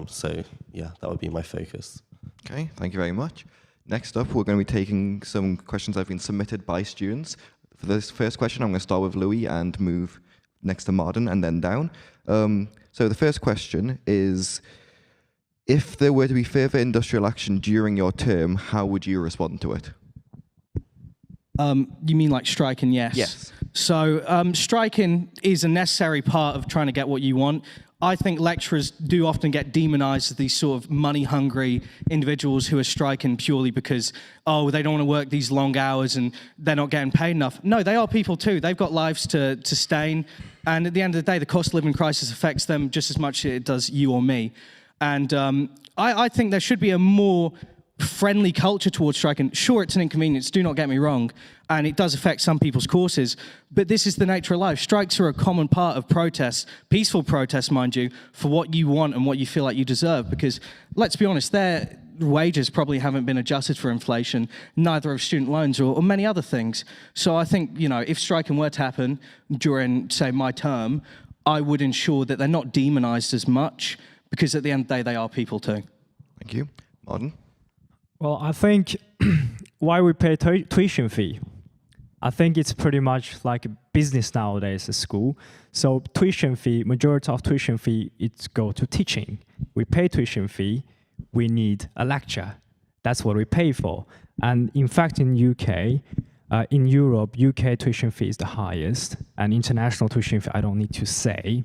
So yeah, that would be my focus. Okay, thank you very much. Next up, we're going to be taking some questions that have been submitted by students. For this first question, I'm going to start with Louis and move next to Martin and then down. So the first question is, if there were to be further industrial action during your term, how would you respond to it? You mean like striking? Yes. Yes. So striking is a necessary part of trying to get what you want. I think lecturers do often get demonized as these sort of money-hungry individuals who are striking purely because, oh, they don't want to work these long hours and they're not getting paid enough. No, they are people too. They've got lives to sustain. And at the end of the day, the cost of living crisis affects them just as much as it does you or me. And I think there should be a more friendly culture towards striking. Sure, it's an inconvenience, do not get me wrong, and it does affect some people's courses, but this is the nature of life. Strikes are a common part of protests, peaceful protests, mind you, for what you want and what you feel like you deserve, because let's be honest, their wages probably haven't been adjusted for inflation, neither have student loans or many other things. So I think, you know, if striking were to happen during, say, my term, I would ensure that they're not demonized as much, because at the end of the day, they are people too. Thank you. Martin? Well, I think why we pay tuition fee, I think it's pretty much like a business nowadays at school. So tuition fee, majority of tuition fee, it's go to teaching. We pay tuition fee, we need a lecture. That's what we pay for. And in fact, in UK, in Europe, UK tuition fee is the highest, and international tuition fee, I don't need to say.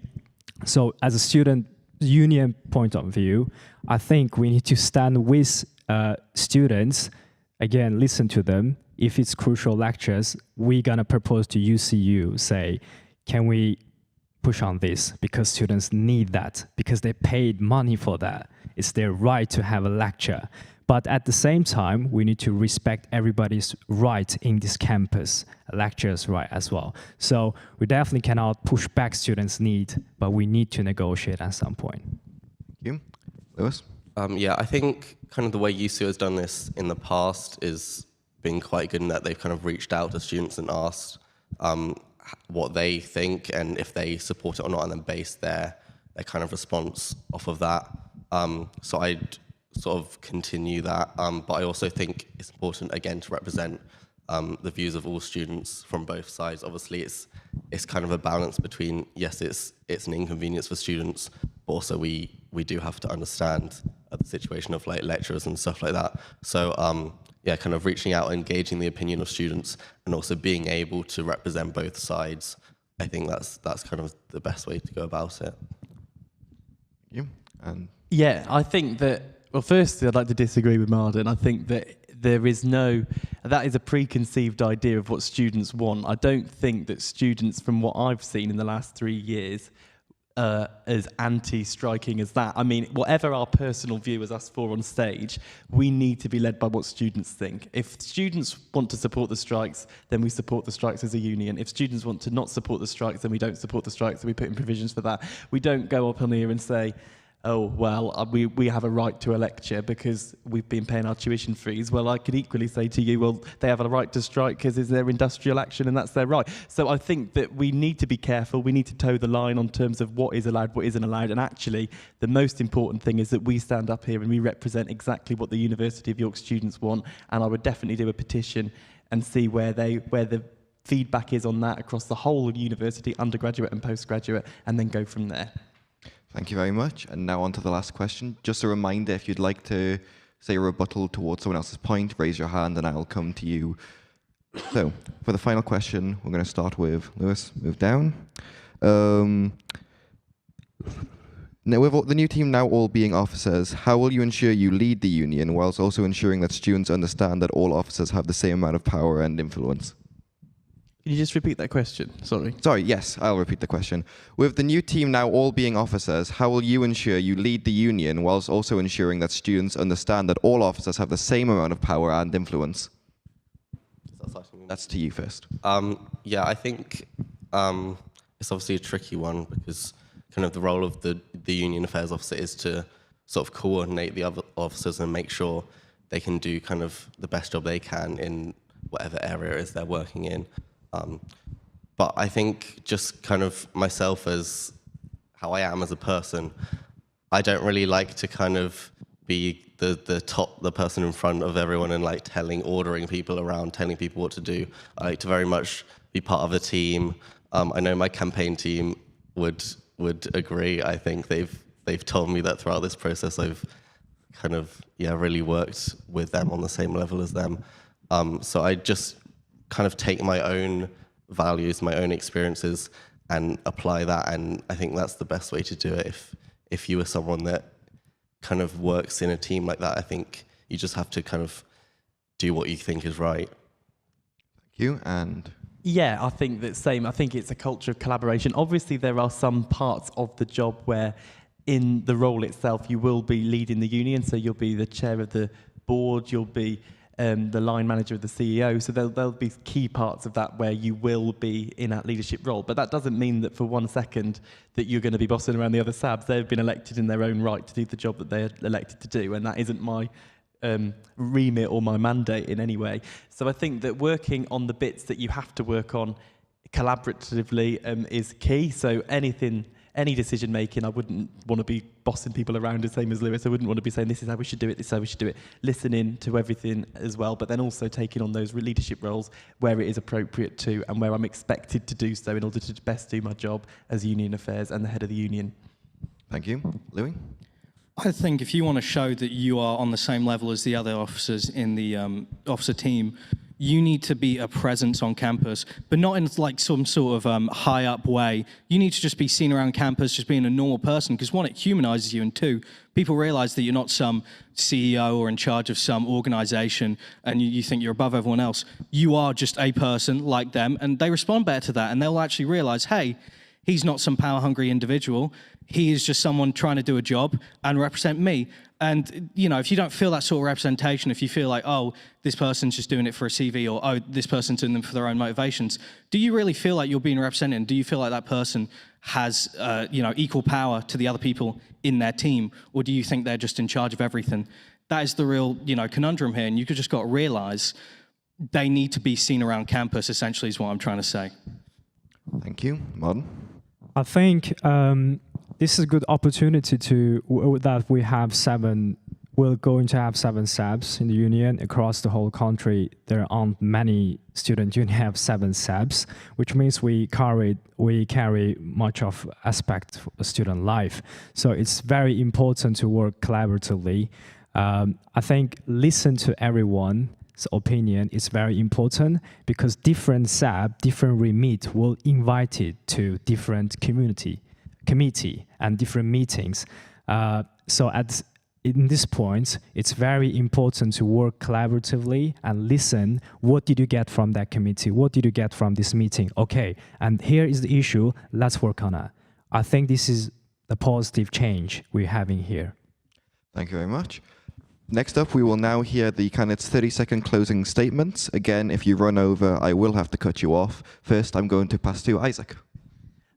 So as a student union point of view, I think we need to stand with students. Again, listen to them. If it's crucial lectures, we're gonna propose to UCU, say, can we push on this? Because students need that, because they paid money for that. It's their right to have a lecture. But at the same time, we need to respect everybody's right in this campus, lecturers' right as well. So we definitely cannot push back students' need, but we need to negotiate at some point. Thank you. Lewis? Yeah, I think kind of the way UCU has done this in the past is been quite good in that they've kind of reached out to students and asked what they think and if they support it or not, and then base their kind of response off of that. So I'd sort of continue that, but I also think it's important again to represent the views of all students from both sides. Obviously, it's kind of a balance between, yes, it's an inconvenience for students, but also we do have to understand the situation of like lecturers and stuff like that. So yeah, kind of reaching out, engaging the opinion of students, and also being able to represent both sides. I think that's kind of the best way to go about it. You and yeah, I think that. Well, firstly, I'd like to disagree with Marden. I think that that is a preconceived idea of what students want. I don't think that students, from what I've seen in the last 3 years, as anti-striking as that. I mean, whatever our personal view as us four on stage, we need to be led by what students think. If students want to support the strikes, then we support the strikes as a union. If students want to not support the strikes, then we don't support the strikes, and we put in provisions for that. We don't go up on here and say, oh, well, we have a right to a lecture because we've been paying our tuition fees. Well, I could equally say to you, well, they have a right to strike because it's their industrial action and that's their right. So I think that we need to be careful. We need to toe the line on terms of what is allowed, what isn't allowed. And actually, the most important thing is that we stand up here and we represent exactly what the University of York students want. And I would definitely do a petition and see where the feedback is on that across the whole of university, undergraduate and postgraduate, and then go from there. Thank you very much. And now on to the last question. Just a reminder, if you'd like to say a rebuttal towards someone else's point, raise your hand and I'll come to you. So, for the final question, we're going to start with Lewis. Move down. Now, with the new team now all being officers, how will you ensure you lead the union whilst also ensuring that students understand that all officers have the same amount of power and influence? Can you just repeat that question? Sorry. Sorry, yes, I'll repeat the question. With the new team now all being officers, how will you ensure you lead the union whilst also ensuring that students understand that all officers have the same amount of power and influence? That's to you first. Yeah, I think it's obviously a tricky one because kind of the role of the union affairs officer is to sort of coordinate the other officers and make sure they can do kind of the best job they can in whatever area it is they're working in. But I think just kind of myself as how I am as a person, I don't really like to kind of be the person in front of everyone and like ordering people around, telling people what to do. I like to very much be part of a team. I know my campaign team would agree. I think they've told me that throughout this process I've kind of really worked with them on the same level as them. So I just kind of take my own values, my own experiences, and apply that. And I think that's the best way to do it. If you are someone that kind of works in a team like that, I think you just have to kind of do what you think is right. Thank you. And yeah, I think that same. I think it's a culture of collaboration. Obviously, there are some parts of the job where in the role itself, you will be leading the union. So you'll be the chair of the board, you'll be the line manager of the CEO. So there'll be key parts of that where you will be in that leadership role. But that doesn't mean that for 1 second that you're going to be bossing around the other SABs. They've been elected in their own right to do the job that they're elected to do. And that isn't my remit or my mandate in any way. So I think that working on the bits that you have to work on collaboratively is key. So any decision making, I wouldn't want to be bossing people around, the same as Lewis. I wouldn't want to be saying this is how we should do it, this is how we should do it. Listening to everything as well, but then also taking on those leadership roles where it is appropriate to and where I'm expected to do so in order to best do my job as Union Affairs and the head of the union. Thank you. Louis? I think if you want to show that you are on the same level as the other officers in the officer team, you need to be a presence on campus, but not in like some sort of high up way. You need to just be seen around campus, just being a normal person, because one, it humanizes you, and two, people realize that you're not some CEO or in charge of some organization and you think you're above everyone else. You are just a person like them, and they respond better to that, and they'll actually realize, hey, he's not some power-hungry individual. He is just someone trying to do a job and represent me. And, you know, if you don't feel that sort of representation, if you feel like, oh, this person's just doing it for a CV, or, oh, this person's doing them for their own motivations, do you really feel like you're being represented? Do you feel like that person has, you know, equal power to the other people in their team? Or do you think they're just in charge of everything? That is the real, you know, conundrum here. And you just got to realize they need to be seen around campus, essentially, is what I'm trying to say. Thank you. Martin? I think this is a good opportunity that we're going to have 7 SABs in the union across the whole country. There aren't many student unions have 7 SABs, which means we carry much of aspect of student life. So it's very important to work collaboratively. I think listen to everyone's opinion is very important, because different SAB, different remit will invite it to different committee and different meetings. So in this point, it's very important to work collaboratively and listen. What did you get from that committee? What did you get from this meeting? Okay, and here is the issue. Let's work on it. I think this is the positive change we're having here. Thank you very much. Next up, we will now hear the candidates' 30-second closing statements. Again, if you run over, I will have to cut you off. First, I'm going to pass to Isaac.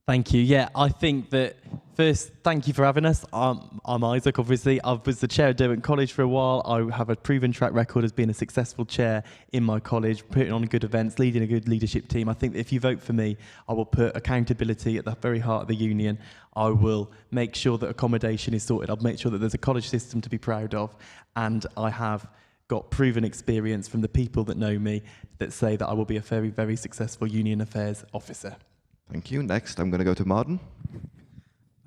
Thank you. Yeah, I think that first, thank you for having us. I'm Isaac, obviously. I was the chair of Derwent College for a while. I have a proven track record as being a successful chair in my college, putting on good events, leading a good leadership team. I think that if you vote for me, I will put accountability at the very heart of the union. I will make sure that accommodation is sorted. I'll make sure that there's a college system to be proud of. And I have got proven experience from the people that know me that say that I will be a very, very successful union affairs officer. Thank you. Next, I'm going to go to Martin.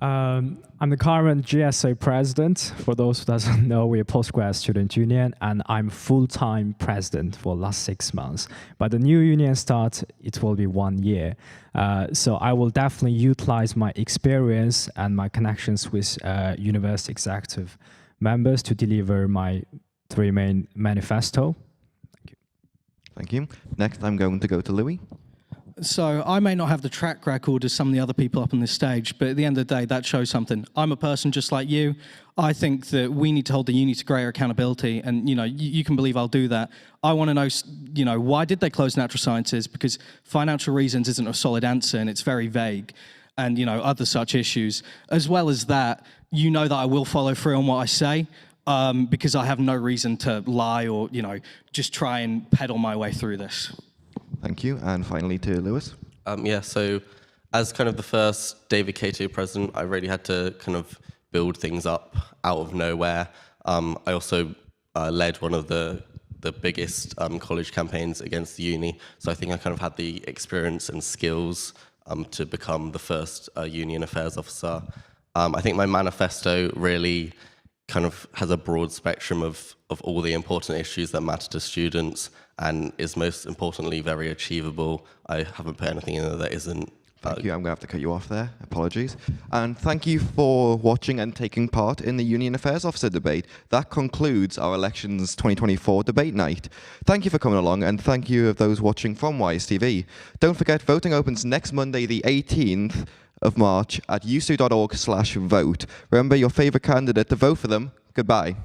I'm the current GSA president. For those who doesn't know, we're a postgrad student union, and I'm full-time president for the last 6 months. But the new union starts, it will be 1 year. So I will definitely utilize my experience and my connections with university executive members to deliver my 3 main manifesto. Thank you. Thank you. Next, I'm going to go to Louis. So I may not have the track record as some of the other people up on this stage, but at the end of the day, that shows something. I'm a person just like you. I think that we need to hold the union to greater accountability, and you can believe I'll do that. I want to know, why did they close natural sciences? Because financial reasons isn't a solid answer, and it's very vague, and other such issues. As well as that, that I will follow through on what I say. Because I have no reason to lie or just try and peddle my way through this. Thank you. And finally to Lewis. Yeah, so as kind of the first David Cato president, I really had to kind of build things up out of nowhere. I also led one of the biggest college campaigns against the uni, so I think I kind of had the experience and skills to become the first union affairs officer. I think my manifesto really kind of has a broad spectrum of all the important issues that matter to students, and is most importantly very achievable. I haven't put anything in there that isn't. Thank you. I'm going to have to cut you off there. Apologies. And thank you for watching and taking part in the Union Affairs Officer debate. That concludes our Elections 2024 debate night. Thank you for coming along, and thank you of those watching from YSTV. Don't forget, voting opens next Monday, the 18th of March at usu.org/vote. Remember your favourite candidate to vote for them. Goodbye.